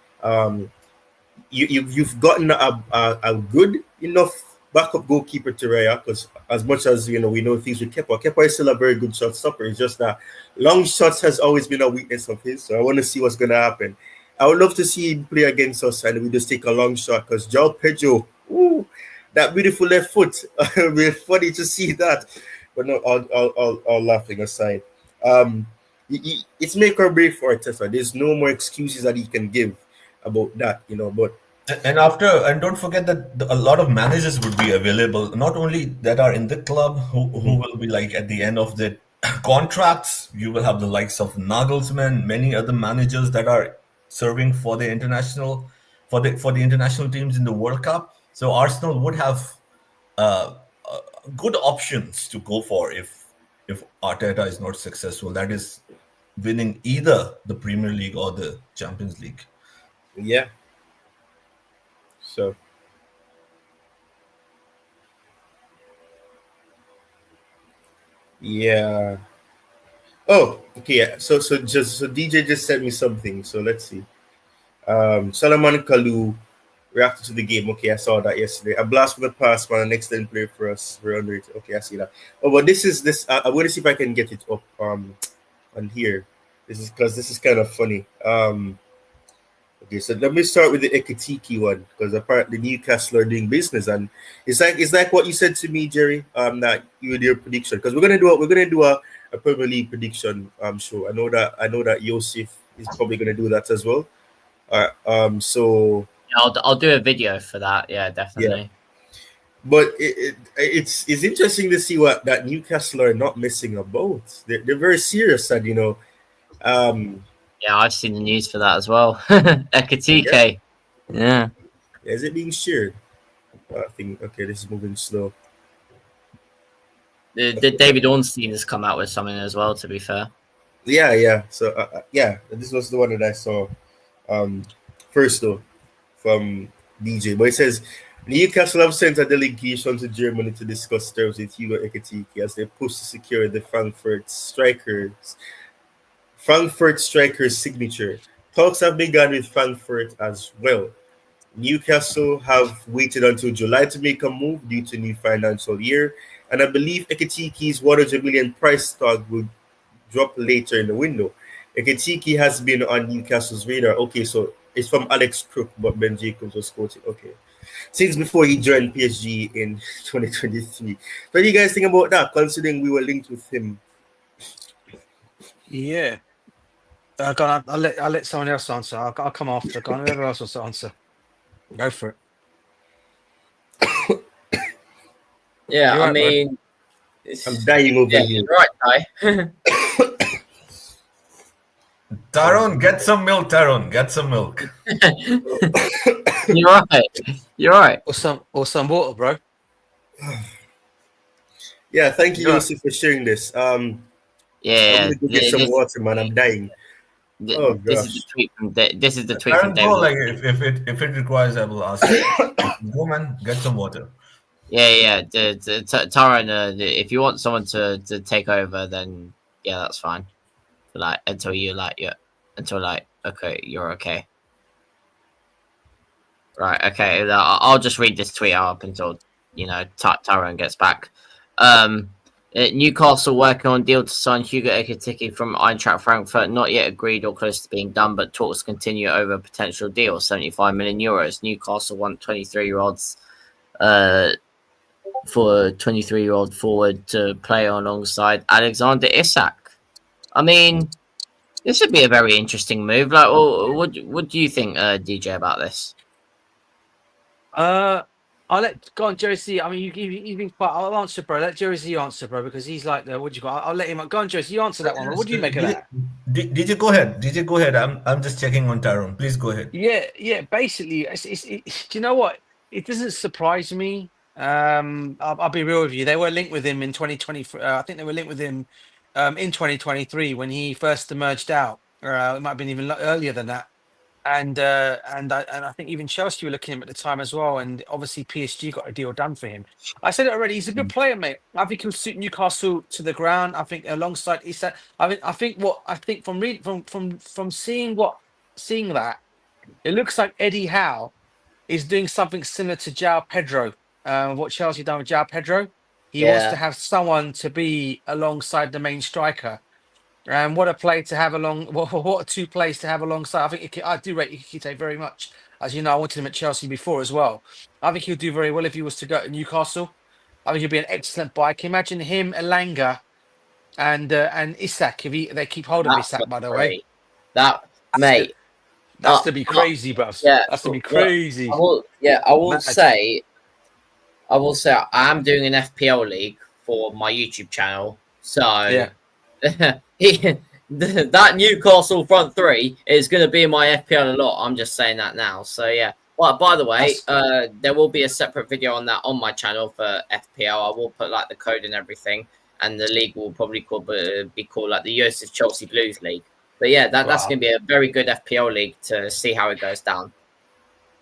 You've gotten a good enough backup goalkeeper to Raya, because as much as we know things with Kepa is still a very good shot stopper. It's just that long shots has always been a weakness of his. So I want to see what's going to happen. I would love to see him play against us and we just take a long shot, because Joao Pedro, that beautiful left foot, it'll be funny to see that. But no, all laughing aside, it's make or break for Arteta. There's no more excuses that he can give about that, But and don't forget that a lot of managers would be available, not only that are in the club who will be like at the end of the contracts. You will have the likes of Nagelsmann, many other managers that are serving for the international teams in the World Cup. So Arsenal would have good options to go for if Arteta is not successful. That is winning either the Premier League or the Champions League. Yeah. So yeah. Oh, okay. Yeah. So DJ just sent me something. So let's see. Salomon Kalou reacted to the game. Okay, I saw that yesterday. A blast from the past, man. An excellent play for us. We're under it. Okay, I see that. Oh, but this. I'm going to see if I can get it up on here. This is kind of funny. Okay, so let me start with the Ekitike one, because apparently Newcastle are doing business, and it's like what you said to me, Jerry. That you did your prediction, because we're gonna do a Premier League prediction show. I know that Yosef is probably gonna do that as well. So yeah, I'll do a video for that. Yeah, definitely. Yeah. But it's interesting to see that Newcastle are not missing a boat. They're very serious, and yeah, I've seen the news for that as well. Ekitike. Yeah. Is it being shared? I think, okay, this is moving slow. The David Ornstein has come out with something as well, to be fair. Yeah. So, this was the one that I saw first, though, from DJ. But it says, Newcastle have sent a delegation to Germany to discuss terms with Hugo Ekitike as they push to secure the Frankfurt striker's signature. Talks have begun with Frankfurt as well. Newcastle have waited until July to make a move due to new financial year, and I believe Ekitike's 100 million price tag will drop later in the window. Ekitike has been on Newcastle's radar. Okay, so It's from Alex Crook, but Ben Jacobs was quoted. Okay. Since before he joined PSG in 2023. What do you guys think about that, considering we were linked with him? Yeah. Go on, I'll let someone else answer. I'll come after. Go on, whoever else wants to answer. Go for it. Yeah, You're I right, bro. mean, I'm dying over here. Right, Ty. Tyrone, get some milk, Tyrone. Get some milk. You're right. You're right. Or some water, bro. Yeah, thank you, Go on. Yossi, for sharing this. I'm Yeah, gonna go get some water, man. I'm dying. Oh this is the gosh. tweet from this is the tweet from Tyrone, go, David. like if it requires, I will ask. Go, man, get some water. Yeah. Tyrone, if you want someone to take over, then yeah, that's fine. Like until okay, you're okay. Right, okay. I'll just read this tweet out up until Tyrone gets back. Newcastle working on deal to sign Hugo Ekitike from Eintracht Frankfurt, not yet agreed or close to being done, but talks continue over a potential deal, 75 million euros. Newcastle want 23-year-olds for a 23-year-old forward to play alongside Alexander Isak. I mean, this would be a very interesting move. Like, what do you think, DJ, about this? I'll go on, Josie. I mean, you've been quite. I'll answer, bro. Let Josie answer, bro, because he's like the. What do you got? I'll let him. Go on, Josie. You answer that one. Bro. What do you make of that? DJ, go ahead. DJ, go ahead. I'm just checking on Tyrone. Please go ahead. Yeah. Basically, do you know what? It doesn't surprise me. I'll be real with you. They were linked with him in 2020. I think they were linked with him in 2023 when he first emerged out. It might have been even earlier than that. And I think even Chelsea were looking at him at the time as well. And obviously PSG got a deal done for him. I said it already. He's a good player, mate. I think he'll suit Newcastle to the ground. I think alongside Isak. I think from seeing that, it looks like Eddie Howe is doing something similar to Joao Pedro. What Chelsea done with Joao Pedro. He wants to have someone to be alongside the main striker. And what a play to have what two plays to have alongside. I think I do rate Ikite very much. As you know, I wanted him at Chelsea before as well. I think he'll do very well if he was to go to Newcastle. I think he'll be an excellent buy. Can you imagine him, Elanga, and Isak if they keep hold of Isak, by the way. That's to be crazy, bruv. Yeah, that's to be crazy. I will say I am doing an FPL league for my YouTube channel. So that Newcastle front three is going to be in my FPL a lot. I'm just saying that now. So yeah. Well, by the way, there will be a separate video on that on my channel for FPL. I will put like the code and everything, and the league will probably be called like the Joseph Chelsea Blues League. But yeah, that's going to be a very good FPL league to see how it goes down.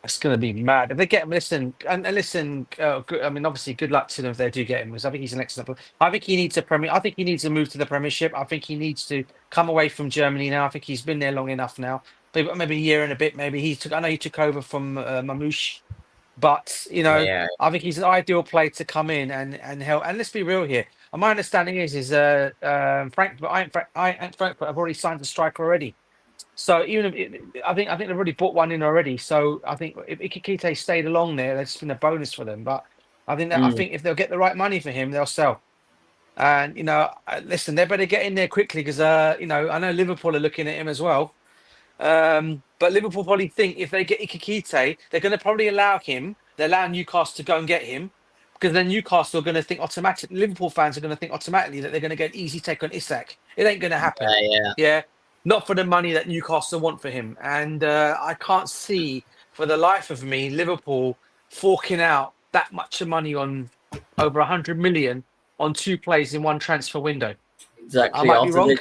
It's going to be mad if they get him. Listen. I mean, obviously, good luck to them if they do get him. Because I think he's an excellent player. I think he needs I think he needs to move to the Premiership. I think he needs to come away from Germany now. I think he's been there long enough now. Maybe a year and a bit. Maybe I know he took over from Mamouche, but I think he's an ideal player to come in and help. And let's be real here. And my understanding is Frankfurt have already signed a striker already. So even if I think they've already bought one in already. So I think if Ikikite stayed along there, that's been a bonus for them. But I think if they'll get the right money for him, they'll sell. And listen, they better get in there quickly because I know Liverpool are looking at him as well. But Liverpool probably think if they get Ikikite, they're going to probably allow Newcastle to go and get him. Because then Newcastle are going to think automatically, Liverpool fans are going to think automatically that they're going to get an easy take on Isak. It ain't going to happen. Yeah. Not for the money that Newcastle want for him. And I can't see for the life of me Liverpool forking out that much of money on over 100 million on two players in one transfer window. Exactly. I might be wrong.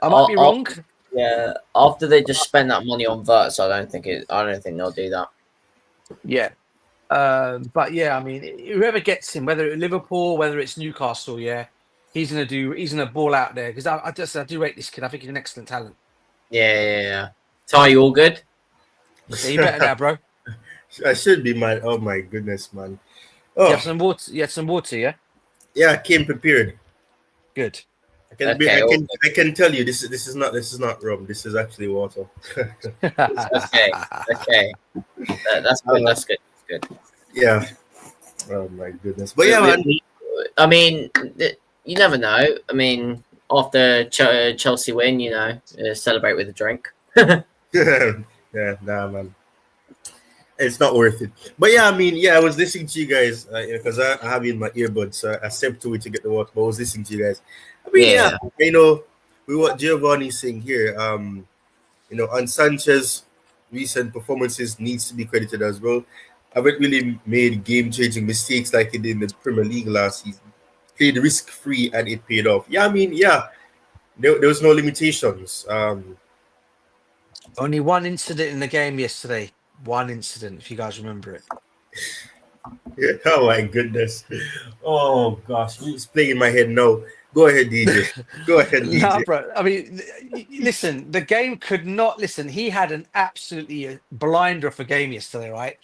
I might be wrong. Yeah. After they just spend that money on Verts, I don't think they'll do that. Yeah. But yeah, I mean, whoever gets him, whether it's Liverpool, whether it's Newcastle, he's gonna ball out there because I do rate this kid. I think he's an excellent talent. Yeah. Ty, you all good? Yeah, you better now, bro. I should be, man. Oh my goodness, man. You have some water. You had some water, yeah. Yeah, I came prepared. Good. Okay, I can tell you this is not rum. This is actually water. okay. That's good. That's good. That's good. Yeah. Oh my goodness. But yeah, man. I mean, you never know. I mean, after Chelsea win, celebrate with a drink. Yeah, nah, man. It's not worth it. But yeah, I mean, I was listening to you guys because I have in my earbuds, so I stepped to it to get the water. But I was listening to you guys. I mean, Yeah. with what Giovanni's saying here, on Sanchez, recent performances needs to be credited as well. I haven't really made game-changing mistakes like he did in the Premier League last season. Played risk-free and it paid off. Yeah, I mean, there was no limitations. Only one incident in the game yesterday. One incident, if you guys remember it. Yeah, oh my goodness. Oh gosh, it's playing in my head now. Go ahead, DJ. Go ahead, DJ. No, bro. I mean, listen, the game could not listen. He had an absolutely blinder of a game yesterday, right?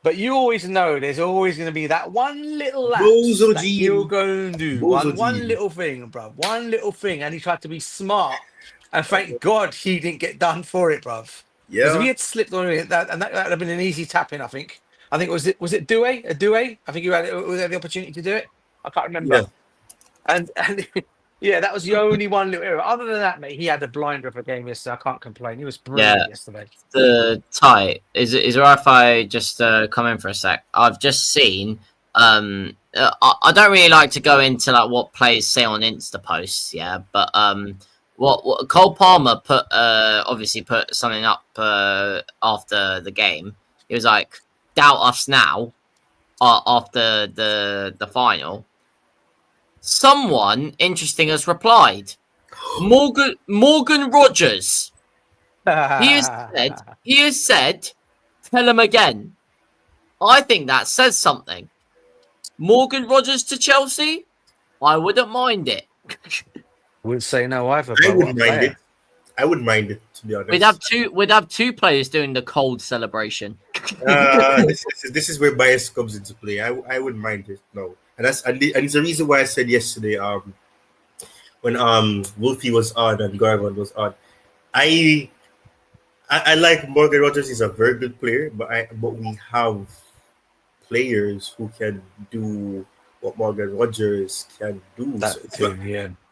But you always know there's always going to be that one little lapse that he'll go and do. One little thing, bro. One little thing. And he tried to be smart. And thank God he didn't get done for it, bruv. Yeah. Because if he had slipped on it, that would have been an easy tap in, I think. I think was it Due? A Due? I think you had the opportunity to do it. I can't remember. Yeah. And yeah, that was the only one little error. Other than that, mate, he had a blinder of a game yesterday. I can't complain. He was brilliant yesterday. The tie is it alright if I just come in for a sec? I've just seen. I don't really like to go into like what players say on Insta posts, but what Cole Palmer obviously put something up after the game. He was like, "Doubt us now," after the final. Someone interesting has replied. Morgan Rogers. He has said, "Tell him again." I think that says something. Morgan Rogers to Chelsea? I wouldn't mind it. Wouldn't say no either. I wouldn't mind it. I wouldn't mind it, to be honest. We'd have two players doing the cold celebration. This is where bias comes into play. I wouldn't mind it. No, and it's the reason why I said yesterday. When Wolfie was on and Garvan was on, I like Morgan Rogers. He's a very good player, but we have players who can do what Morgan Rogers can do.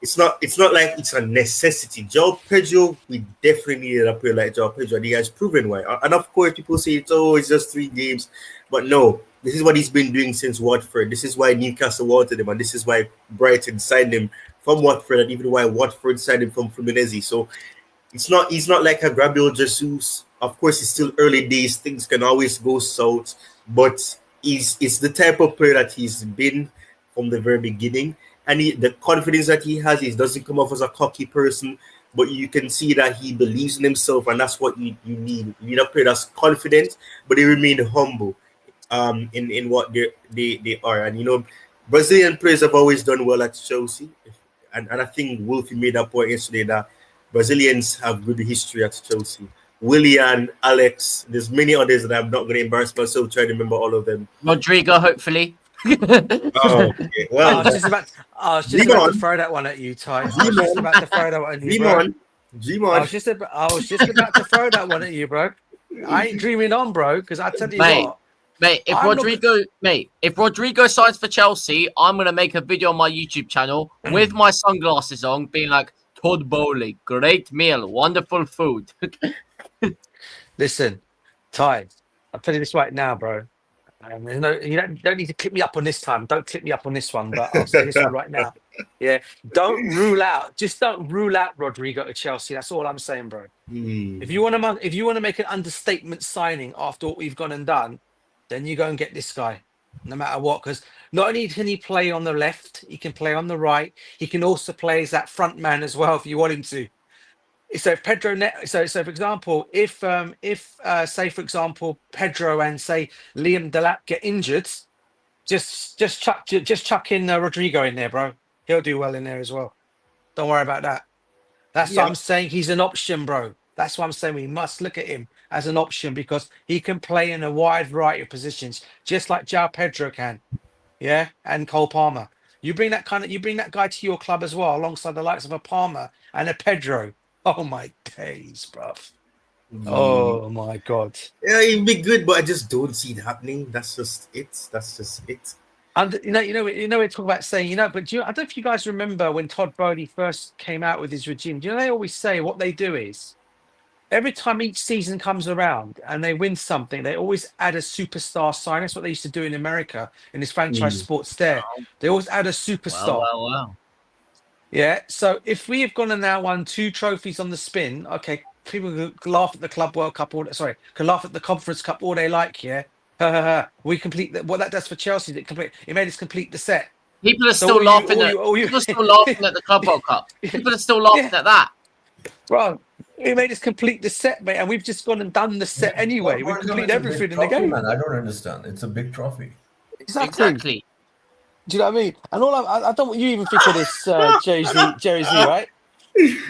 It's not like it's a necessity. Joao Pedro, we definitely needed a player like Joao Pedro, and he has proven why. And of course, people say it's just 3 games, but no, this is what he's been doing since Watford. This is why Newcastle wanted him, and this is why Brighton signed him from Watford, and even why Watford signed him from Fluminense. So he's not like a Gabriel Jesus. Of course, it's still early days. Things can always go south, but it's the type of player that he's been from the very beginning, and the confidence that he has, he doesn't come off as a cocky person, but you can see that he believes in himself, and that's what you need. You need a player that's confident, but they remain humble in what they are. And Brazilian players have always done well at Chelsea, and I think Wolfie made that point yesterday that Brazilians have good history at Chelsea. Willian, Alex, there's many others that I'm not going to embarrass myself trying to remember all of them. Rodrigo, hopefully. Oh, okay. Well, I was just about to throw that one at you, Ty. I was just about to throw that one at you, bro. I was just about to throw that one at you, bro. I ain't dreaming on, bro, because I tell you what. Mate, if Rodrigo signs for Chelsea, I'm gonna make a video on my YouTube channel with my sunglasses on, being like, Todd Bowley, great meal, wonderful food. Listen, Ty, I'll tell you this right now, bro. You don't need to clip me up on this time. Don't clip me up on this one, but I'll say this one right now. Yeah, don't rule out Rodrigo to Chelsea. That's all I'm saying, bro. If you want to make an understatement signing after what we've gone and done, then you go and get this guy, no matter what. Because not only can he play on the left, he can play on the right. He can also play as that front man as well if you want him to. So if Pedro, so for example, if say for example Pedro and say Liam Delap get injured, just chuck in Rodrigo in there, bro. He'll do well in there as well. Don't worry about that. That's what I'm saying. He's an option, bro. That's what I'm saying. We must look at him as an option because he can play in a wide variety of positions, just like Joao Pedro can. Yeah, and Cole Palmer. You bring that guy to your club as well, alongside the likes of a Palmer and a Pedro. Oh my days, bruv. Oh my God. Yeah, he'd be good, but I just don't see it happening. That's just it. And we talk about saying, but I don't know if you guys remember when Todd Bowley first came out with his regime. Do you know they always say what they do is every time each season comes around and they win something, they always add a superstar sign. That's what they used to do in America in this franchise sports there. They always add a superstar. Wow. Yeah. So if we have gone and now won 2 trophies on the spin, okay, people can laugh at the Club World Cup can laugh at the Conference Cup all they like, yeah. We complete what that does for Chelsea. It made us complete the set. People are still laughing at the Club World Cup. People are still laughing at that. Bro, it made us complete the set, mate, and we've just gone and done the set anyway. We complete everything in the game. Man, I don't understand. It's a big trophy. Exactly. Do you know what I mean? And I don't want you even think of this, Jerry Z, right?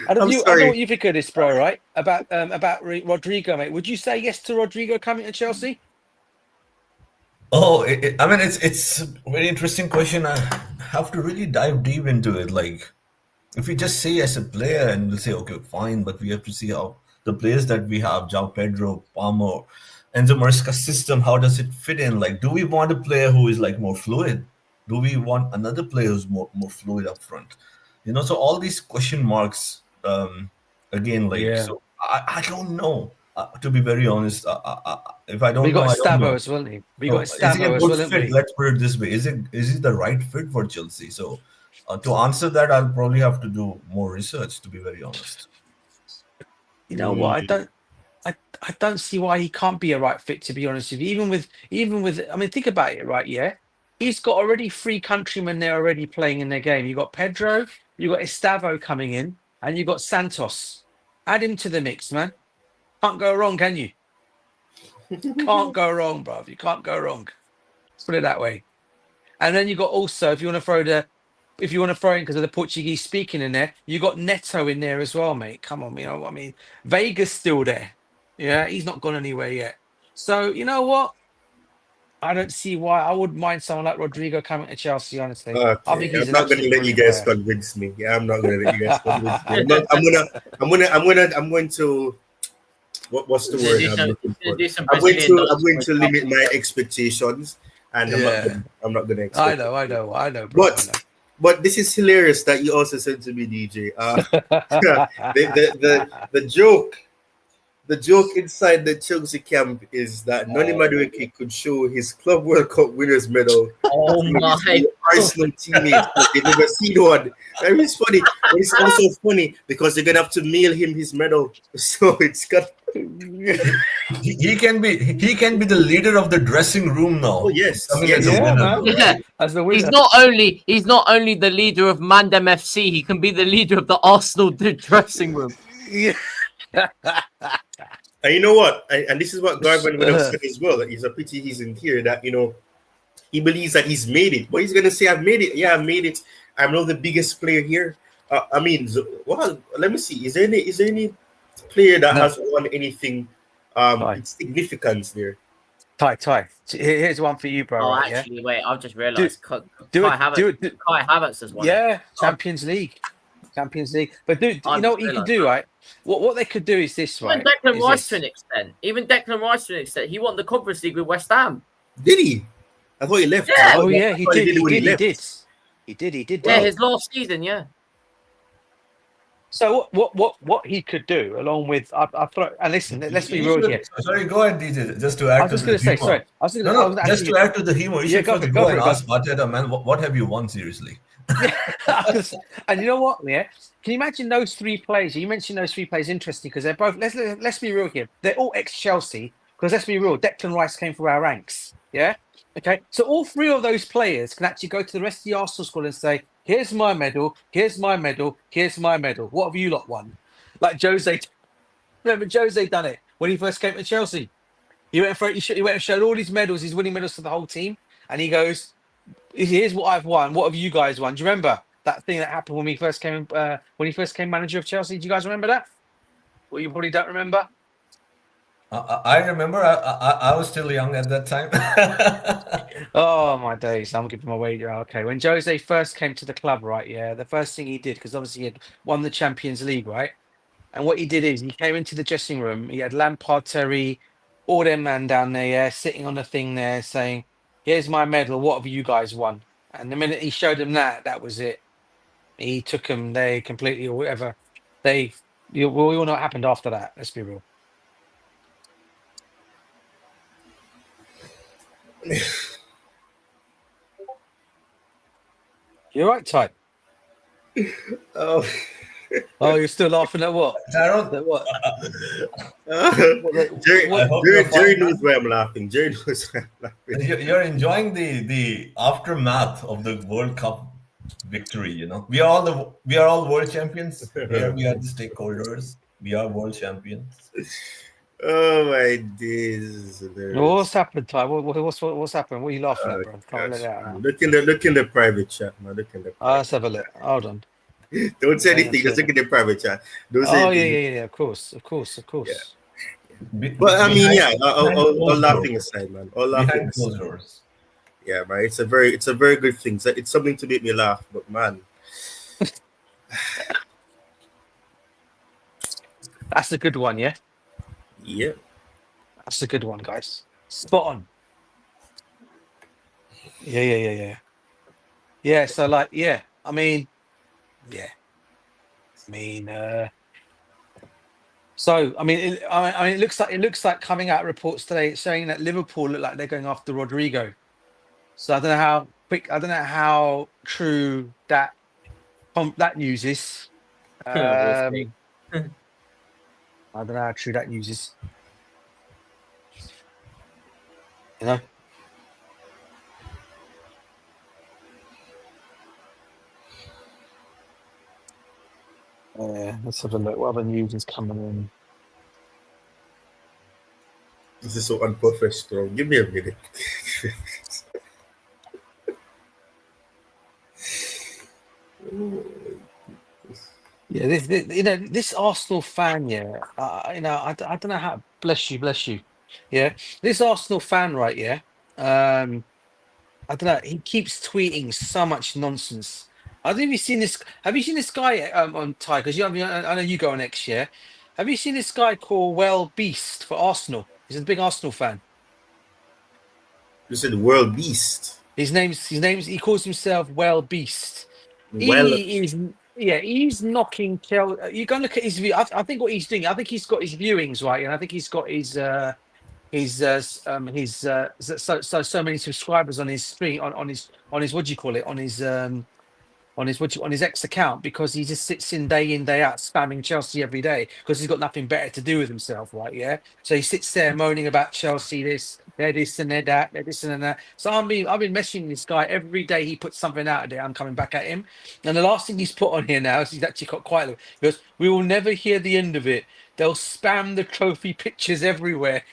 I don't know what you think of this, bro, right? About Rodrigo, mate. Would you say yes to Rodrigo coming to Chelsea? Oh, it's a very interesting question. I have to really dive deep into it. Like, if we just say as a player and we'll say, okay, fine, but we have to see how the players that we have, Joao, Pedro, Palmer, Enzo Maresca system, how does it fit in? Like, do we want a player who is like more fluid? Do we want another player who's more fluid up front? So all these question marks, again, like, so I don't know. To be very honest, if I don't know, we got Stavo as well. We got Stavo as well. Let's put it this way: is it the right fit for Chelsea? So, to answer that, I'll probably have to do more research. To be very honest, you know what? I don't see why he can't be a right fit. To be honest with you, even with, I mean, think about it, right? Yeah, he's got already 3 countrymen there already playing in their game. You got Pedro, you got Estavo coming in, and you got Santos. Add him to the mix, man. Can't go wrong, can you? Can't go wrong, bruv. You can't go wrong. Let's put it that way. And then you got also, if you want to throw in because of the Portuguese speaking in there, you got Neto in there as well, mate. Come on, you know what I mean? Vega's still there. Yeah, he's not gone anywhere yet. So you know what? I don't see why I wouldn't mind someone like Rodrigo coming to Chelsea, honestly. Okay. I think I'm not going to let you guys convince me. Yeah, I'm not going to let you guys convince me. I'm going to. What's the word I'm looking for? I'm going to limit my expectations, and I'm not going to expect. I know. Bro, but this is hilarious that you also said to me, DJ. The joke inside the Chelsea camp is that Noni Madueke could show his Club World Cup winners medal to his Arsenal teammates. They've never seen one. That is funny. But it's also funny because they're gonna have to mail him his medal. So it's got. He can be the leader of the dressing room now. Oh yes, as the winner. He's not only the leader of Mandem FC. He can be the leader of the Arsenal dressing room. Yeah. And you know what? And this is what Garvin would have said as well. That it's a pity he's in here. That he believes that he's made it, but he's gonna say, "I've made it. Yeah, I've made it. I'm not the biggest player here." Let me see. Is there any player that has won anything significance there? Ty. Here's one for you, bro. Oh, actually, wait. I've just realised. Kai Havertz has won. Yeah, Champions League. But dude, you know what you can do, right? What they could do is this, right? Even Declan Rice to an extent. He won the Conference League with West Ham. Did he? I thought he left. Yeah. Oh yeah, he did. He did. Yeah, his last season. Yeah. So what he could do, along with I throw, and listen, let's be real here. Sorry, go ahead, DJ. Just to add. I was just going to say, sorry. Just to add to the humor, you should go and ask Arteta, man, what have you won seriously? And you know what? Yeah, can you imagine those 3 players? You mentioned those 3 players. Interesting because they're both. Let's be real here. They're all ex-Chelsea. Because let's be real, Declan Rice came through our ranks. Yeah. Okay. So all 3 of those players can actually go to the rest of the Arsenal squad and say, "Here's my medal. Here's my medal. Here's my medal. What have you lot won?" Like Jose. Remember Jose done it when he first came to Chelsea. He went and showed all his medals, his winning medals to the whole team, and he goes, "Here's what I've won. What have you guys won?" Do you remember that thing that happened when he first came manager of Chelsea? Do you guys remember that? Well, you probably don't remember. I remember I was still young at that time. Oh my days! I'm giving my way. Okay, when Jose first came to the club, right? Yeah, the first thing he did, because obviously he had won the Champions League, right? And what he did is he came into the dressing room. He had Lampard, Terry, all them man down there, yeah, sitting on the thing there, saying, "Here's my medal. What have you guys won?" And the minute he showed them that, that was it. He took them. They completely or whatever. They, we all know what happened after that. Let's be real. You're right, Ty. Oh, Oh, you're still laughing at what? Harold, At what? Jerry, I hope Jerry, you're Jerry fine, knows man. why I'm laughing. Jerry knows why I'm laughing. You're enjoying the aftermath of the World Cup victory. We are all world champions. Here we are the stakeholders. We are world champions. Oh my days! What's happened, Ty? What's happened? What are you laughing at, Oh bro? Come on, let gosh, it out man. now. Look in the private chat, man. Look in the Let's private. have a look. Hold on. Don't say Hang on a anything. Just look second. in the private chat. Don't say Oh yeah, anything. yeah, yeah. Of course, of course, of Yeah. course. But I mean, yeah. Behind All closed laughing doors. aside, man. All laughing Behind aside. closed doors. Yeah, man. It's a very good thing. It's something to make me laugh. But man, That's a good one, yeah. yeah. That's a good one, guys. Spot on. Yeah. Yeah. So like, yeah. I mean, yeah. I mean, so I mean, it looks like coming out reports today showing that Liverpool look like they're going after Rodrigo. So I don't know how quick. I don't know how true that news is. We'll see. I don't know how true that news is. You know. Let's have a look. What other news is coming in? This is so unprofessional. Give me a minute. Yeah, this Arsenal fan, yeah. I don't know how. Bless you. Yeah, this Arsenal fan, right? Yeah. I don't know. He keeps tweeting so much nonsense. I don't know if you've seen this. Have you seen this guy on Ty? Because I know you go on X, yeah. Have you seen this guy called Well Beast for Arsenal? He's a big Arsenal fan. You said world beast. His name's he calls himself Well Beast. Well, He's knocking Chelsea. You go and look at his view. I think what he's doing. I think he's got his viewings right, and I think he's got his so many subscribers on his stream on his what do you call it on his X account, because he just sits in day out spamming Chelsea every day because he's got nothing better to do with himself, right? Yeah. So he sits there moaning about Chelsea, they're this and they're that, they're this and that. So I've been messaging this guy every day. He puts something out there. I'm coming back at him. And the last thing he's put on here now is he's actually got quite a. He goes, "We will never hear the end of it. They'll spam the trophy pictures everywhere."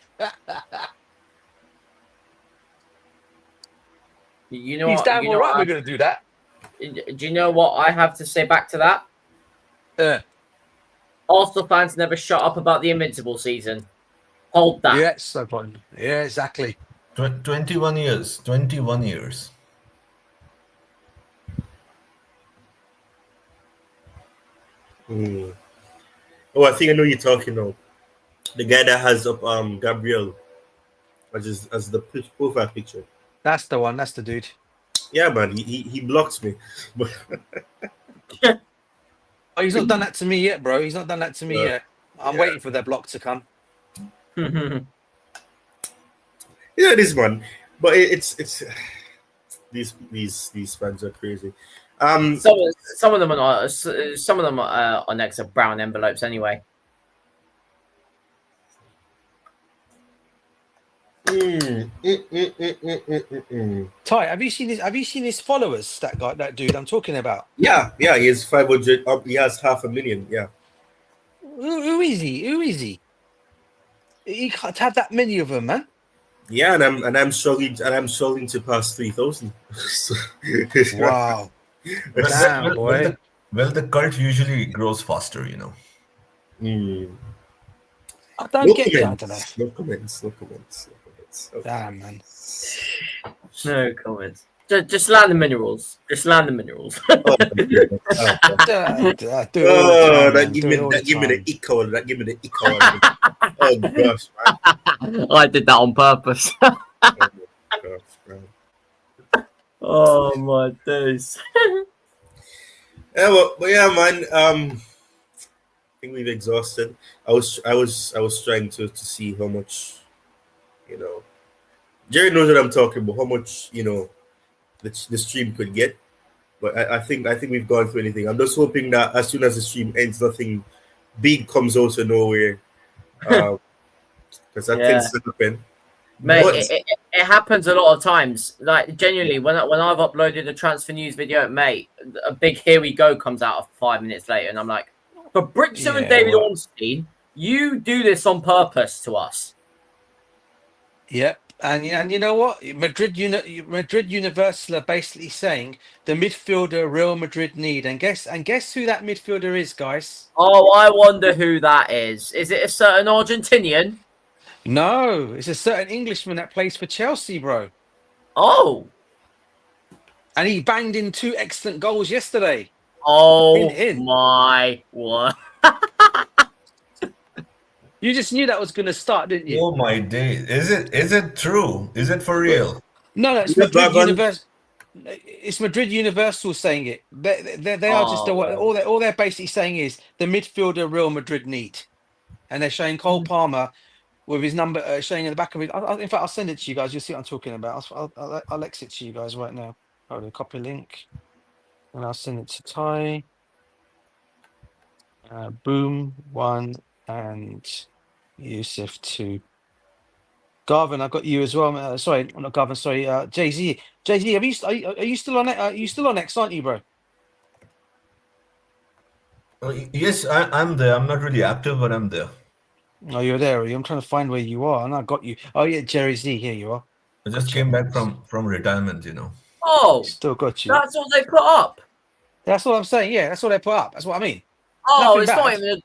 You know He's what? damn You all know right. We're what? going to do that. Do you know what I have to say back to that? Arsenal fans never shut up about the Invincible season. Hold that. Yeah, so fun. Yeah, exactly. 21 years. 21 years. Oh, I think I know you're talking now. The guy that has up Gabriel as the profile picture. That's the one. That's the dude. Yeah, man. He blocks me. But Oh, he's not done that to me yet, bro. He's not done that to me yet. I'm waiting for that block to come. yeah, this one. But it's these fans are crazy. Some of them are next to brown envelopes anyway. Ty, have you seen his? Have you seen his followers? That dude I'm talking about. Yeah. He has 500. He has 500,000. Yeah. Who is he? Who is he? He can't have that many of them, man. Yeah, and I'm struggling to pass 3,000. Wow. Damn, Well, the cult usually grows faster, Mm. I don't get it. I don't know. No comments. Okay. Damn, man. No comments. Just land the minerals. Just land the minerals. Oh, my goodness. I do it all the time, man. Give me the echo. That give me the echo. Oh gosh, man. I did that on purpose. Oh my gosh, man. Oh my days. Yeah, but yeah, man. I think we've exhausted. I was trying to see how much, you know. Jerry knows what I'm talking about. How much, you know, the stream could get. But I think we've gone through anything. I'm just hoping that as soon as the stream ends, nothing big comes out of nowhere. Because that tends to happen. Mate, it happens a lot of times. Like genuinely, when I've uploaded a transfer news video, mate, a big "here we go" comes out 5 minutes later, and I'm like, "For Brixton and David Ornstein, you do this on purpose to us." Yep, and you know what? Madrid Universal are basically saying the midfielder Real Madrid need, and guess who that midfielder is, guys? Oh, I wonder who that is. Is it a certain Argentinian? No, it's a certain Englishman that plays for Chelsea, bro. Oh. And he banged in 2 excellent goals yesterday. Oh my word. You just knew that was going to start, didn't you? Oh my days. Is it true? Is it for real? No, it's Madrid Universal. It's Madrid Universal saying it. They are just all they're basically saying is the midfielder Real Madrid need. And they're showing Cole Palmer with his number showing in the back of it. In fact, I'll send it to you guys. You'll see what I'm talking about. I'll exit to you guys right now. Hold on, copy link. And I'll send it to Ty. Boom 1 and Yusuf 2. Garvin, I got you as well. Sorry, not Garvin. Sorry, Jay-Z. Jay-Z, are you still on it? Are you still on X, aren't you, bro? Yes, I'm there. I'm not really active, but I'm there. Oh, you're there. I'm trying to find where you are, and I got you. Oh yeah, Jerry Z. Here you are. I just came back from retirement, you know. Oh, still got you. That's all they put up. That's what I'm saying. Yeah, that's what they put up. That's what I mean. Oh, it's not even.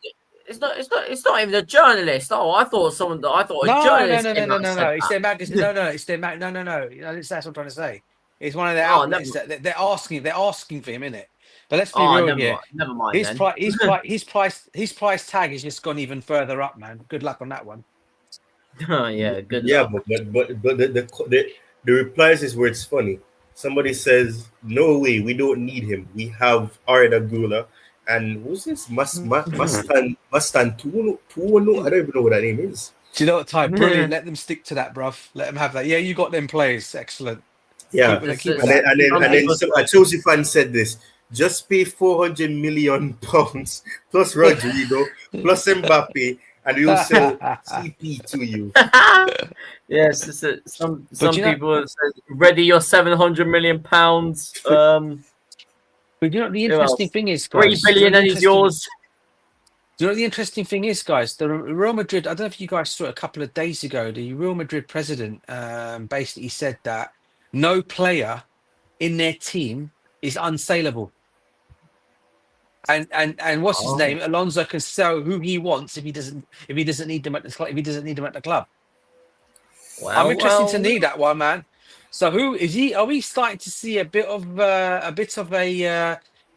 It's not even a journalist. Oh, I thought a journalist. No. It's their magazine. No. It's their No. That's what I'm trying to say. It's one of their outlets that they're asking for him, innit? But let's be real here. Never mind. His price tag has just gone even further up, man. Good luck on that one. Oh yeah, good. Yeah, luck. but the replies is where it's funny. Somebody says, "No way, we don't need him. We have Arda Gula and who's this? Mastan Tuno? I don't even know what that name is." Do you know what, Ty? Brilliant. Let them stick to that, bruv. Let them have that. Yeah, you got them plays. Excellent. Yeah, and then a Chelsea fan said this. Just pay £400 million plus Rodrigo plus Mbappe, and we'll sell CP to you. Yes, some people have said, ready your £700 million. But you know what the interesting thing is, guys? 3 billion and it's yours. Do you know what the interesting thing is, guys? The Real Madrid, I don't know if you guys saw it a couple of days ago, the Real Madrid president basically said that no player in their team is unsaleable. And what's his name? Alonso can sell who he wants if he doesn't need them at the club. Well, I'm interested to need that one, man. So who is he? Are we starting to see a bit of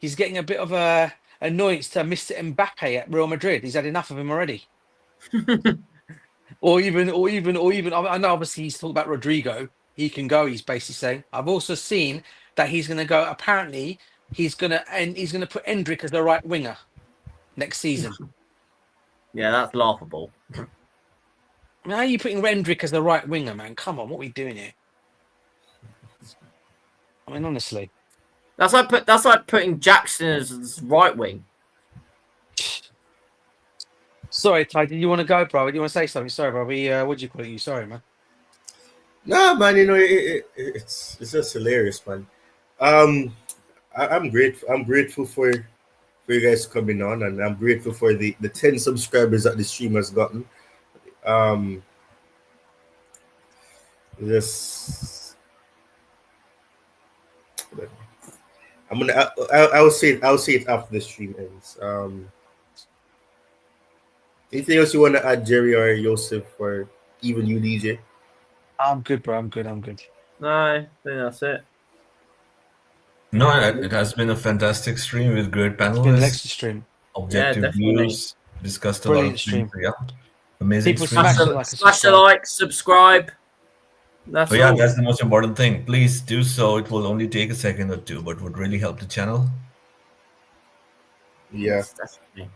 he's getting a bit of a annoyance to Mr. Mbappe at Real Madrid? He's had enough of him already. or even I know obviously he's talking about Rodrigo. He can go, he's basically saying. I've also seen that he's gonna go, apparently he's gonna put Endrick as the right winger next season. Yeah, that's laughable. How are you putting Endrick as the right winger, man? Come on, what are we doing here? I mean, honestly. That's like putting Jackson as right wing. Sorry, Ty, did you want to go, bro? Do you want to say something? Sorry, bro. What do you call it? You sorry, man. No, man. You know, it's just hilarious, man. I'm grateful. I'm grateful for you guys coming on, and I'm grateful for the 10 subscribers that the stream has gotten. I'll say it after the stream ends. Anything else you want to add, Jerry or Joseph, or even you, DJ? I'm good, bro. I'm good. No, I think that's it. No, it has been a fantastic stream with great It's been an panelists, excellent stream. objective definitely. views, discussed a Brilliant lot of things. stream. Yeah, amazing People stream. smash it like a Smash a subscribe. like, subscribe. That's So yeah, all. that's the most important thing. Please do so. It will only take a second or two, but would really help the channel. Yeah. Yes, definitely.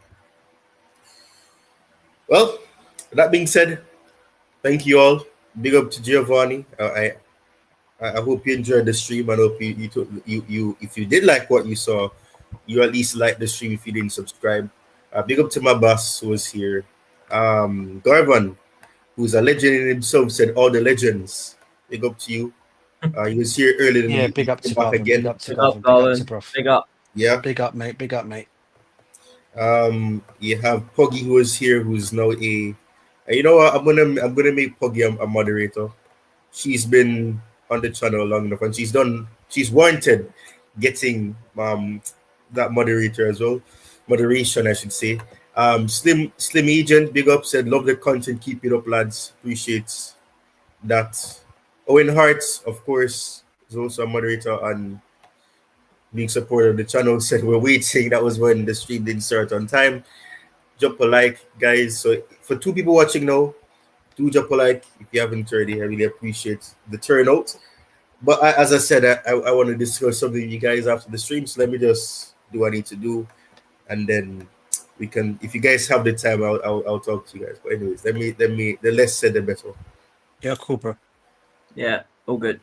Well, that being said, thank you all. Big up to Giovanni. I hope you enjoyed the stream. I hope you if you did like what you saw, you at least like the stream if you didn't subscribe. Big up to my boss who was here. Garvan, who's a legend in himself, said all the legends. Big up to you. He was here earlier than Yeah, he big up to came back Garvin. again. Big up to Big up, Garvin. Big up Garvin. to Prof. Big up. Yeah. Big up, mate. Big up, mate. You have Poggy who is here, who's now a. You know what? I'm gonna make Poggy a moderator. She's been on the channel long enough, and she's warranted getting that moderator as well, moderation I should say. Slim Agent, big up, said love the content, keep it up, lads. Appreciate that. Owen Hearts, of course, is also a moderator and being supporter of the channel. Said we're waiting. That was when the stream didn't start on time. Drop a like, guys. So for 2 people watching now, do drop a like if you haven't already. I really appreciate the turnout. But as I said, I want to discuss something with you guys after the stream. So let me just do what I need to do, and then we can. If you guys have the time, I'll talk to you guys. But anyways, let me. The less said, the better. Yeah, cool, bro. Yeah, all good.